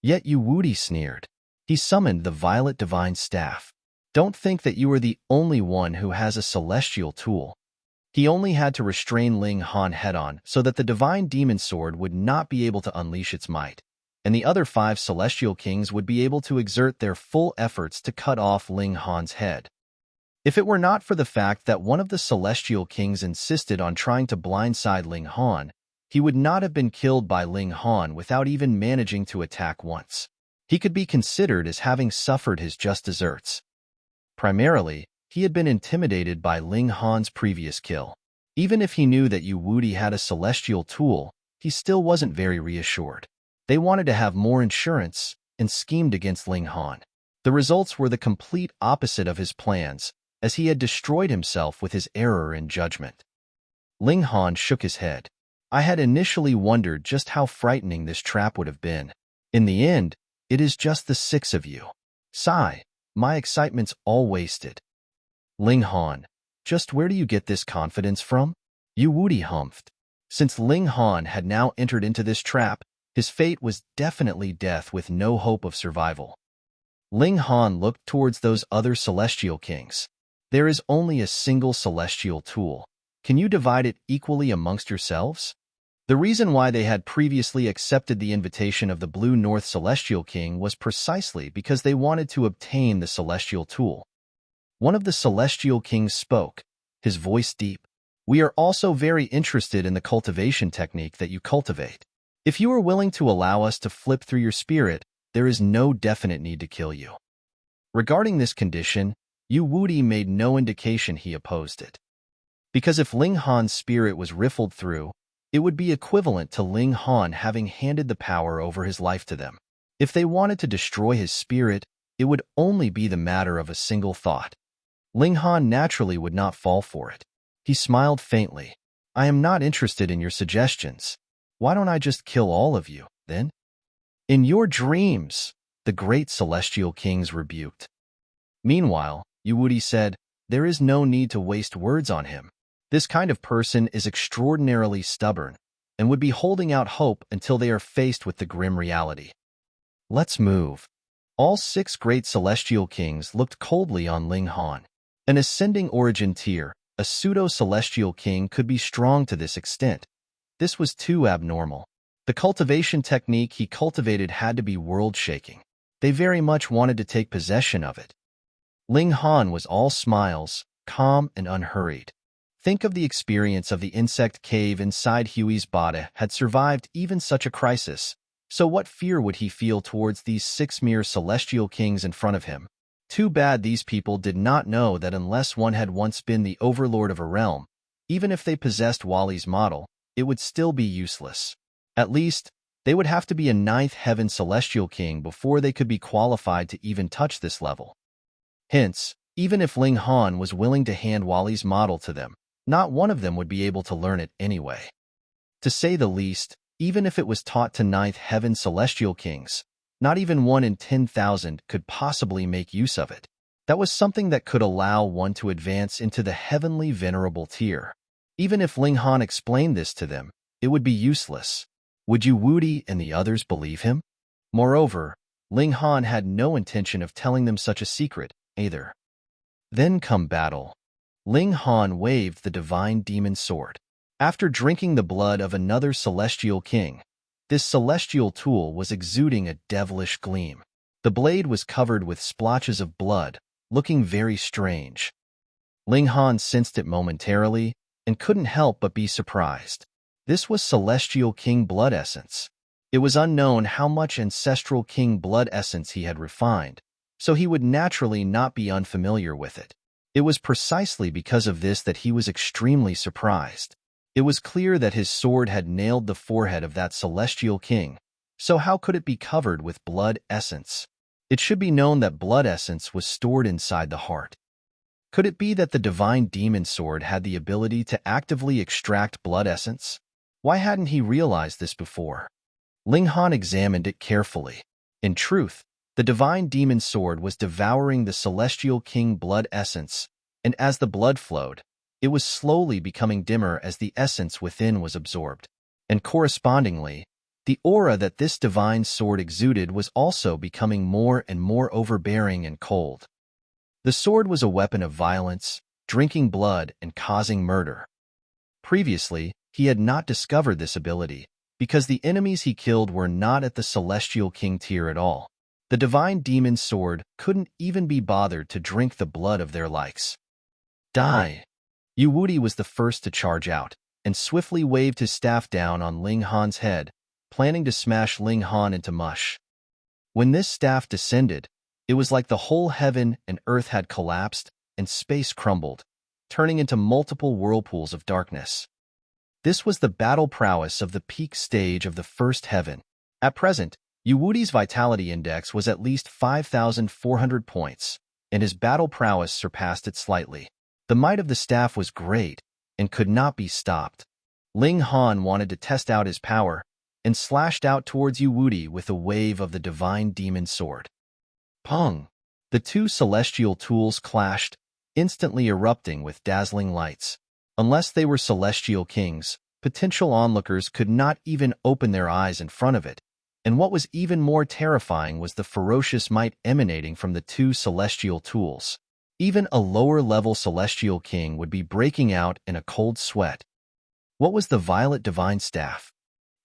Yet Yu Wuti sneered. He summoned the violet divine staff. Don't think that you are the only one who has a celestial tool. He only had to restrain Ling Han head-on so that the divine demon sword would not be able to unleash its might, and the other 5 celestial kings would be able to exert their full efforts to cut off Ling Han's head. If it were not for the fact that one of the celestial kings insisted on trying to blindside Ling Han, he would not have been killed by Ling Han without even managing to attack once. He could be considered as having suffered his just deserts. Primarily, he had been intimidated by Ling Han's previous kill. Even if he knew that Yu Wuti had a celestial tool, he still wasn't very reassured. They wanted to have more insurance and schemed against Ling Han. The results were the complete opposite of his plans, as he had destroyed himself with his error in judgment. Ling Han shook his head. I had initially wondered just how frightening this trap would have been. In the end, it is just the 6 of you. Sigh, my excitement's all wasted. Ling Han, just where do you get this confidence from? Yu Wuti humphed. Since Ling Han had now entered into this trap, his fate was definitely death with no hope of survival. Ling Han looked towards those other celestial kings. There is only a single celestial tool. Can you divide it equally amongst yourselves? The reason why they had previously accepted the invitation of the Blue North Celestial King was precisely because they wanted to obtain the celestial tool. One of the celestial kings spoke, his voice deep. We are also very interested in the cultivation technique that you cultivate. If you are willing to allow us to flip through your spirit, there is no definite need to kill you. Regarding this condition, Yu Wuti made no indication he opposed it. Because if Ling Han's spirit was riffled through, it would be equivalent to Ling Han having handed the power over his life to them. If they wanted to destroy his spirit, it would only be the matter of a single thought. Ling Han naturally would not fall for it. He smiled faintly. I am not interested in your suggestions. Why don't I just kill all of you, then? In your dreams, the great celestial kings rebuked. Meanwhile, Yu Wuti said, there is no need to waste words on him. This kind of person is extraordinarily stubborn and would be holding out hope until they are faced with the grim reality. Let's move. All 6 great celestial kings looked coldly on Ling Han. An ascending origin tier, a pseudo-celestial king could be strong to this extent. This was too abnormal. The cultivation technique he cultivated had to be world-shaking. They very much wanted to take possession of it. Ling Han was all smiles, calm and unhurried. Think of the experience of the insect cave inside Huey's body had survived even such a crisis. So what fear would he feel towards these 6 mere celestial kings in front of him? Too bad these people did not know that unless one had once been the overlord of a realm, even if they possessed Wally's model, it would still be useless. At least, they would have to be a 9th heaven celestial king before they could be qualified to even touch this level. Hence, even if Ling Han was willing to hand Wally's model to them, not one of them would be able to learn it anyway. To say the least, even if it was taught to 9th heaven celestial kings, not even 1 in 10,000 could possibly make use of it. That was something that could allow one to advance into the heavenly venerable tier. Even if Ling Han explained this to them, it would be useless. Would Yu Wuti and the others believe him? Moreover, Ling Han had no intention of telling them such a secret, either. Then come battle. Ling Han waved the divine demon sword. After drinking the blood of another celestial king, this celestial tool was exuding a devilish gleam. The blade was covered with splotches of blood, looking very strange. Ling Han sensed it momentarily and couldn't help but be surprised. This was celestial king blood essence. It was unknown how much ancestral king blood essence he had refined, so he would naturally not be unfamiliar with it. It was precisely because of this that he was extremely surprised. It was clear that his sword had nailed the forehead of that celestial king, so how could it be covered with blood essence? It should be known that blood essence was stored inside the heart. Could it be that the divine demon sword had the ability to actively extract blood essence? Why hadn't he realized this before? Ling Han examined it carefully. In truth, the divine demon sword was devouring the celestial king blood essence, and as the blood flowed, it was slowly becoming dimmer as the essence within was absorbed. And correspondingly, the aura that this divine sword exuded was also becoming more and more overbearing and cold. The sword was a weapon of violence, drinking blood and causing murder. Previously, he had not discovered this ability, because the enemies he killed were not at the celestial king tier at all. The divine demon sword couldn't even be bothered to drink the blood of their likes. Die! Yu Wuti was the first to charge out, and swiftly waved his staff down on Ling Han's head, planning to smash Ling Han into mush. When this staff descended, it was like the whole heaven and earth had collapsed and space crumbled, turning into multiple whirlpools of darkness. This was the battle prowess of the peak stage of the first heaven. At present, Yu Wuti's vitality index was at least 5,400 points, and his battle prowess surpassed it slightly. The might of the staff was great and could not be stopped. Ling Han wanted to test out his power and slashed out towards Yu Wuti with a wave of the divine demon sword. Pong! The two celestial tools clashed, instantly erupting with dazzling lights. Unless they were celestial kings, potential onlookers could not even open their eyes in front of it, and what was even more terrifying was the ferocious might emanating from the two celestial tools. Even a lower-level celestial king would be breaking out in a cold sweat. What was the violet divine staff?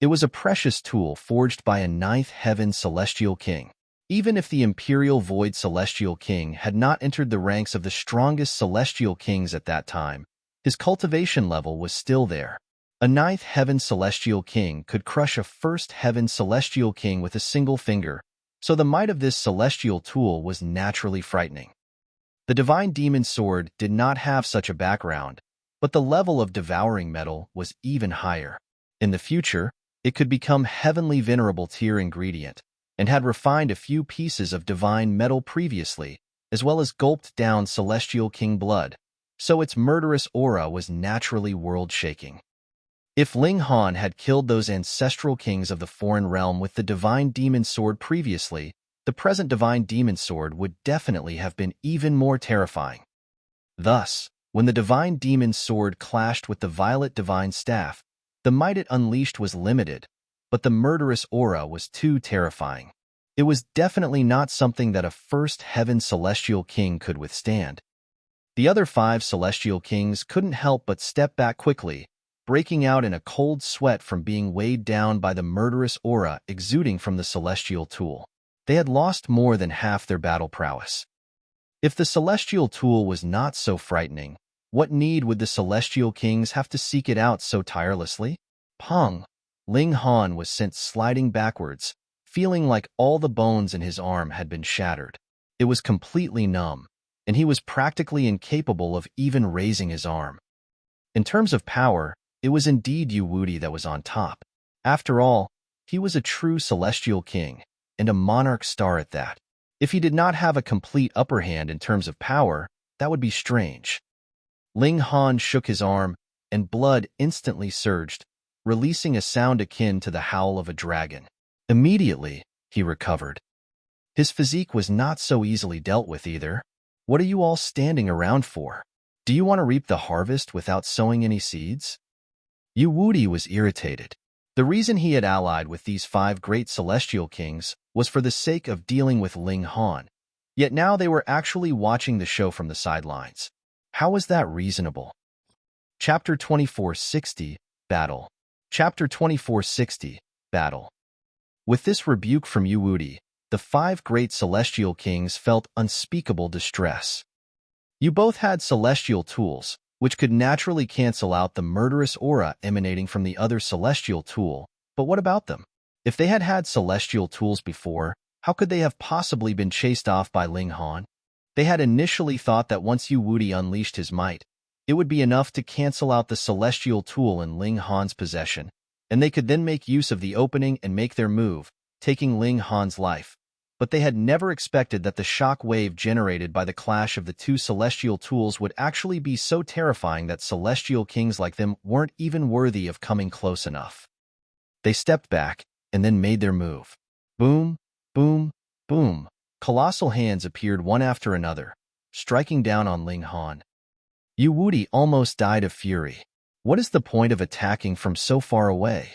It was a precious tool forged by a ninth heaven celestial king. Even if the imperial void celestial king had not entered the ranks of the strongest celestial kings at that time, his cultivation level was still there. A ninth heaven celestial king could crush a first heaven celestial king with a single finger, so the might of this celestial tool was naturally frightening. The divine demon sword did not have such a background, but the level of devouring metal was even higher. In the future, it could become heavenly venerable tier ingredient, and had refined a few pieces of divine metal previously, as well as gulped down celestial king blood, so its murderous aura was naturally world-shaking. If Ling Han had killed those ancestral kings of the foreign realm with the divine demon sword previously, the present divine demon sword would definitely have been even more terrifying. Thus, when the divine demon sword clashed with the violet divine staff, the might it unleashed was limited, but the murderous aura was too terrifying. It was definitely not something that a first heaven celestial king could withstand. The other 5 celestial kings couldn't help but step back quickly, breaking out in a cold sweat from being weighed down by the murderous aura exuding from the celestial tool. They had lost more than half their battle prowess. If the celestial tool was not so frightening, what need would the celestial kings have to seek it out so tirelessly? Pong! Ling Han was sent sliding backwards, feeling like all the bones in his arm had been shattered. It was completely numb, and he was practically incapable of even raising his arm. In terms of power, it was indeed Yu Wuti that was on top. After all, he was a true celestial king, and a monarch star at that. If he did not have a complete upper hand in terms of power, that would be strange. Ling Han shook his arm, and blood instantly surged, releasing a sound akin to the howl of a dragon. Immediately, he recovered. His physique was not so easily dealt with either. What are you all standing around for? Do you want to reap the harvest without sowing any seeds? Yu Wuti was irritated. The reason he had allied with these 5 great celestial kings was for the sake of dealing with Ling Han, yet now they were actually watching the show from the sidelines. How was that reasonable? Chapter 2460, Battle. Chapter 2460, Battle. With this rebuke from Yu Wuti, the 5 great celestial kings felt unspeakable distress. You both had celestial tools, which could naturally cancel out the murderous aura emanating from the other celestial tool, but what about them? If they had had celestial tools before, how could they have possibly been chased off by Ling Han? They had initially thought that once Yu Wuti unleashed his might, it would be enough to cancel out the celestial tool in Ling Han's possession, and they could then make use of the opening and make their move, taking Ling Han's life. But they had never expected that the shock wave generated by the clash of the 2 celestial tools would actually be so terrifying that celestial kings like them weren't even worthy of coming close enough. They stepped back and then made their move. Boom, boom, boom. Colossal hands appeared one after another, striking down on Ling Han. Yu Wuti almost died of fury. What is the point of attacking from so far away?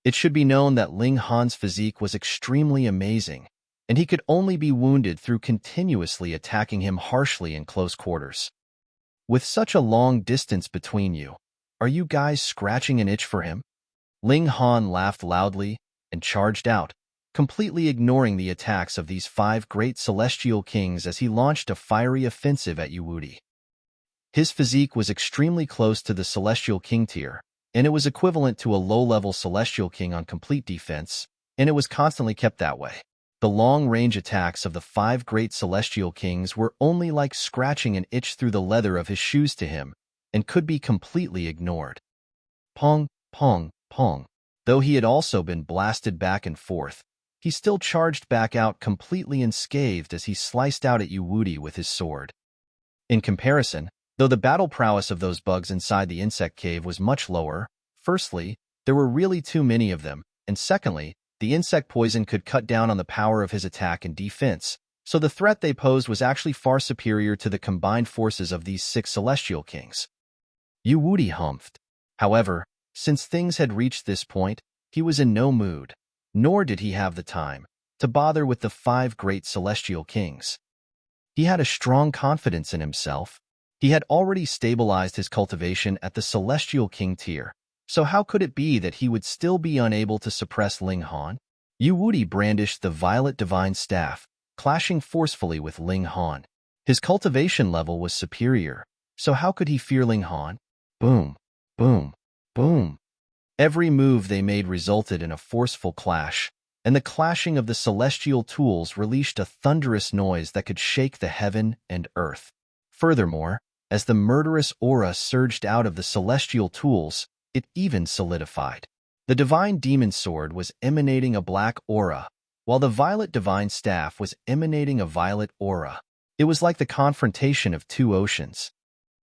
It should be known that Ling Han's physique was extremely amazing, and he could only be wounded through continuously attacking him harshly in close quarters. With such a long distance between you, are you guys scratching an itch for him? Ling Han laughed loudly and charged out, completely ignoring the attacks of these 5 great celestial kings as he launched a fiery offensive at Yu Wuti. His physique was extremely close to the celestial king tier, and it was equivalent to a low-level celestial king on complete defense, and it was constantly kept that way. The long-range attacks of the 5 great celestial kings were only like scratching an itch through the leather of his shoes to him, and could be completely ignored. Pong, pong, pong. Though he had also been blasted back and forth, he still charged back out completely unscathed as he sliced out at Yu Wuti with his sword. In comparison, though the battle prowess of those bugs inside the insect cave was much lower, firstly, there were really too many of them, and secondly, the insect poison could cut down on the power of his attack and defense, so the threat they posed was actually far superior to the combined forces of these 6 celestial kings. Yu Wuti humphed. However, since things had reached this point, he was in no mood, nor did he have the time to bother with the 5 great celestial kings. He had a strong confidence in himself. He had already stabilized his cultivation at the celestial king tier, so how could it be that he would still be unable to suppress Ling Han? Yu Wuti brandished the violet divine staff, clashing forcefully with Ling Han. His cultivation level was superior, so how could he fear Ling Han? Boom, boom, boom. Every move they made resulted in a forceful clash, and the clashing of the celestial tools released a thunderous noise that could shake the heaven and earth. Furthermore, as the murderous aura surged out of the celestial tools, it even solidified. The divine demon sword was emanating a black aura, while the violet divine staff was emanating a violet aura. It was like the confrontation of 2 oceans.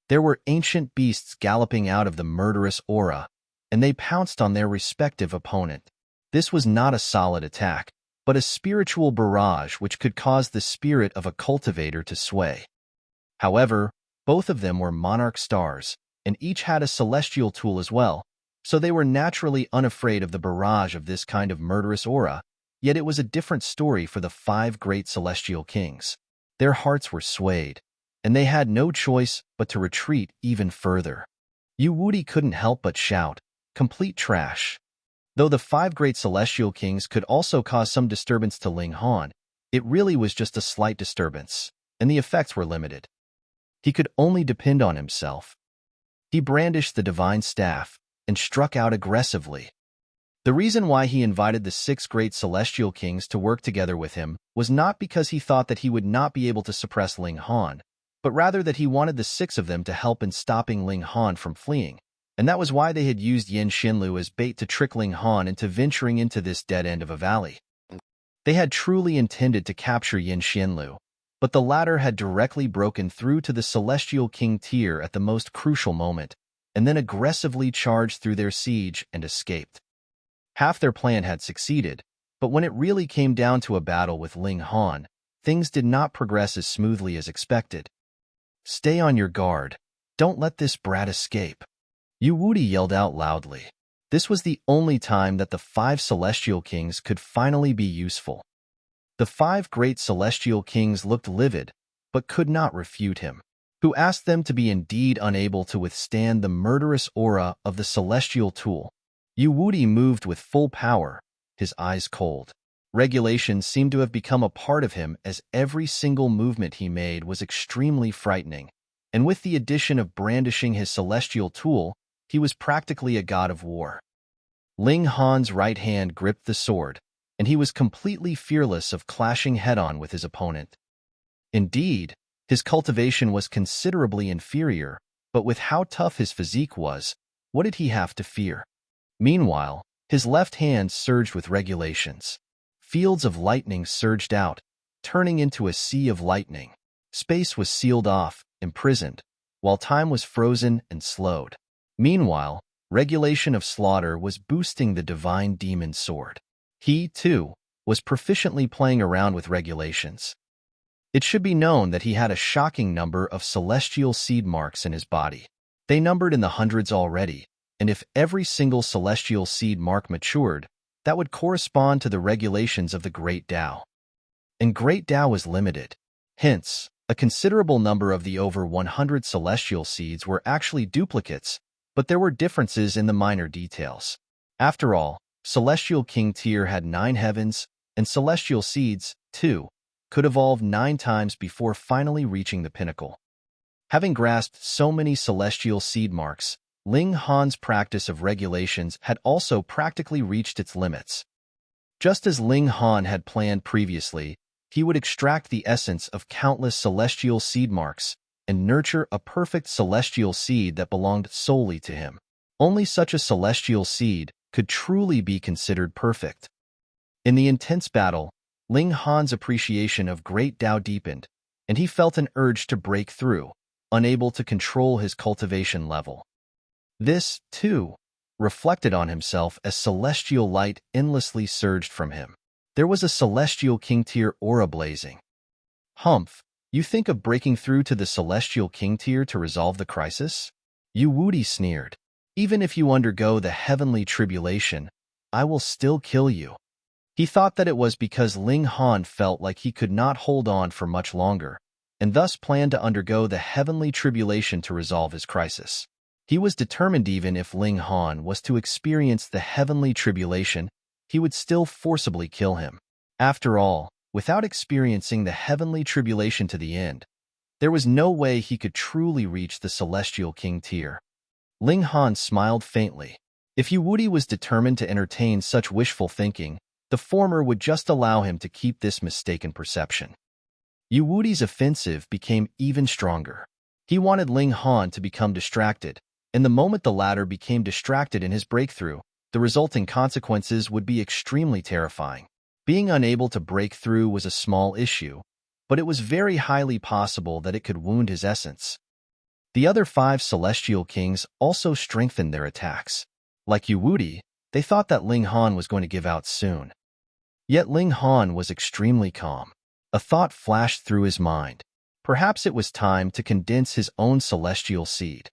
There were ancient beasts galloping out of the murderous aura, and they pounced on their respective opponent. This was not a solid attack, but a spiritual barrage which could cause the spirit of a cultivator to sway. However, both of them were monarch stars, and each had a celestial tool as well, so they were naturally unafraid of the barrage of this kind of murderous aura, yet it was a different story for the 5 great celestial kings. Their hearts were swayed, and they had no choice but to retreat even further. Yu Wuti couldn't help but shout, "Complete trash." Though the 5 great celestial kings could also cause some disturbance to Ling Han, it really was just a slight disturbance, and the effects were limited. He could only depend on himself. He brandished the divine staff and struck out aggressively. The reason why he invited the 6 great celestial kings to work together with him was not because he thought that he would not be able to suppress Ling Han, but rather that he wanted the 6 of them to help in stopping Ling Han from fleeing, and that was why they had used Yin Xinlu as bait to trick Ling Han into venturing into this dead end of a valley. They had truly intended to capture Yin Xinlu, but the latter had directly broken through to the celestial king tier at the most crucial moment, and then aggressively charged through their siege and escaped. Half their plan had succeeded, but when it really came down to a battle with Ling Han, things did not progress as smoothly as expected. "Stay on your guard. Don't let this brat escape," Yu Wuti yelled out loudly. This was the only time that the 5 celestial kings could finally be useful. The 5 great celestial kings looked livid, but could not refute him, who asked them to be indeed unable to withstand the murderous aura of the celestial tool. Uwudi moved with full power, his eyes cold. Regulations seemed to have become a part of him, as every single movement he made was extremely frightening, and with the addition of brandishing his celestial tool, he was practically a god of war. Ling Han's right hand gripped the sword, and he was completely fearless of clashing head-on with his opponent. Indeed, his cultivation was considerably inferior, but with how tough his physique was, what did he have to fear? Meanwhile, his left hand surged with regulations. Fields of lightning surged out, turning into a sea of lightning. Space was sealed off, imprisoned, while time was frozen and slowed. Meanwhile, regulation of slaughter was boosting the divine demon sword. He, too, was proficiently playing around with regulations. It should be known that he had a shocking number of celestial seed marks in his body. They numbered in the hundreds already, and if every single celestial seed mark matured, that would correspond to the regulations of the Great Tao. And Great Tao was limited. Hence, a considerable number of the over 100 celestial seeds were actually duplicates, but there were differences in the minor details. After all, Celestial King Tyr had 9 heavens, and celestial seeds, too, could evolve 9 times before finally reaching the pinnacle. Having grasped so many celestial seed marks, Ling Han's practice of regulations had also practically reached its limits. Just as Ling Han had planned previously, he would extract the essence of countless celestial seed marks and nurture a perfect celestial seed that belonged solely to him. Only such a celestial seed could truly be considered perfect. In the intense battle, Ling Han's appreciation of Great Tao deepened, and he felt an urge to break through, unable to control his cultivation level. This, too, reflected on himself as celestial light endlessly surged from him. There was a celestial King Tyr aura blazing. Humph, you think of breaking through to the celestial King Tyr to resolve the crisis? Uwudi sneered. Even if you undergo the heavenly tribulation, I will still kill you. He thought that it was because Ling Han felt like he could not hold on for much longer, and thus planned to undergo the heavenly tribulation to resolve his crisis. He was determined even if Ling Han was to experience the heavenly tribulation, he would still forcibly kill him. After all, without experiencing the heavenly tribulation to the end, there was no way he could truly reach the celestial King Tyr. Ling Han smiled faintly. If Uwudi was determined to entertain such wishful thinking, the former would just allow him to keep this mistaken perception. Uwudi's offensive became even stronger. He wanted Ling Han to become distracted, and the moment the latter became distracted in his breakthrough, the resulting consequences would be extremely terrifying. Being unable to break through was a small issue, but it was very highly possible that it could wound his essence. The other 5 celestial kings also strengthened their attacks. Like Uwudi, they thought that Ling Han was going to give out soon. Yet Ling Han was extremely calm. A thought flashed through his mind. Perhaps it was time to condense his own celestial seed.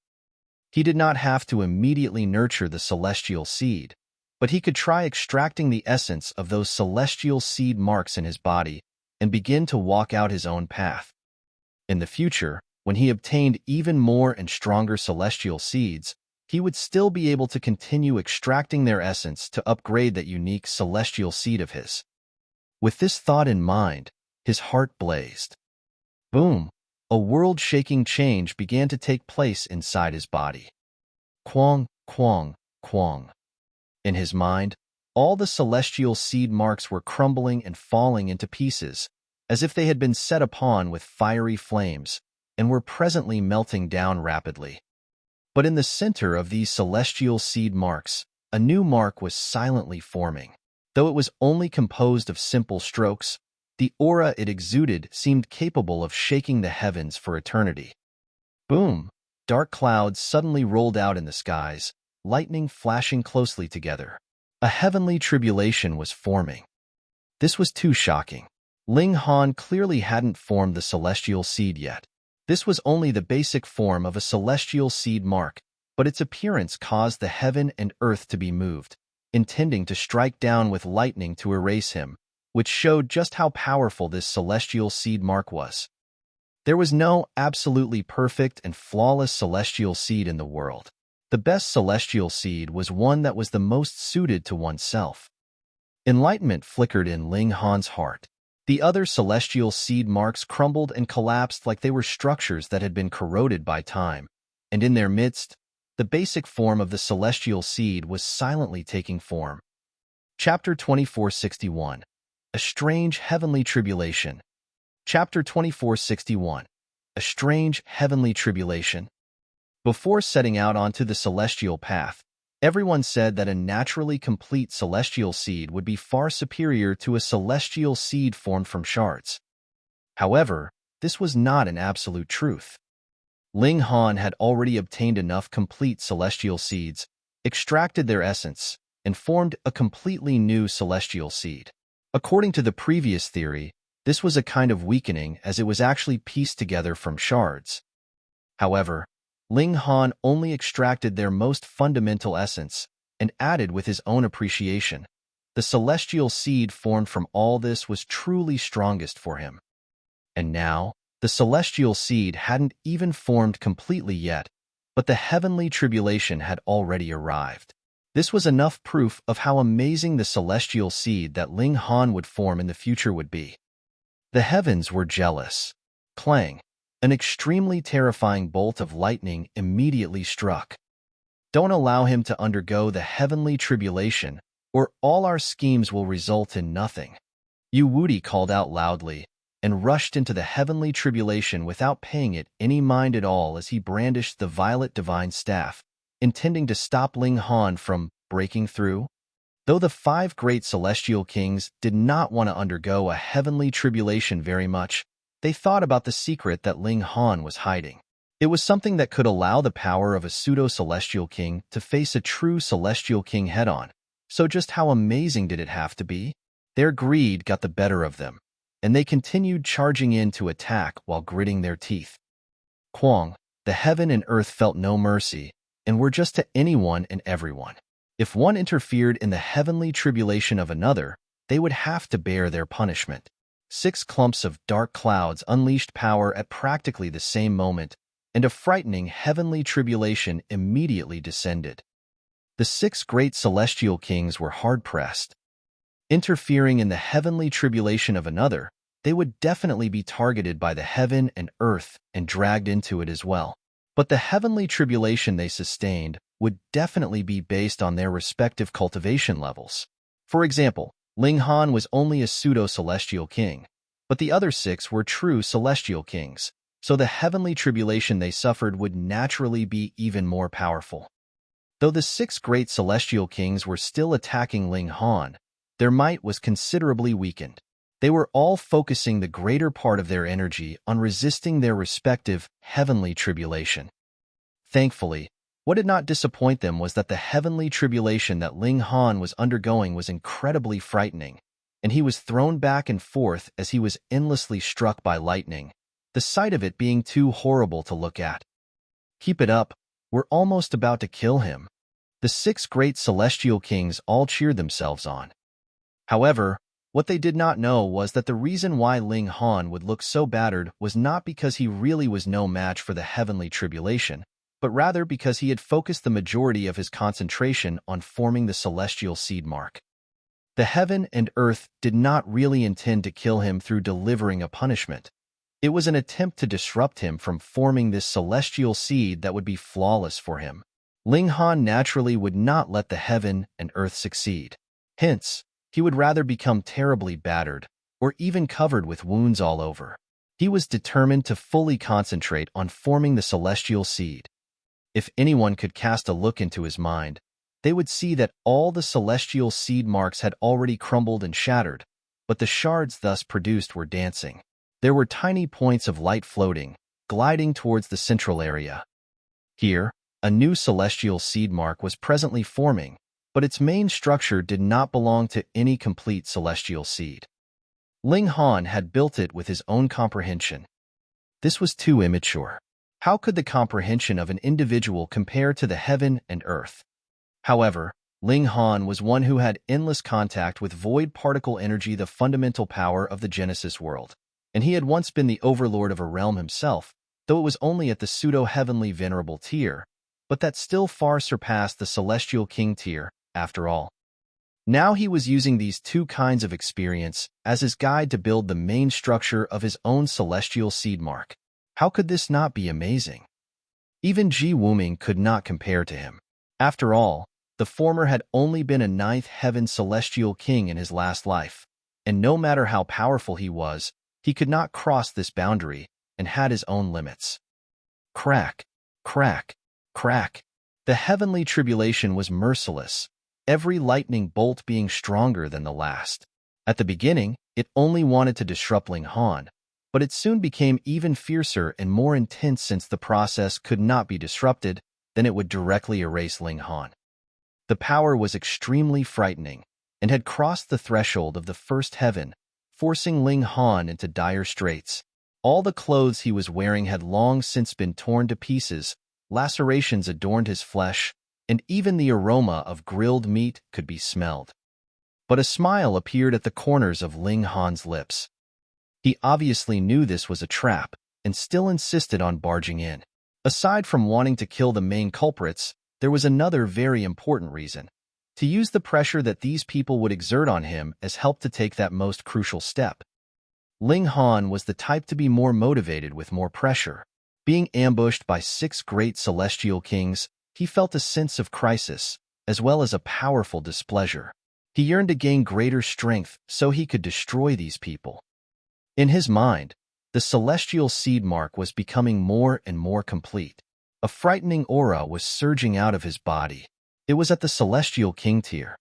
He did not have to immediately nurture the celestial seed, but he could try extracting the essence of those celestial seed marks in his body and begin to walk out his own path. In the future, when he obtained even more and stronger celestial seeds, he would still be able to continue extracting their essence to upgrade that unique celestial seed of his. With this thought in mind, his heart blazed. Boom! A world-shaking change began to take place inside his body. Quang, quang, quang. In his mind, all the celestial seed marks were crumbling and falling into pieces, as if they had been set upon with fiery flames, and were presently melting down rapidly. But in the center of these celestial seed marks, a new mark was silently forming. Though it was only composed of simple strokes, the aura it exuded seemed capable of shaking the heavens for eternity. Boom! Dark clouds suddenly rolled out in the skies, lightning flashing closely together. A heavenly tribulation was forming. This was too shocking. Ling Han clearly hadn't formed the celestial seed yet. This was only the basic form of a celestial seed mark, but its appearance caused the heaven and earth to be moved, intending to strike down with lightning to erase him, which showed just how powerful this celestial seed mark was. There was no absolutely perfect and flawless celestial seed in the world. The best celestial seed was one that was the most suited to oneself. Enlightenment flickered in Ling Han's heart. The other celestial seed marks crumbled and collapsed like they were structures that had been corroded by time, and in their midst, the basic form of the celestial seed was silently taking form. Chapter 2461. A Strange Heavenly Tribulation. Chapter 2461. A Strange Heavenly Tribulation. Before setting out onto the celestial path, everyone said that a naturally complete celestial seed would be far superior to a celestial seed formed from shards. However, this was not an absolute truth. Ling Han had already obtained enough complete celestial seeds, extracted their essence, and formed a completely new celestial seed. According to the previous theory, this was a kind of weakening as it was actually pieced together from shards. However, Ling Han only extracted their most fundamental essence and added with his own appreciation. The celestial seed formed from all this was truly strongest for him. And now, the celestial seed hadn't even formed completely yet, but the heavenly tribulation had already arrived. This was enough proof of how amazing the celestial seed that Ling Han would form in the future would be. The heavens were jealous. Clang! An extremely terrifying bolt of lightning immediately struck. Don't allow him to undergo the heavenly tribulation, or all our schemes will result in nothing. Yu Wudi called out loudly, and rushed into the heavenly tribulation without paying it any mind at all as he brandished the violet divine staff, intending to stop Ling Han from breaking through. Though the 5 great celestial kings did not want to undergo a heavenly tribulation very much, they thought about the secret that Ling Han was hiding. It was something that could allow the power of a pseudo-celestial king to face a true celestial king head-on. So just how amazing did it have to be? Their greed got the better of them, and they continued charging in to attack while gritting their teeth. Quang, the heaven and earth felt no mercy, and were just to anyone and everyone. If one interfered in the heavenly tribulation of another, they would have to bear their punishment. 6 clumps of dark clouds unleashed power at practically the same moment, and a frightening heavenly tribulation immediately descended. The 6 great celestial kings were hard-pressed. Interfering in the heavenly tribulation of another, they would definitely be targeted by the heaven and earth and dragged into it as well. But the heavenly tribulation they sustained would definitely be based on their respective cultivation levels. For example, Ling Han was only a pseudo-celestial king, but the other 6 were true celestial kings, so the heavenly tribulation they suffered would naturally be even more powerful. Though the 6 great celestial kings were still attacking Ling Han, their might was considerably weakened. They were all focusing the greater part of their energy on resisting their respective heavenly tribulation. Thankfully, what did not disappoint them was that the heavenly tribulation that Ling Han was undergoing was incredibly frightening, and he was thrown back and forth as he was endlessly struck by lightning, the sight of it being too horrible to look at. Keep it up, we're almost about to kill him. The 6 great celestial kings all cheered themselves on. However, what they did not know was that the reason why Ling Han would look so battered was not because he really was no match for the heavenly tribulation, but rather because he had focused the majority of his concentration on forming the celestial seed mark. The heaven and earth did not really intend to kill him through delivering a punishment. It was an attempt to disrupt him from forming this celestial seed that would be flawless for him. Ling Han naturally would not let the heaven and earth succeed. Hence, he would rather become terribly battered, or even covered with wounds all over. He was determined to fully concentrate on forming the celestial seed. If anyone could cast a look into his mind, they would see that all the celestial seed marks had already crumbled and shattered, but the shards thus produced were dancing. There were tiny points of light floating, gliding towards the central area. Here, a new celestial seed mark was presently forming, but its main structure did not belong to any complete celestial seed. Ling Han had built it with his own comprehension. This was too immature. How could the comprehension of an individual compare to the heaven and earth? However, Ling Han was one who had endless contact with void particle energy, the fundamental power of the Genesis world. And he had once been the overlord of a realm himself, though it was only at the pseudo-heavenly venerable tier, but that still far surpassed the celestial king tier, after all. Now he was using these two kinds of experience as his guide to build the main structure of his own celestial seed mark. How could this not be amazing? Even Ji Wuming could not compare to him. After all, the former had only been a ninth heaven celestial king in his last life, and no matter how powerful he was, he could not cross this boundary and had his own limits. Crack, crack, crack. The heavenly tribulation was merciless, every lightning bolt being stronger than the last. At the beginning, it only wanted to disrupt Ling Han, but it soon became even fiercer and more intense since the process could not be disrupted, then it would directly erase Ling Han. The power was extremely frightening and had crossed the threshold of the first heaven, forcing Ling Han into dire straits. All the clothes he was wearing had long since been torn to pieces, lacerations adorned his flesh, and even the aroma of grilled meat could be smelled. But a smile appeared at the corners of Ling Han's lips. He obviously knew this was a trap and still insisted on barging in. Aside from wanting to kill the main culprits, there was another very important reason: to use the pressure that these people would exert on him as help to take that most crucial step. Ling Han was the type to be more motivated with more pressure. Being ambushed by 6 great celestial kings, he felt a sense of crisis, as well as a powerful displeasure. He yearned to gain greater strength so he could destroy these people. In his mind, the celestial seed mark was becoming more and more complete. A frightening aura was surging out of his body. It was at the celestial king tier.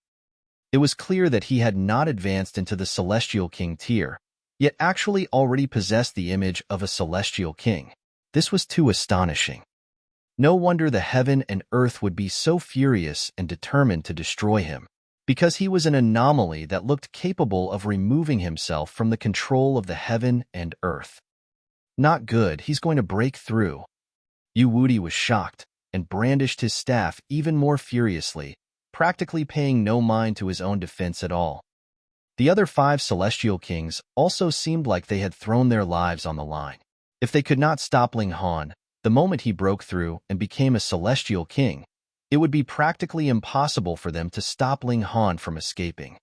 It was clear that he had not advanced into the celestial king tier, yet actually already possessed the image of a celestial king. This was too astonishing. No wonder the heaven and earth would be so furious and determined to destroy him, because he was an anomaly that looked capable of removing himself from the control of the heaven and earth. Not good, he's going to break through. Yu Wudi was shocked and brandished his staff even more furiously, practically paying no mind to his own defense at all. The other 5 celestial kings also seemed like they had thrown their lives on the line. If they could not stop Ling Han, the moment he broke through and became a celestial king, it would be practically impossible for them to stop Ling Han from escaping.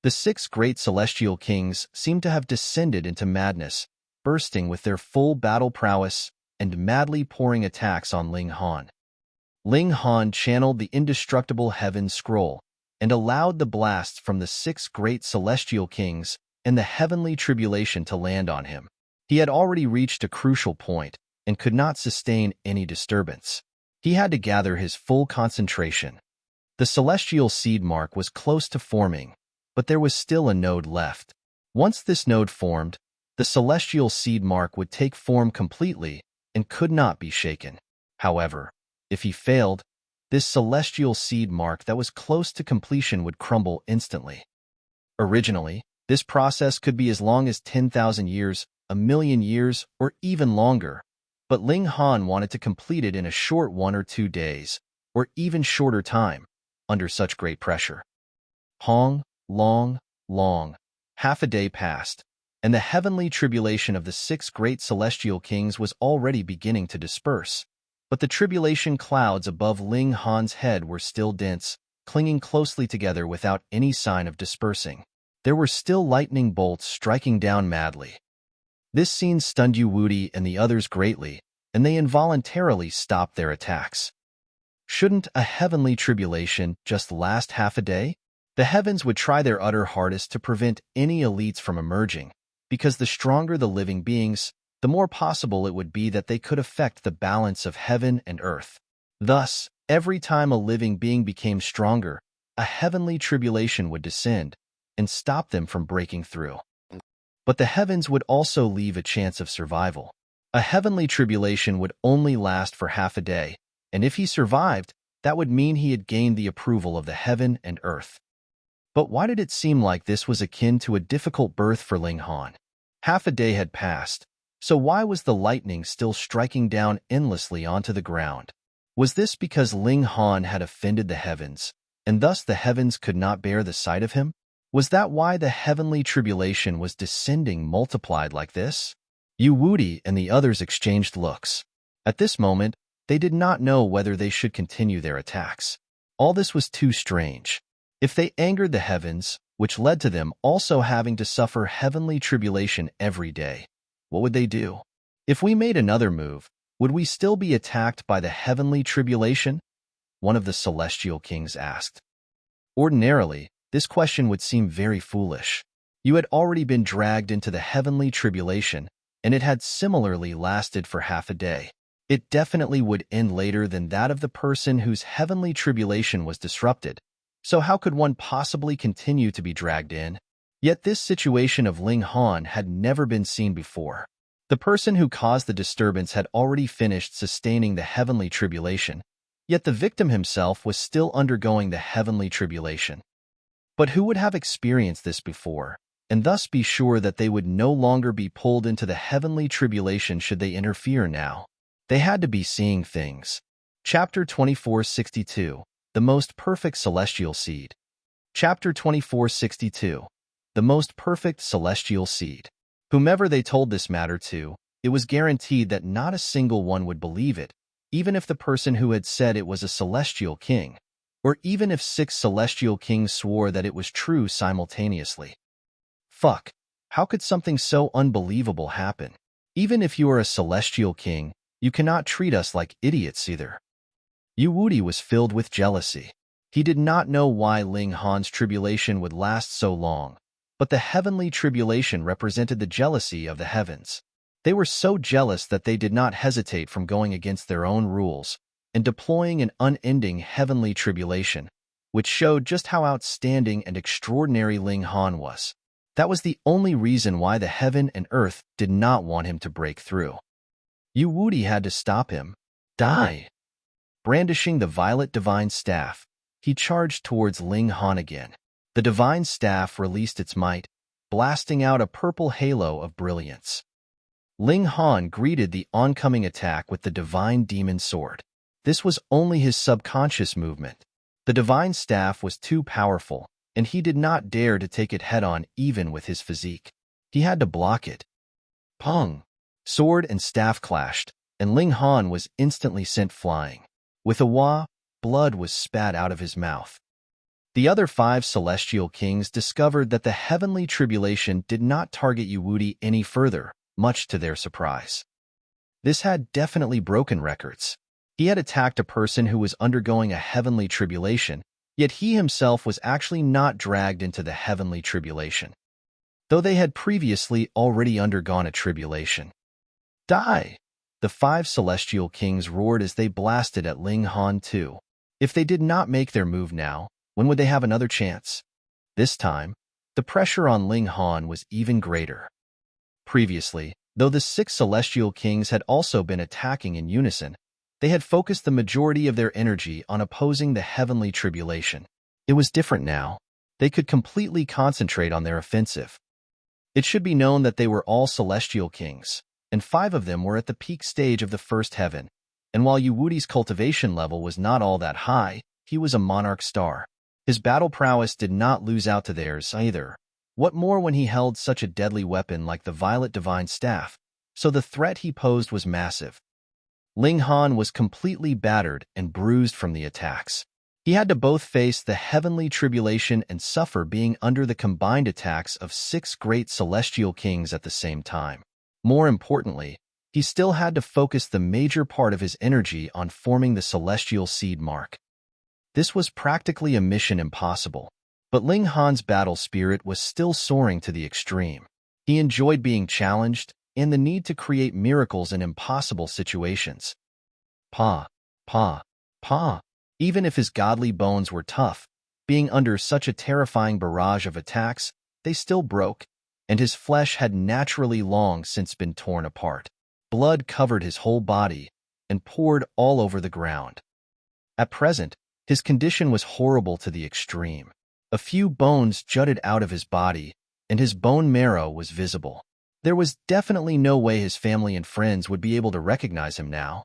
The 6 great celestial kings seemed to have descended into madness, bursting with their full battle prowess and madly pouring attacks on Ling Han. Ling Han channeled the indestructible heaven scroll and allowed the blasts from the 6 great celestial kings and the heavenly tribulation to land on him. He had already reached a crucial point and could not sustain any disturbance. He had to gather his full concentration. The celestial seed mark was close to forming, but there was still a node left. Once this node formed, the celestial seed mark would take form completely and could not be shaken. However, if he failed, this celestial seed mark that was close to completion would crumble instantly. Originally, this process could be as long as 10,000 years, a million years, or even longer, but Ling Han wanted to complete it in a short 1 or 2 days, or even shorter time, under such great pressure. Long, half a day passed, and the heavenly tribulation of the 6 great celestial kings was already beginning to disperse. But the tribulation clouds above Ling Han's head were still dense, clinging closely together without any sign of dispersing. There were still lightning bolts striking down madly. This scene stunned Yu Wudi and the others greatly, and they involuntarily stopped their attacks. Shouldn't a heavenly tribulation just last half a day? The heavens would try their utter hardest to prevent any elites from emerging, because the stronger the living beings, the more possible it would be that they could affect the balance of heaven and earth. Thus, every time a living being became stronger, a heavenly tribulation would descend and stop them from breaking through. But the heavens would also leave a chance of survival. A heavenly tribulation would only last for half a day, and if he survived, that would mean he had gained the approval of the heaven and earth. But why did it seem like this was akin to a difficult birth for Ling Han? Half a day had passed, So why was the lightning still striking down endlessly onto the ground? Was this because Ling Han had offended the heavens, and thus the heavens could not bear the sight of him? Was that why the heavenly tribulation was descending multiplied like this? Yu Wudi and the others exchanged looks. At this moment, they did not know whether they should continue their attacks. All this was too strange. If they angered the heavens, which led to them also having to suffer heavenly tribulation every day, what would they do? If we made another move, would we still be attacked by the heavenly tribulation? One of the celestial kings asked. Ordinarily, this question would seem very foolish. You had already been dragged into the heavenly tribulation, and it had similarly lasted for half a day. It definitely would end later than that of the person whose heavenly tribulation was disrupted. So how could one possibly continue to be dragged in? Yet this situation of Ling Han had never been seen before. The person who caused the disturbance had already finished sustaining the heavenly tribulation, yet the victim himself was still undergoing the heavenly tribulation. But who would have experienced this before, and thus be sure that they would no longer be pulled into the heavenly tribulation should they interfere now? They had to be seeing things. Chapter 2462, The Most Perfect Celestial Seed. Chapter 2462, The Most Perfect Celestial Seed. Whomever they told this matter to, it was guaranteed that not a single one would believe it, even if the person who had said it was a celestial king, or even if 6 celestial kings swore that it was true simultaneously. Fuck, how could something so unbelievable happen? Even if you are a celestial king, you cannot treat us like idiots either. Yu Wudi was filled with jealousy. He did not know why Ling Han's tribulation would last so long, but the heavenly tribulation represented the jealousy of the heavens. They were so jealous that they did not hesitate from going against their own rules and deploying an unending heavenly tribulation, which showed just how outstanding and extraordinary Ling Han was. That was the only reason why the heaven and earth did not want him to break through. Yu Wudi had to stop him. Die! Brandishing the violet divine staff, he charged towards Ling Han again. The divine staff released its might, blasting out a purple halo of brilliance. Ling Han greeted the oncoming attack with the divine demon sword. This was only his subconscious movement. The divine staff was too powerful, and he did not dare to take it head-on even with his physique. He had to block it. Pong! Sword and staff clashed, and Ling Han was instantly sent flying. With a wah, blood was spat out of his mouth. The other 5 celestial kings discovered that the heavenly tribulation did not target Yu Wudi any further, much to their surprise. This had definitely broken records. He had attacked a person who was undergoing a heavenly tribulation, yet he himself was actually not dragged into the heavenly tribulation, though they had previously already undergone a tribulation. Die! The 5 celestial kings roared as they blasted at Ling Han too. If they did not make their move now, when would they have another chance? This time, the pressure on Ling Han was even greater. Previously, though the 6 celestial kings had also been attacking in unison, they had focused the majority of their energy on opposing the heavenly tribulation. It was different now. They could completely concentrate on their offensive. It should be known that they were all celestial kings, and 5 of them were at the peak stage of the first heaven, and while Yu Wudi's cultivation level was not all that high, he was a monarch star. His battle prowess did not lose out to theirs either. What more when he held such a deadly weapon like the violet divine staff, so the threat he posed was massive. Ling Han was completely battered and bruised from the attacks. He had to both face the heavenly tribulation and suffer being under the combined attacks of 6 great celestial kings at the same time. More importantly, he still had to focus the major part of his energy on forming the celestial seed mark. This was practically a mission impossible, but Ling Han's battle spirit was still soaring to the extreme. He enjoyed being challenged and the need to create miracles in impossible situations. Pa, pa, pa. Even if his godly bones were tough, being under such a terrifying barrage of attacks, they still broke, and his flesh had naturally long since been torn apart. Blood covered his whole body and poured all over the ground. At present, his condition was horrible to the extreme. A few bones jutted out of his body, and his bone marrow was visible. There was definitely no way his family and friends would be able to recognize him now.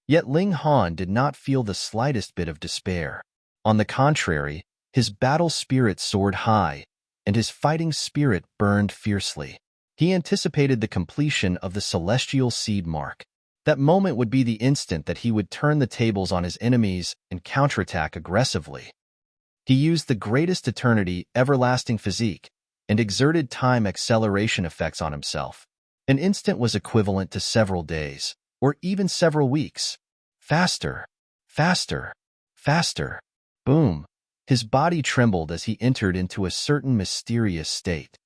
Yet Ling Han did not feel the slightest bit of despair. On the contrary, his battle spirit soared high, and his fighting spirit burned fiercely. He anticipated the completion of the celestial seed mark. That moment would be the instant that he would turn the tables on his enemies and counterattack aggressively. He used the greatest eternity, everlasting physique, and exerted time acceleration effects on himself. An instant was equivalent to several days, or even several weeks. Faster, faster, faster. Boom. His body trembled as he entered into a certain mysterious state.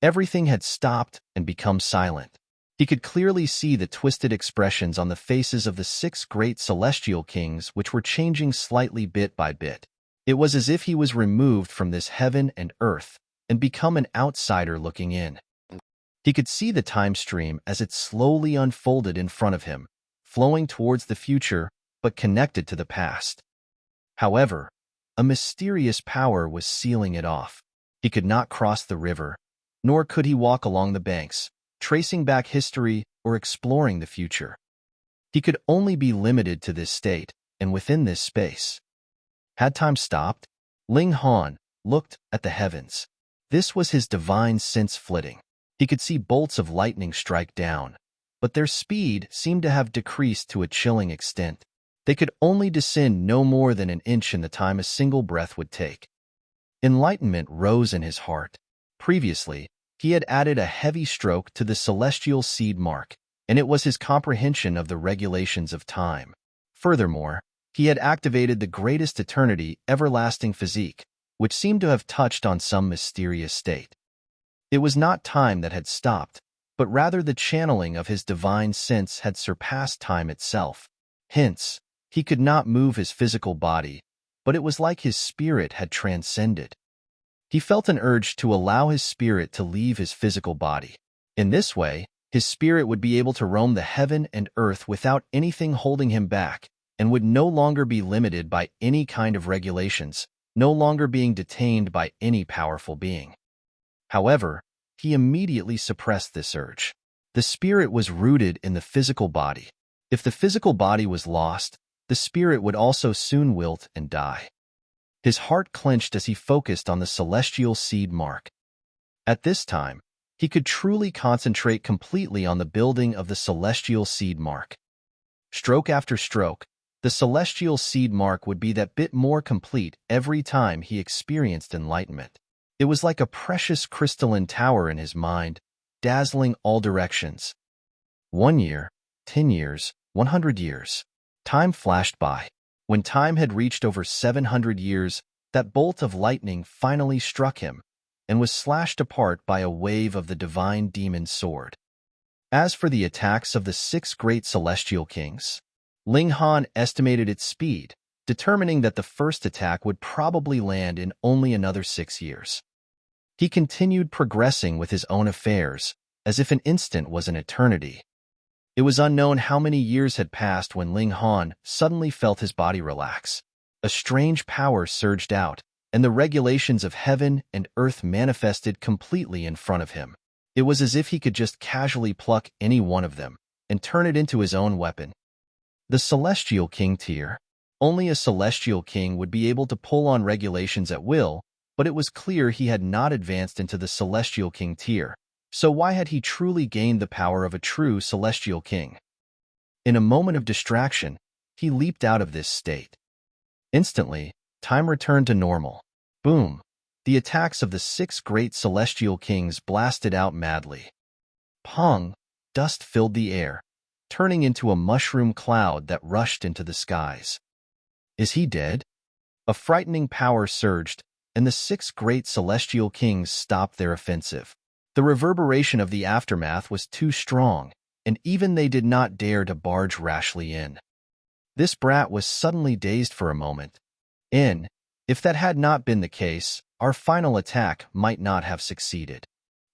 Everything had stopped and become silent. He could clearly see the twisted expressions on the faces of the 6 great celestial kings, which were changing slightly bit by bit. It was as if he was removed from this heaven and earth and become an outsider looking in. He could see the time stream as it slowly unfolded in front of him, flowing towards the future but connected to the past. However, a mysterious power was sealing it off. He could not cross the river, nor could he walk along the banks, tracing back history or exploring the future. He could only be limited to this state and within this space. Had time stopped? Ling Han looked at the heavens. This was his divine sense flitting. He could see bolts of lightning strike down, but their speed seemed to have decreased to a chilling extent. They could only descend no more than an inch in the time a single breath would take. Enlightenment rose in his heart. Previously, he had added a heavy stroke to the celestial seed mark, and it was his comprehension of the regulations of time. Furthermore, he had activated the greatest eternity, everlasting physique, which seemed to have touched on some mysterious state. It was not time that had stopped, but rather the channeling of his divine sense had surpassed time itself. Hence, he could not move his physical body, but it was like his spirit had transcended. He felt an urge to allow his spirit to leave his physical body. In this way, his spirit would be able to roam the heaven and earth without anything holding him back, and would no longer be limited by any kind of regulations, no longer being detained by any powerful being. However, he immediately suppressed this urge. The spirit was rooted in the physical body. If the physical body was lost, the spirit would also soon wilt and die. His heart clenched as he focused on the celestial seed mark. At this time, he could truly concentrate completely on the building of the celestial seed mark. Stroke after stroke, the celestial seed mark would be that bit more complete every time he experienced enlightenment. It was like a precious crystalline tower in his mind, dazzling all directions. 1 year, 10 years, 100 years. Time flashed by. When time had reached over 700 years, that bolt of lightning finally struck him and was slashed apart by a wave of the divine demon sword. As for the attacks of the 6 great celestial kings, Ling Han estimated its speed, determining that the first attack would probably land in only another 6 years. He continued progressing with his own affairs, as if an instant was an eternity. It was unknown how many years had passed when Ling Han suddenly felt his body relax. A strange power surged out, and the regulations of heaven and earth manifested completely in front of him. It was as if he could just casually pluck any one of them and turn it into his own weapon. The Celestial King tier. Only a Celestial King would be able to pull on regulations at will, but it was clear he had not advanced into the Celestial King tier. So why had he truly gained the power of a true Celestial King? In a moment of distraction, he leaped out of this state. Instantly, time returned to normal. Boom! The attacks of the 6 great Celestial Kings blasted out madly. Pong! Dust filled the air, turning into a mushroom cloud that rushed into the skies. Is he dead? A frightening power surged, and the 6 great Celestial Kings stopped their offensive. The reverberation of the aftermath was too strong, and even they did not dare to barge rashly in. This brat was suddenly dazed for a moment. If that had not been the case, our final attack might not have succeeded.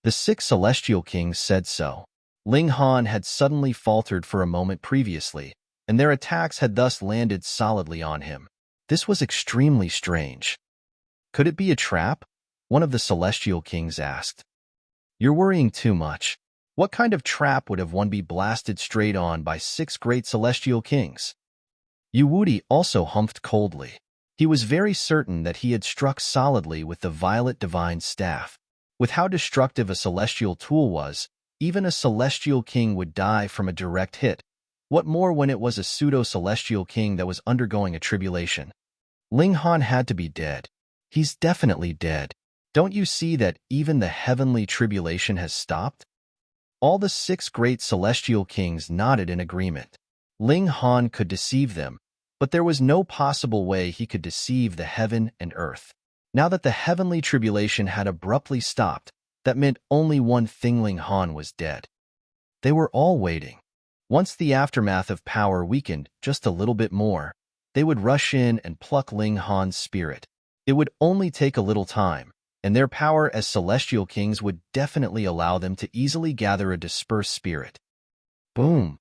The 6 Celestial Kings said so. Ling Han had suddenly faltered for a moment previously, and their attacks had thus landed solidly on him. This was extremely strange. Could it be a trap? One of the Celestial Kings asked. You're worrying too much. What kind of trap would have one be blasted straight on by 6 great celestial kings? Uwudi also humphed coldly. He was very certain that he had struck solidly with the violet divine staff. With how destructive a celestial tool was, even a celestial king would die from a direct hit. What more when it was a pseudo-celestial king that was undergoing a tribulation? Ling Han had to be dead. He's definitely dead. Don't you see that even the heavenly tribulation has stopped? All the 6 great celestial kings nodded in agreement. Ling Han could deceive them, but there was no possible way he could deceive the heaven and earth. Now that the heavenly tribulation had abruptly stopped, that meant only one thing: Ling Han was dead. They were all waiting. Once the aftermath of power weakened just a little bit more, they would rush in and pluck Ling Han's spirit. It would only take a little time, and their power as celestial kings would definitely allow them to easily gather a dispersed spirit. Boom!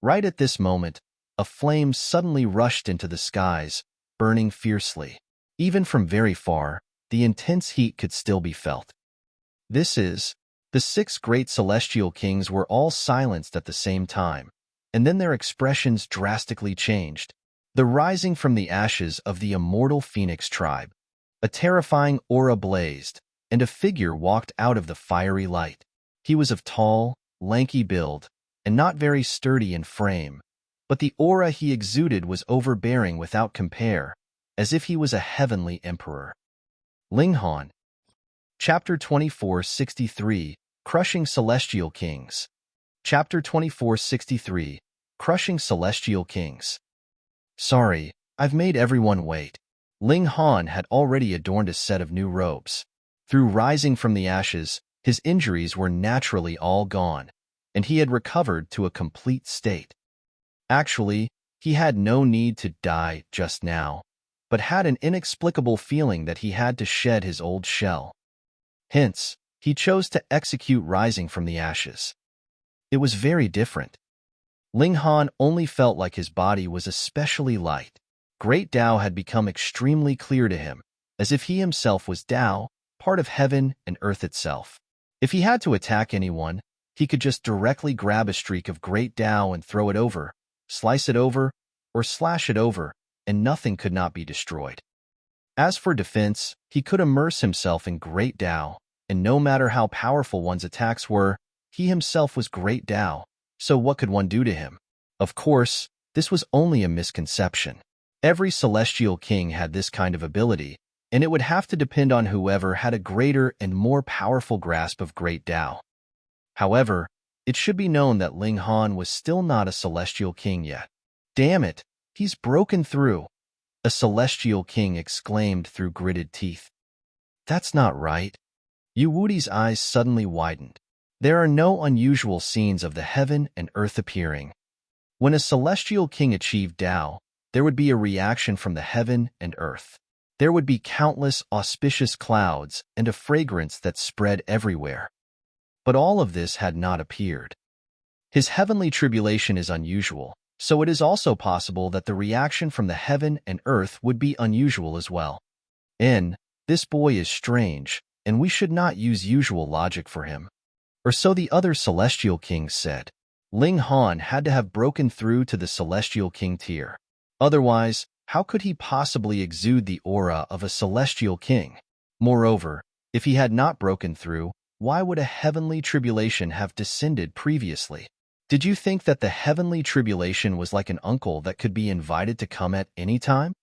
Right at this moment, a flame suddenly rushed into the skies, burning fiercely. Even from very far, the intense heat could still be felt. The 6 great celestial kings were all silenced at the same time, and then their expressions drastically changed. The rising from the ashes of the immortal Phoenix tribe. A terrifying aura blazed, and a figure walked out of the fiery light. He was of tall, lanky build, and not very sturdy in frame, but the aura he exuded was overbearing without compare, as if he was a heavenly emperor. Ling Han. Chapter 2463, Crushing Celestial Kings. Chapter 2463, Crushing Celestial Kings. Sorry, I've made everyone wait. Ling Han had already adorned a set of new robes. Through rising from the ashes, his injuries were naturally all gone, and he had recovered to a complete state. Actually, he had no need to die just now, but had an inexplicable feeling that he had to shed his old shell. Hence, he chose to execute rising from the ashes. It was very different. Ling Han only felt like his body was especially light. Great Tao had become extremely clear to him, as if he himself was Tao, part of heaven and earth itself. If he had to attack anyone, he could just directly grab a streak of Great Tao and throw it over, slice it over, or slash it over, and nothing could not be destroyed. As for defense, he could immerse himself in Great Tao, and no matter how powerful one's attacks were, he himself was Great Tao, so what could one do to him? Of course, this was only a misconception. Every celestial king had this kind of ability, and it would have to depend on whoever had a greater and more powerful grasp of Great Tao. However, it should be known that Ling Han was still not a celestial king yet. Damn it, he's broken through, a celestial king exclaimed through gritted teeth. That's not right. Uwudi's eyes suddenly widened. There are no unusual scenes of the heaven and earth appearing. When a celestial king achieved Tao, there would be a reaction from the heaven and earth. There would be countless auspicious clouds and a fragrance that spread everywhere. But all of this had not appeared. His heavenly tribulation is unusual, so it is also possible that the reaction from the heaven and earth would be unusual as well. This boy is strange, and we should not use usual logic for him. Or so the other celestial kings said. Ling Han had to have broken through to the celestial king tier. Otherwise, how could he possibly exude the aura of a celestial king? Moreover, if he had not broken through, why would a heavenly tribulation have descended previously? Did you think that the heavenly tribulation was like an uncle that could be invited to come at any time?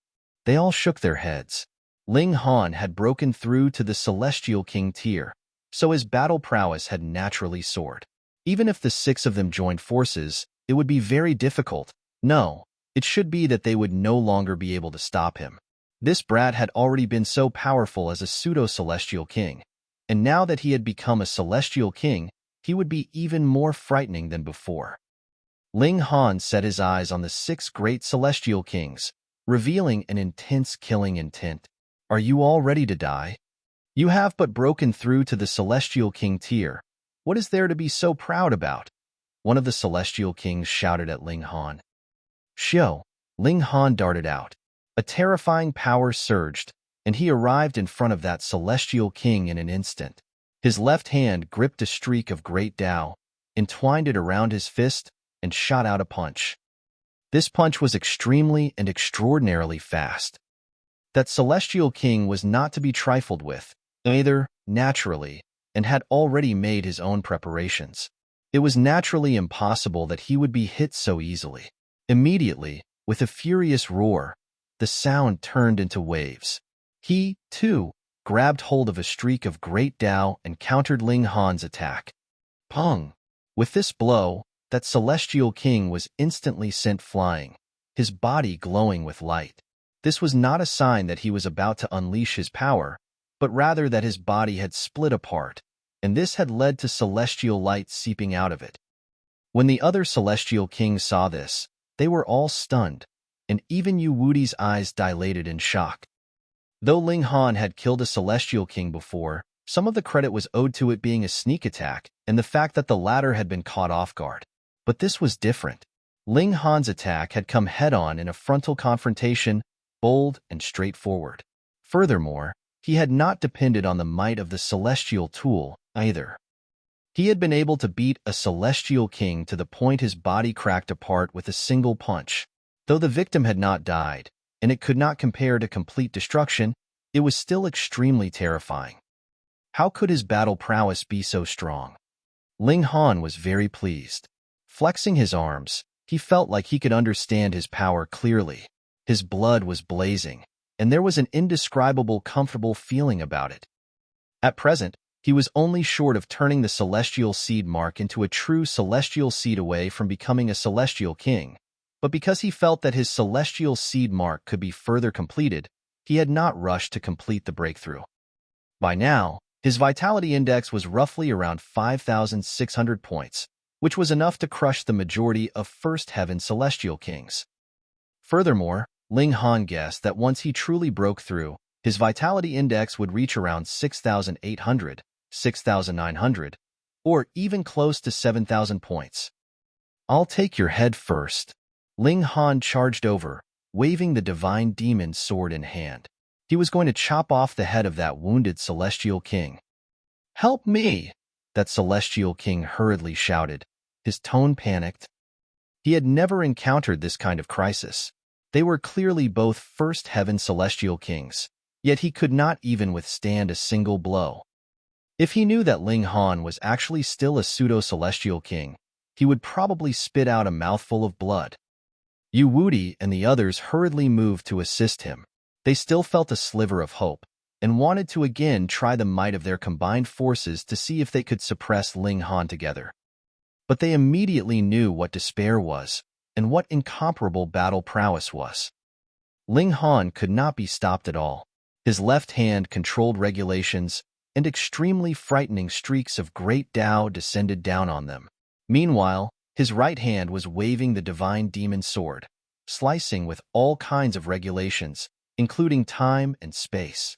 They all shook their heads. Ling Han had broken through to the celestial king tier, so his battle prowess had naturally soared. Even if the 6 of them joined forces, it would be very difficult. No, it should be that they would no longer be able to stop him. This brat had already been so powerful as a pseudo-celestial king, and now that he had become a celestial king, he would be even more frightening than before. Ling Han set his eyes on the 6 great celestial kings, revealing an intense killing intent. Are you all ready to die? You have but broken through to the celestial king tier. What is there to be so proud about? One of the celestial kings shouted at Ling Han. Shio! Ling Han darted out. A terrifying power surged, and he arrived in front of that celestial king in an instant. His left hand gripped a streak of Great Tao, entwined it around his fist, and shot out a punch. This punch was extremely and extraordinarily fast. That celestial king was not to be trifled with, either, naturally, and had already made his own preparations. It was naturally impossible that he would be hit so easily. Immediately, with a furious roar, the sound turned into waves. He, too, grabbed hold of a streak of great Tao and countered Ling Han's attack. Pong! With this blow, that celestial king was instantly sent flying, his body glowing with light. This was not a sign that he was about to unleash his power, but rather that his body had split apart, and this had led to celestial light seeping out of it. When the other celestial kings saw this, they were all stunned, and even Yu Wudi's eyes dilated in shock. Though Ling Han had killed a celestial king before, some of the credit was owed to it being a sneak attack and the fact that the latter had been caught off guard. But this was different. Ling Han's attack had come head-on in a frontal confrontation, bold and straightforward. Furthermore, he had not depended on the might of the celestial tool, either. He had been able to beat a celestial king to the point his body cracked apart with a single punch. Though the victim had not died, and it could not compare to complete destruction, it was still extremely terrifying. How could his battle prowess be so strong? Ling Han was very pleased. Flexing his arms, he felt like he could understand his power clearly. His blood was blazing, and there was an indescribable comfortable feeling about it. At present, he was only short of turning the celestial seed mark into a true celestial seed away from becoming a celestial king, but because he felt that his celestial seed mark could be further completed, he had not rushed to complete the breakthrough. By now, his vitality index was roughly around 5,600 points, which was enough to crush the majority of First Heaven celestial kings. Furthermore, Ling Han guessed that once he truly broke through, his vitality index would reach around 6,800, 6,900, or even close to 7,000 points. "I'll take your head first." Ling Han charged over, waving the divine demon sword in hand. He was going to chop off the head of that wounded celestial king. "Help me!" that celestial king hurriedly shouted, his tone panicked. He had never encountered this kind of crisis. They were clearly both First Heaven celestial kings, yet he could not even withstand a single blow. If he knew that Ling Han was actually still a pseudo-celestial king, he would probably spit out a mouthful of blood. Yu Wudi and the others hurriedly moved to assist him. They still felt a sliver of hope, and wanted to again try the might of their combined forces to see if they could suppress Ling Han together. But they immediately knew what despair was, and what incomparable battle prowess was. Ling Han could not be stopped at all. His left hand controlled regulations, and extremely frightening streaks of great Tao descended down on them. Meanwhile, his right hand was waving the divine demon sword, slicing with all kinds of regulations, including time and space.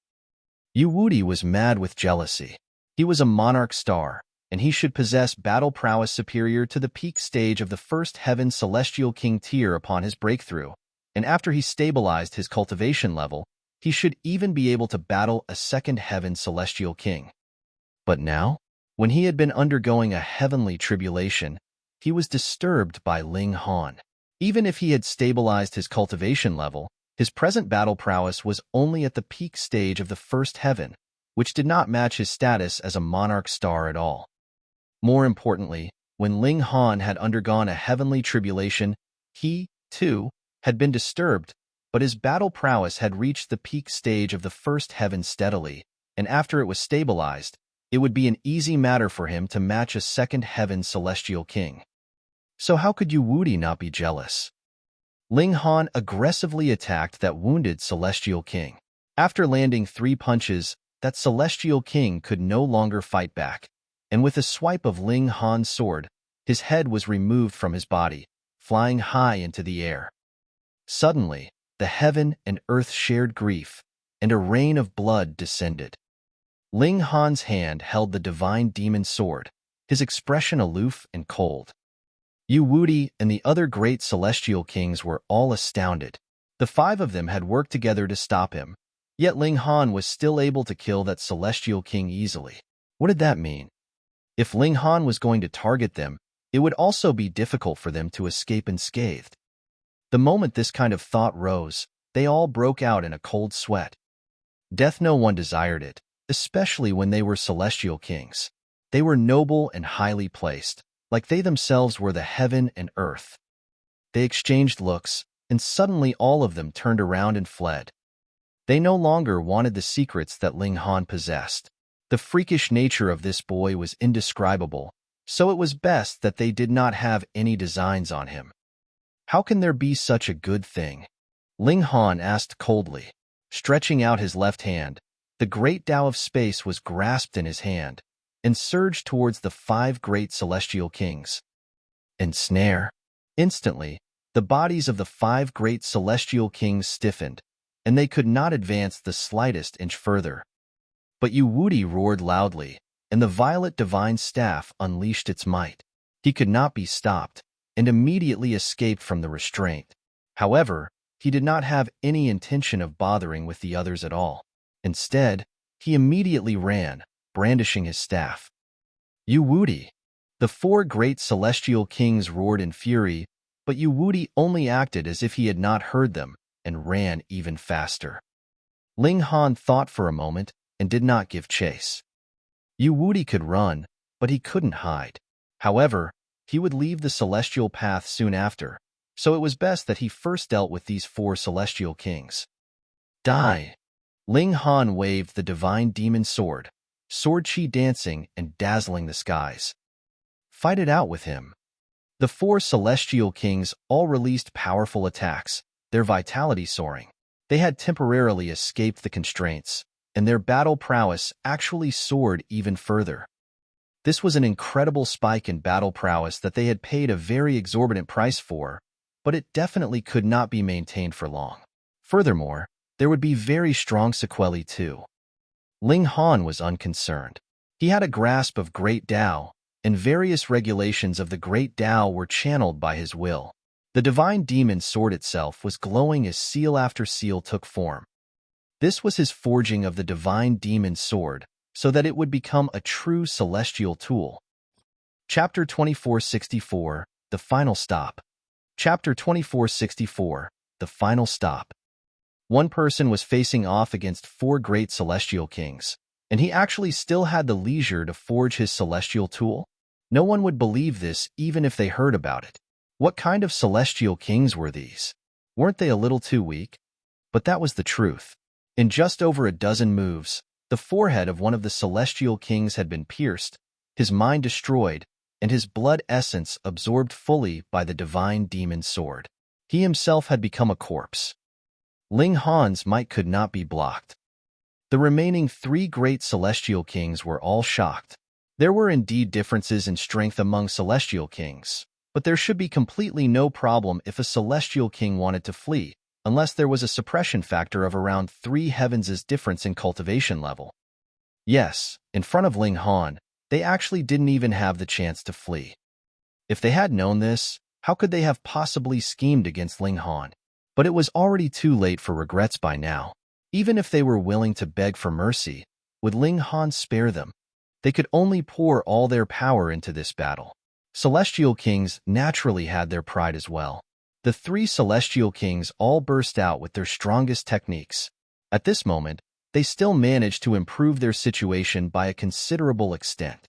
Yu Wudi was mad with jealousy. He was a monarch star, and he should possess battle prowess superior to the peak stage of the First Heaven Celestial King tier upon his breakthrough, and after he stabilized his cultivation level, he should even be able to battle a Second Heaven Celestial King. But now, when he had been undergoing a heavenly tribulation, he was disturbed by Ling Han. Even if he had stabilized his cultivation level, his present battle prowess was only at the peak stage of the First Heaven, which did not match his status as a monarch star at all. More importantly, when Ling Han had undergone a heavenly tribulation, he, too, had been disturbed, but his battle prowess had reached the peak stage of the First Heaven steadily, and after it was stabilized, it would be an easy matter for him to match a Second Heaven Celestial King. So how could Yu Wudi not be jealous? Ling Han aggressively attacked that wounded Celestial King. After landing 3 punches, that Celestial King could no longer fight back, and with a swipe of Ling Han's sword, his head was removed from his body, flying high into the air. Suddenly, the heaven and earth shared grief, and a rain of blood descended. Ling Han's hand held the divine demon sword, his expression aloof and cold. Yu Wudi and the other great celestial kings were all astounded. The 5 of them had worked together to stop him, yet Ling Han was still able to kill that celestial king easily. What did that mean? If Ling Han was going to target them, it would also be difficult for them to escape unscathed. The moment this kind of thought rose, they all broke out in a cold sweat. Death no one desired it, especially when they were celestial kings. They were noble and highly placed, like they themselves were the heaven and earth. They exchanged looks, and suddenly all of them turned around and fled. They no longer wanted the secrets that Ling Han possessed. The freakish nature of this boy was indescribable, so it was best that they did not have any designs on him. How can there be such a good thing? Ling Han asked coldly. Stretching out his left hand, the great Tao of space was grasped in his hand and surged towards the 5 great celestial kings. Ensnare. Instantly, the bodies of the 5 great celestial kings stiffened, and they could not advance the slightest inch further. But Yu Wuti roared loudly, and the violet divine staff unleashed its might. He could not be stopped, and immediately escaped from the restraint. However, he did not have any intention of bothering with the others at all. Instead, he immediately ran, brandishing his staff. Yu Wuti! The 4 great celestial kings roared in fury, but Yu Wuti only acted as if he had not heard them, and ran even faster. Ling Han thought for a moment and did not give chase. Yu Wuti could run, but he couldn't hide. However, he would leave the celestial path soon after, so it was best that he first dealt with these 4 celestial kings. Die! Ling Han waved the divine demon sword, sword chi dancing and dazzling the skies. Fight it out with him. The 4 celestial kings all released powerful attacks, their vitality soaring. They had temporarily escaped the constraints, and their battle prowess actually soared even further. This was an incredible spike in battle prowess that they had paid a very exorbitant price for, but it definitely could not be maintained for long. Furthermore, there would be very strong sequelae too. Ling Han was unconcerned. He had a grasp of Great Tao, and various regulations of the Great Tao were channeled by his will. The divine demon sword itself was glowing as seal after seal took form. This was his forging of the divine demon sword, so that it would become a true celestial tool. Chapter 2464, The Final Stop. Chapter 2464, The Final Stop. One person was facing off against 4 great celestial kings, and he actually still had the leisure to forge his celestial tool. No one would believe this even if they heard about it. What kind of celestial kings were these? Weren't they a little too weak? But that was the truth. In just over a dozen moves, the forehead of one of the celestial kings had been pierced, his mind destroyed, and his blood essence absorbed fully by the divine demon sword. He himself had become a corpse. Ling Han's might could not be blocked. The remaining 3 great celestial kings were all shocked. There were indeed differences in strength among celestial kings, but there should be completely no problem if a celestial king wanted to flee, unless there was a suppression factor of around 3 heavens' difference in cultivation level. Yes, in front of Ling Han, they actually didn't even have the chance to flee. If they had known this, how could they have possibly schemed against Ling Han? But it was already too late for regrets by now. Even if they were willing to beg for mercy, would Ling Han spare them? They could only pour all their power into this battle. Celestial kings naturally had their pride as well. The 3 celestial kings all burst out with their strongest techniques. At this moment, they still managed to improve their situation by a considerable extent.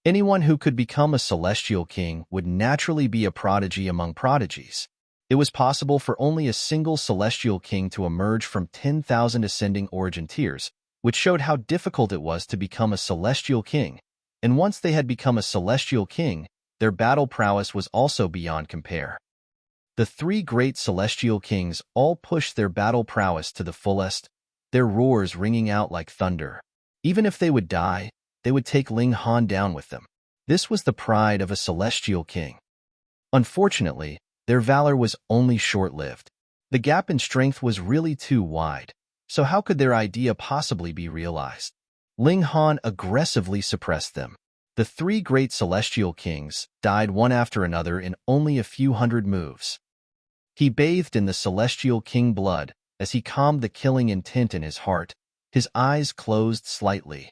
Anyone who could become a celestial king would naturally be a prodigy among prodigies. It was possible for only a single celestial king to emerge from 10,000 ascending origin tiers, which showed how difficult it was to become a celestial king, and once they had become a celestial king, their battle prowess was also beyond compare. The 3 great celestial kings all pushed their battle prowess to the fullest, their roars ringing out like thunder. Even if they would die, they would take Ling Han down with them. This was the pride of a celestial king. Unfortunately, their valor was only short-lived. The gap in strength was really too wide, so how could their idea possibly be realized? Ling Han aggressively suppressed them. The 3 great celestial kings died one after another in only a few hundred moves. He bathed in the celestial king blood as he calmed the killing intent in his heart, his eyes closed slightly.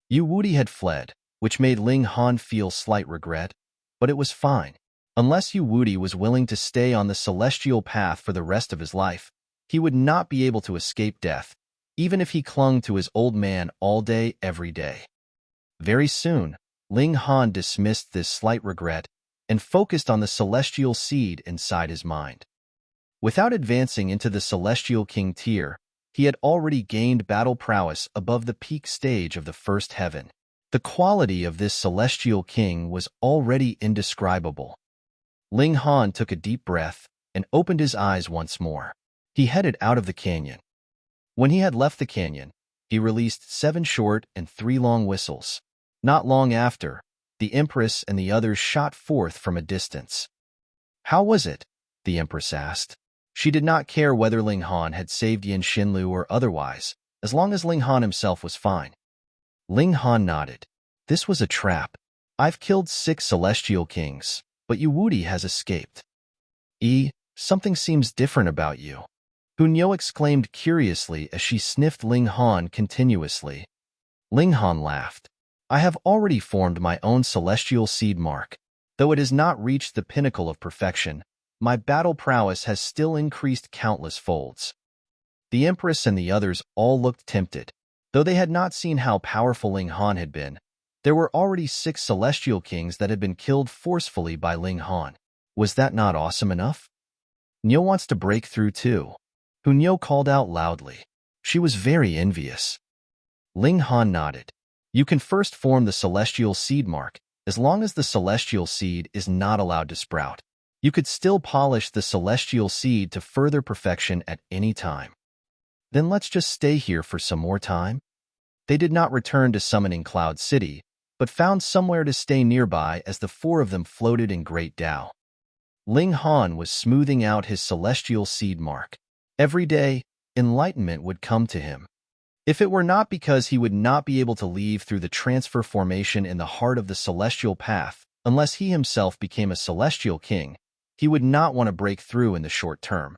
Yu Wuti had fled, which made Ling Han feel slight regret, but it was fine. Unless Yu Wuti was willing to stay on the celestial path for the rest of his life, he would not be able to escape death, even if he clung to his old man all day, every day. Very soon, Ling Han dismissed this slight regret and focused on the celestial seed inside his mind. Without advancing into the celestial king tier, he had already gained battle prowess above the peak stage of the first heaven. The quality of this celestial king was already indescribable. Ling Han took a deep breath and opened his eyes once more. He headed out of the canyon. When he had left the canyon, he released 7 short and 3 long whistles. Not long after, the Empress and the others shot forth from a distance. "How was it?" the Empress asked. She did not care whether Ling Han had saved Yin Xinlu or otherwise, as long as Ling Han himself was fine. Ling Han nodded. "This was a trap. I've killed 6 celestial kings, but Yu Wuti has escaped." Something seems different about you," Hunyou exclaimed curiously as she sniffed Ling Han continuously. Ling Han laughed. "I have already formed my own celestial seed mark. Though it has not reached the pinnacle of perfection, my battle prowess has still increased countless folds." The Empress and the others all looked tempted. Though they had not seen how powerful Ling Han had been, there were already 6 celestial kings that had been killed forcefully by Ling Han. Was that not awesome enough? "Niu wants to break through too," Hunyou called out loudly. She was very envious. Ling Han nodded. "You can first form the celestial seed mark, as long as the celestial seed is not allowed to sprout. You could still polish the celestial seed to further perfection at any time." "Then let's just stay here for some more time." They did not return to Summoning Cloud City, but found somewhere to stay nearby as the 4 of them floated in Great Tao. Ling Han was smoothing out his celestial seed mark. Every day, enlightenment would come to him. If it were not because he would not be able to leave through the transfer formation in the heart of the celestial path, unless he himself became a celestial king, he would not want to break through in the short term.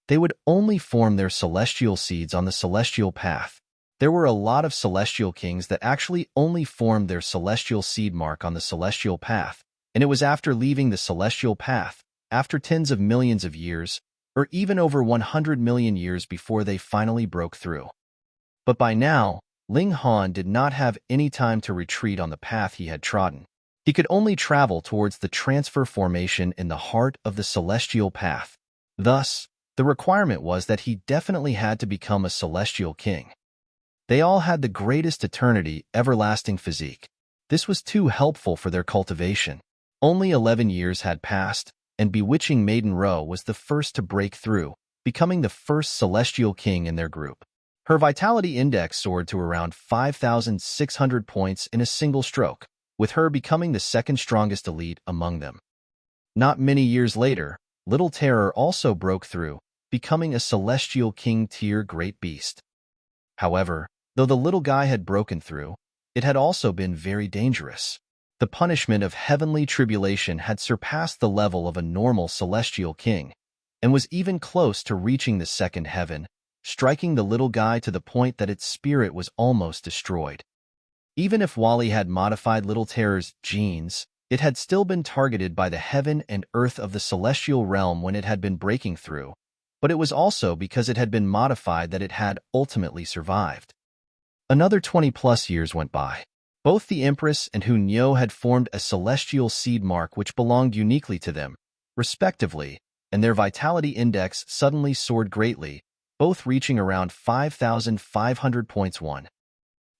They would only form their celestial seeds on the celestial path. There were a lot of celestial kings that actually only formed their celestial seed mark on the celestial path, and it was after leaving the celestial path, after tens of millions of years, or even over 100 million years before they finally broke through. But by now, Ling Han did not have any time to retreat on the path he had trodden. He could only travel towards the transfer formation in the heart of the celestial path. Thus, the requirement was that he definitely had to become a celestial king. They all had the greatest eternity, everlasting physique. This was too helpful for their cultivation. Only 11 years had passed, and bewitching Maiden Ro was the first to break through, becoming the first celestial king in their group. Her vitality index soared to around 5,600 points in a single stroke, with her becoming the second strongest elite among them. Not many years later, Little Terror also broke through, becoming a celestial king tier great beast. However, though the little guy had broken through, it had also been very dangerous. The punishment of heavenly tribulation had surpassed the level of a normal celestial king, and was even close to reaching the second heaven, striking the little guy to the point that its spirit was almost destroyed. Even if Wally had modified Little Terror's genes, it had still been targeted by the heaven and earth of the celestial realm when it had been breaking through, but it was also because it had been modified that it had ultimately survived. Another 20-plus years went by. Both the Empress and Hunyou had formed a celestial seed mark which belonged uniquely to them, respectively, and their vitality index suddenly soared greatly, both reaching around 5,500 points.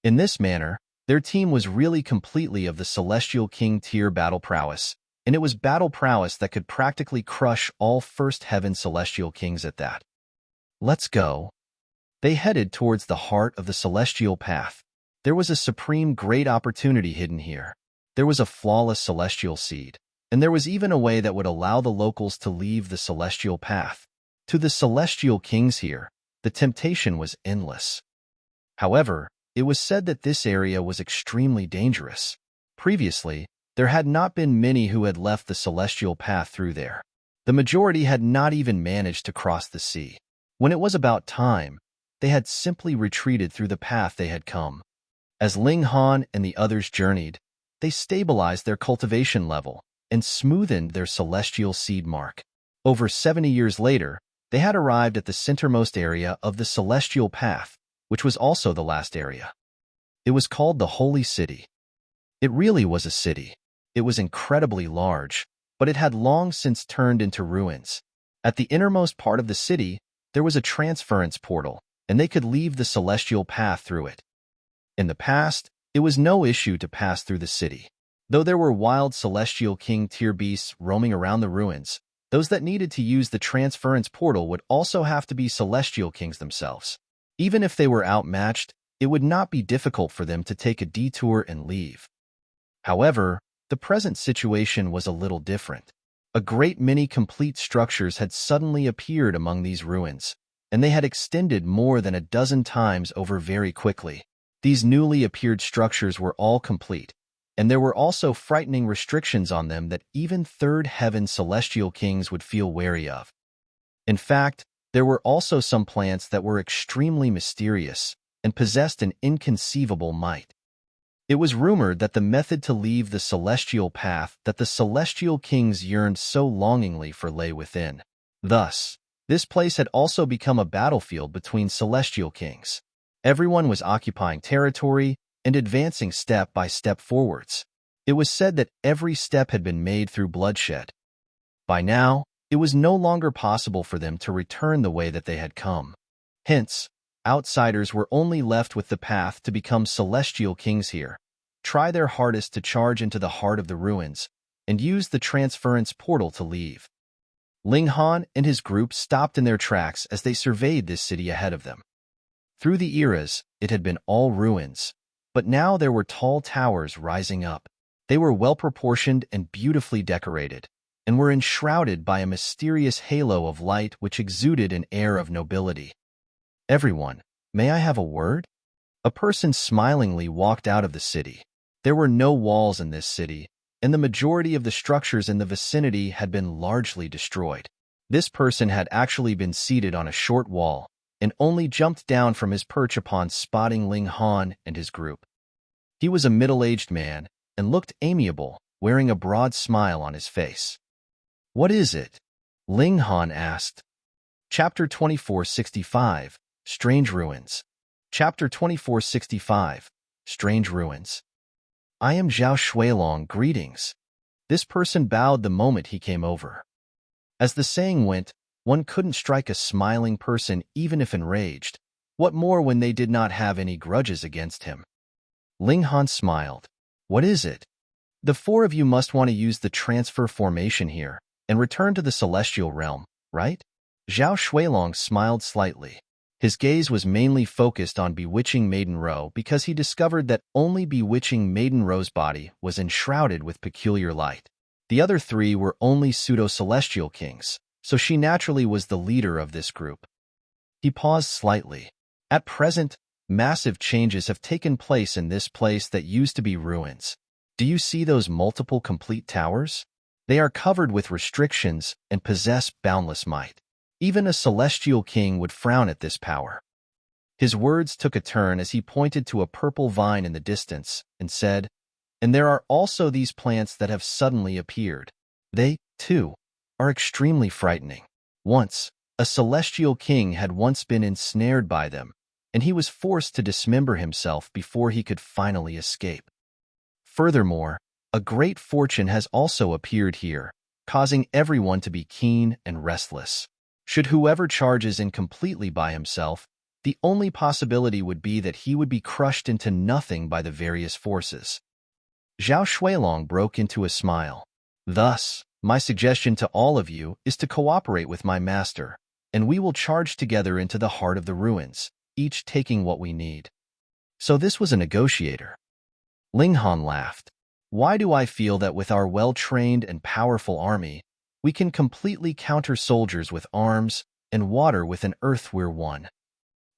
In this manner, their team was really completely of the celestial king tier battle prowess, and it was battle prowess that could practically crush all first heaven celestial kings at that. "Let's go." They headed towards the heart of the celestial path. There was a supreme great opportunity hidden here. There was a flawless celestial seed, and there was even a way that would allow the locals to leave the celestial path. To the celestial kings here, the temptation was endless. However, it was said that this area was extremely dangerous. Previously, there had not been many who had left the celestial path through there. The majority had not even managed to cross the sea. When it was about time, they had simply retreated through the path they had come. As Ling Han and the others journeyed, they stabilized their cultivation level, and smoothened their celestial seed mark. Over 70 years later, they had arrived at the centermost area of the celestial path, which was also the last area. It was called the Holy City. It really was a city. It was incredibly large, but it had long since turned into ruins. At the innermost part of the city, there was a transference portal, and they could leave the celestial path through it. In the past, it was no issue to pass through the city. Though there were wild celestial king tier beasts roaming around the ruins, those that needed to use the transference portal would also have to be celestial kings themselves. Even if they were outmatched, it would not be difficult for them to take a detour and leave. However, the present situation was a little different. A great many complete structures had suddenly appeared among these ruins, and they had extended more than a dozen times over very quickly. These newly appeared structures were all complete, and there were also frightening restrictions on them that even third heaven celestial kings would feel wary of. In fact, there were also some plants that were extremely mysterious and possessed an inconceivable might. It was rumored that the method to leave the celestial path that the celestial kings yearned so longingly for lay within. Thus, this place had also become a battlefield between celestial kings. Everyone was occupying territory and advancing step by step forwards. It was said that every step had been made through bloodshed. By now, it was no longer possible for them to return the way that they had come. Hence, outsiders were only left with the path to become celestial kings here, try their hardest to charge into the heart of the ruins, and use the transference portal to leave. Ling Han and his group stopped in their tracks as they surveyed this city ahead of them. Through the eras, it had been all ruins, but now there were tall towers rising up. They were well-proportioned and beautifully decorated, and were enshrouded by a mysterious halo of light which exuded an air of nobility. "Everyone, may I have a word?" A person smilingly walked out of the city. There were no walls in this city, and the majority of the structures in the vicinity had been largely destroyed. This person had actually been seated on a short wall, and only jumped down from his perch upon spotting Ling Han and his group. He was a middle-aged man, and looked amiable, wearing a broad smile on his face. "What is it?" Ling Han asked. Chapter 2465, Strange Ruins. Chapter 2465, Strange Ruins. "I am Zhao Shuilong, greetings." This person bowed the moment he came over. As the saying went, one couldn't strike a smiling person even if enraged. What more when they did not have any grudges against him? Ling Han smiled. "What is it?" "The four of you must want to use the transfer formation here and return to the celestial realm, right?" Zhao Shuilong smiled slightly. His gaze was mainly focused on Bewitching Maiden Row because he discovered that only Bewitching Maiden Row's body was enshrouded with peculiar light. The other three were only pseudo-celestial kings, so she naturally was the leader of this group. He paused slightly. At present, massive changes have taken place in this place that used to be ruins. Do you see those multiple complete towers? They are covered with restrictions and possess boundless might. Even a celestial king would frown at this power. His words took a turn as he pointed to a purple vine in the distance and said, "And there are also these plants that have suddenly appeared. They, too, are extremely frightening. Once, a celestial king had once been ensnared by them, and he was forced to dismember himself before he could finally escape. Furthermore, a great fortune has also appeared here, causing everyone to be keen and restless. Should whoever charges in completely by himself, the only possibility would be that he would be crushed into nothing by the various forces." Zhao Shuilong broke into a smile. "Thus, my suggestion to all of you is to cooperate with my master, and we will charge together into the heart of the ruins, each taking what we need." So this was a negotiator. Ling Han laughed. "Why do I feel that with our well-trained and powerful army, we can completely counter soldiers with arms and water with an earth we're one?"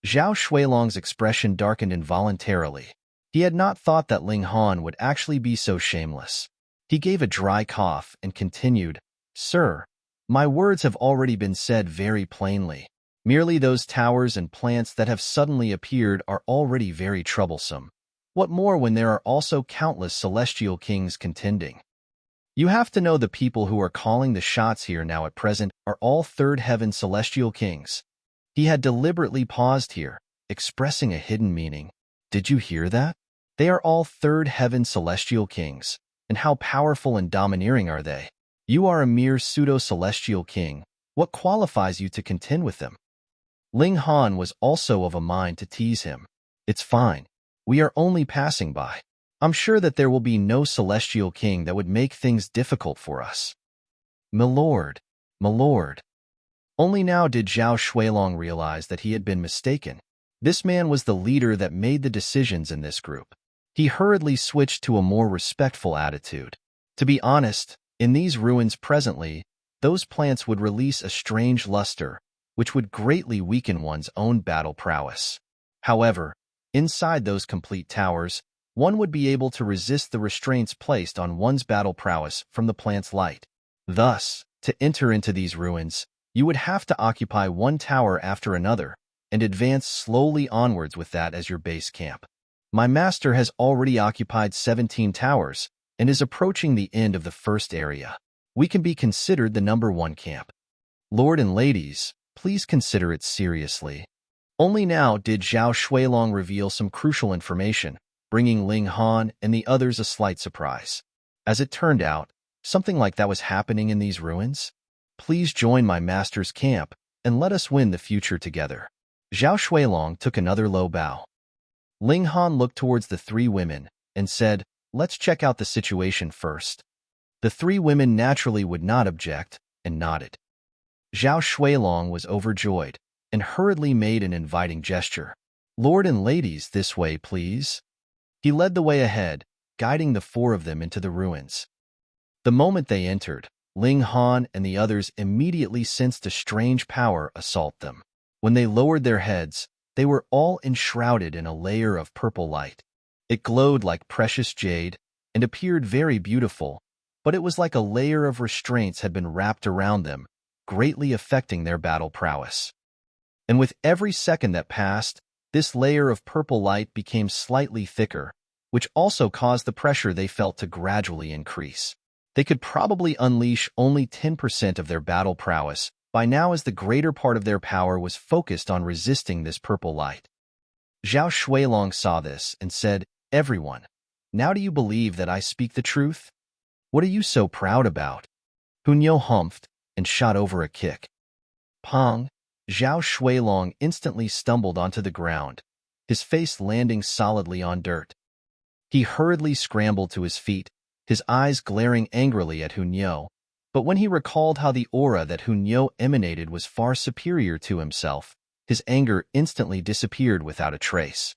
Zhao Shuilong's expression darkened involuntarily. He had not thought that Ling Han would actually be so shameless. He gave a dry cough and continued, "Sir, my words have already been said very plainly. Merely those towers and plants that have suddenly appeared are already very troublesome. What more when there are also countless celestial kings contending?" You have to know the people who are calling the shots here now at present are all third heaven celestial kings. He had deliberately paused here, expressing a hidden meaning. Did you hear that? They are all third heaven celestial kings. And how powerful and domineering are they? You are a mere pseudo-celestial king. What qualifies you to contend with them? Ling Han was also of a mind to tease him. It's fine. We are only passing by. I'm sure that there will be no celestial king that would make things difficult for us. My lord. Only now did Zhao Shuilong realize that he had been mistaken. This man was the leader that made the decisions in this group. He hurriedly switched to a more respectful attitude. To be honest, in these ruins presently, those plants would release a strange luster, which would greatly weaken one's own battle prowess. However, inside those complete towers, one would be able to resist the restraints placed on one's battle prowess from the plant's light. Thus, to enter into these ruins, you would have to occupy one tower after another, and advance slowly onwards with that as your base camp. My master has already occupied 17 towers, and is approaching the end of the first area. We can be considered the number 1 camp. Lord and ladies, please consider it seriously. Only now did Zhao Shuilong reveal some crucial information, bringing Ling Han and the others a slight surprise. As it turned out, something like that was happening in these ruins. Please join my master's camp, and let us win the future together. Zhao Shuilong took another low bow. Ling Han looked towards the 3 women, and said, "Let's check out the situation first." The 3 women naturally would not object, and nodded. Zhao Shuilong was overjoyed, and hurriedly made an inviting gesture. "Lord and ladies, this way, please." He led the way ahead, guiding the 4 of them into the ruins. The moment they entered, Ling Han and the others immediately sensed a strange power assault them. When they lowered their heads, they were all enshrouded in a layer of purple light. It glowed like precious jade and appeared very beautiful, but it was like a layer of restraints had been wrapped around them, greatly affecting their battle prowess. And with every second that passed, this layer of purple light became slightly thicker, which also caused the pressure they felt to gradually increase. They could probably unleash only 10% of their battle prowess by now, as the greater part of their power was focused on resisting this purple light. Zhao Shuilong saw this and said, "Everyone, now do you believe that I speak the truth? What are you so proud about?" Hunyo humphed and shot over a kick. Pong! Zhao Shuilong instantly stumbled onto the ground, his face landing solidly on dirt. He hurriedly scrambled to his feet, his eyes glaring angrily at Hunyo. But when he recalled how the aura that Hunyo emanated was far superior to himself, his anger instantly disappeared without a trace.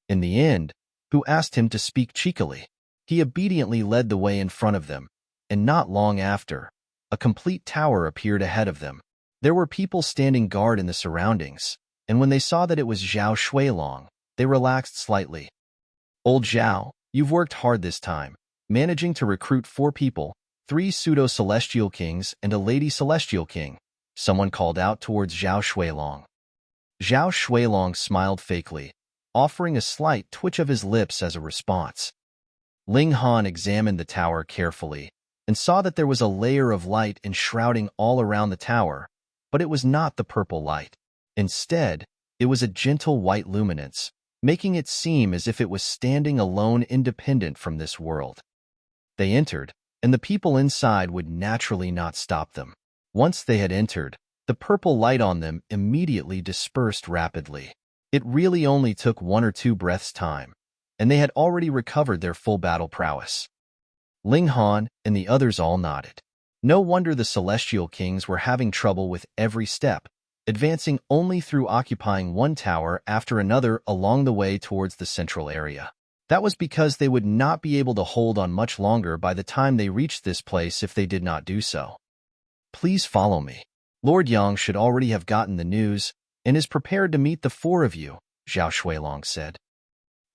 In the end, Hu asked him to speak cheekily. He obediently led the way in front of them, and not long after, a complete tower appeared ahead of them. There were people standing guard in the surroundings, and when they saw that it was Zhao Shuilong, they relaxed slightly. "Old Zhao, you've worked hard this time, managing to recruit 4 people, 3 pseudo-celestial kings and a lady celestial king," someone called out towards Zhao Shuilong. Zhao Shuilong smiled fakely, offering a slight twitch of his lips as a response. Ling Han examined the tower carefully and saw that there was a layer of light enshrouding all around the tower, but it was not the purple light. Instead, it was a gentle white luminance, making it seem as if it was standing alone, independent from this world. They entered, and the people inside would naturally not stop them. Once they had entered, the purple light on them immediately dispersed rapidly. It really only took 1 or 2 breaths' time, and they had already recovered their full battle prowess. Ling Han and the others all nodded. No wonder the celestial kings were having trouble with every step, advancing only through occupying one tower after another along the way towards the central area. That was because they would not be able to hold on much longer by the time they reached this place if they did not do so. "Please follow me. Lord Yang should already have gotten the news and is prepared to meet the 4 of you," Zhao Shuilong said.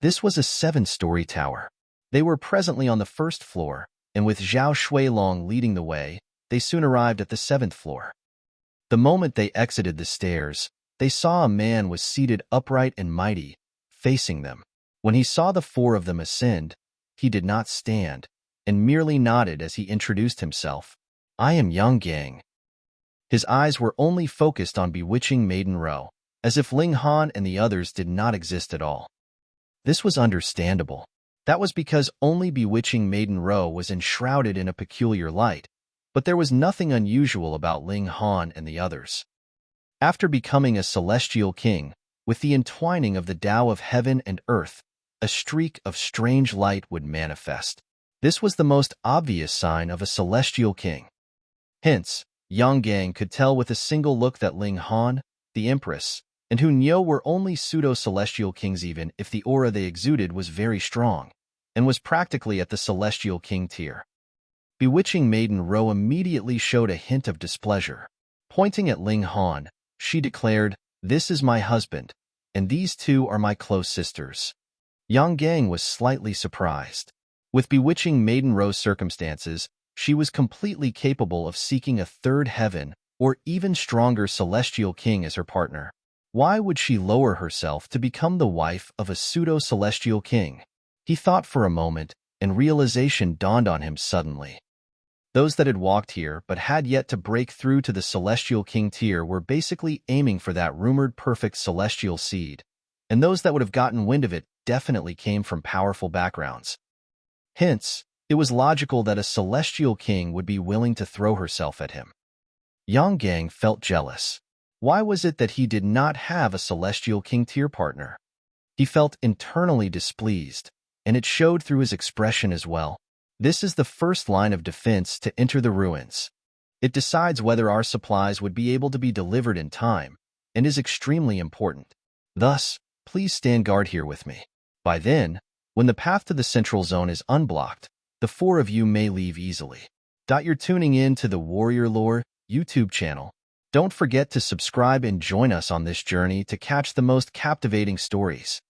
This was a 7-story tower. They were presently on the 1st floor, and with Zhao Shuilong leading the way, they soon arrived at the 7th floor. The moment they exited the stairs, they saw a man was seated upright and mighty, facing them. When he saw the 4 of them ascend, he did not stand. and merely nodded as he introduced himself. I am Yang Gang. His eyes were only focused on bewitching Maiden Ro, as if Ling Han and the others did not exist at all. This was understandable. That was because only bewitching Maiden Ro was enshrouded in a peculiar light, but there was nothing unusual about Ling Han and the others. After becoming a celestial king, with the entwining of the Tao of heaven and earth, a streak of strange light would manifest. This was the most obvious sign of a celestial king. Hence, Yang Gang could tell with a single look that Ling Han, the Empress, and Hu Niu were only pseudo-celestial kings even if the aura they exuded was very strong, and was practically at the celestial king tier. Bewitching Maiden Ro immediately showed a hint of displeasure. Pointing at Ling Han, she declared, "This is my husband, and these two are my close sisters." Yang Gang was slightly surprised. With bewitching Maiden Ro's circumstances, she was completely capable of seeking a third heaven or even stronger celestial king as her partner. Why would she lower herself to become the wife of a pseudo-celestial king? He thought for a moment, and realization dawned on him suddenly. Those that had walked here but had yet to break through to the celestial king tier were basically aiming for that rumored perfect celestial seed, and those that would have gotten wind of it definitely came from powerful backgrounds. Hence, it was logical that a celestial king would be willing to throw herself at him. Yang Gang felt jealous. Why was it that he did not have a celestial king tier partner? He felt internally displeased, and it showed through his expression as well. This is the first line of defense to enter the ruins. It decides whether our supplies would be able to be delivered in time, and is extremely important. Thus, please stand guard here with me. By then, when the path to the central zone is unblocked, the four of you may leave easily. You're tuning in to the Warrior Lore YouTube channel. Don't forget to subscribe and join us on this journey to catch the most captivating stories.